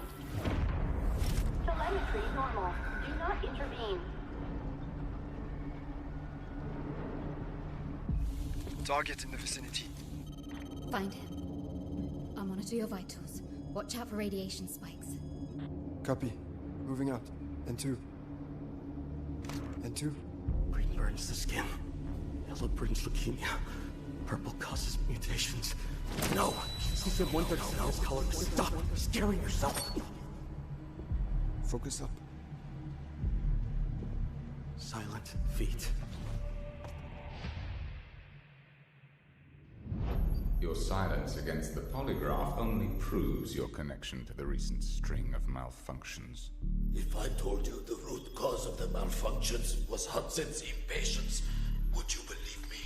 Telemetry normal. Do not intervene. Target in the vicinity. Find him. I'll monitor your vitals. Watch out for radiation spikes. Copy. Moving out. N2. N2. Green burns the skin. Yellow brings leukemia. Purple causes mutations. No! He said 137 is color. Stop scaring yourself! Focus up. Silent feet. Your silence against the polygraph only proves your connection to the recent string of malfunctions. If I told you the root cause of the malfunctions was Hudson's impatience, would you believe me?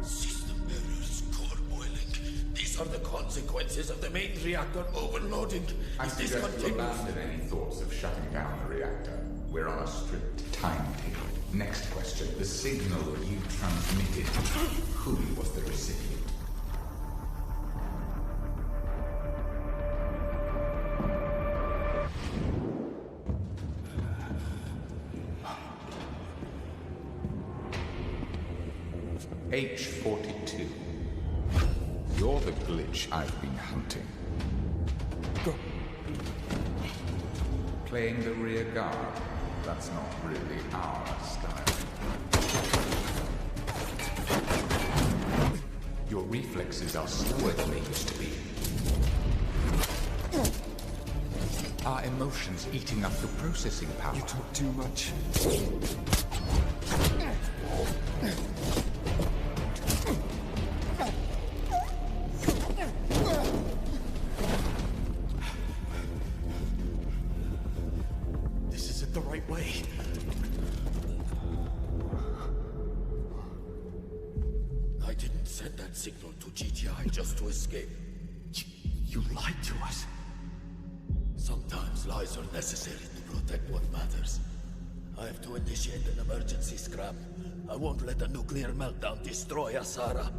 System errors, core boiling. These are the consequences of the main reactor overloading. I Is this suggest you continuous? abandon any thoughts of shutting down the reactor. We're on a strict timetable. Next question. The signal you transmitted. Who was the recipient? H42. You're the glitch I've been hunting. Go. Playing the rear guard. That's not really our style. Your reflexes are slower than they used to be. Are emotions eating up your processing power? You talk too much. This isn't the right way. I didn't send that signal to GTI just to escape. You lied to us. Sometimes lies are necessary to protect what matters. I have to initiate an emergency scram. I won't let a nuclear meltdown destroy Asara.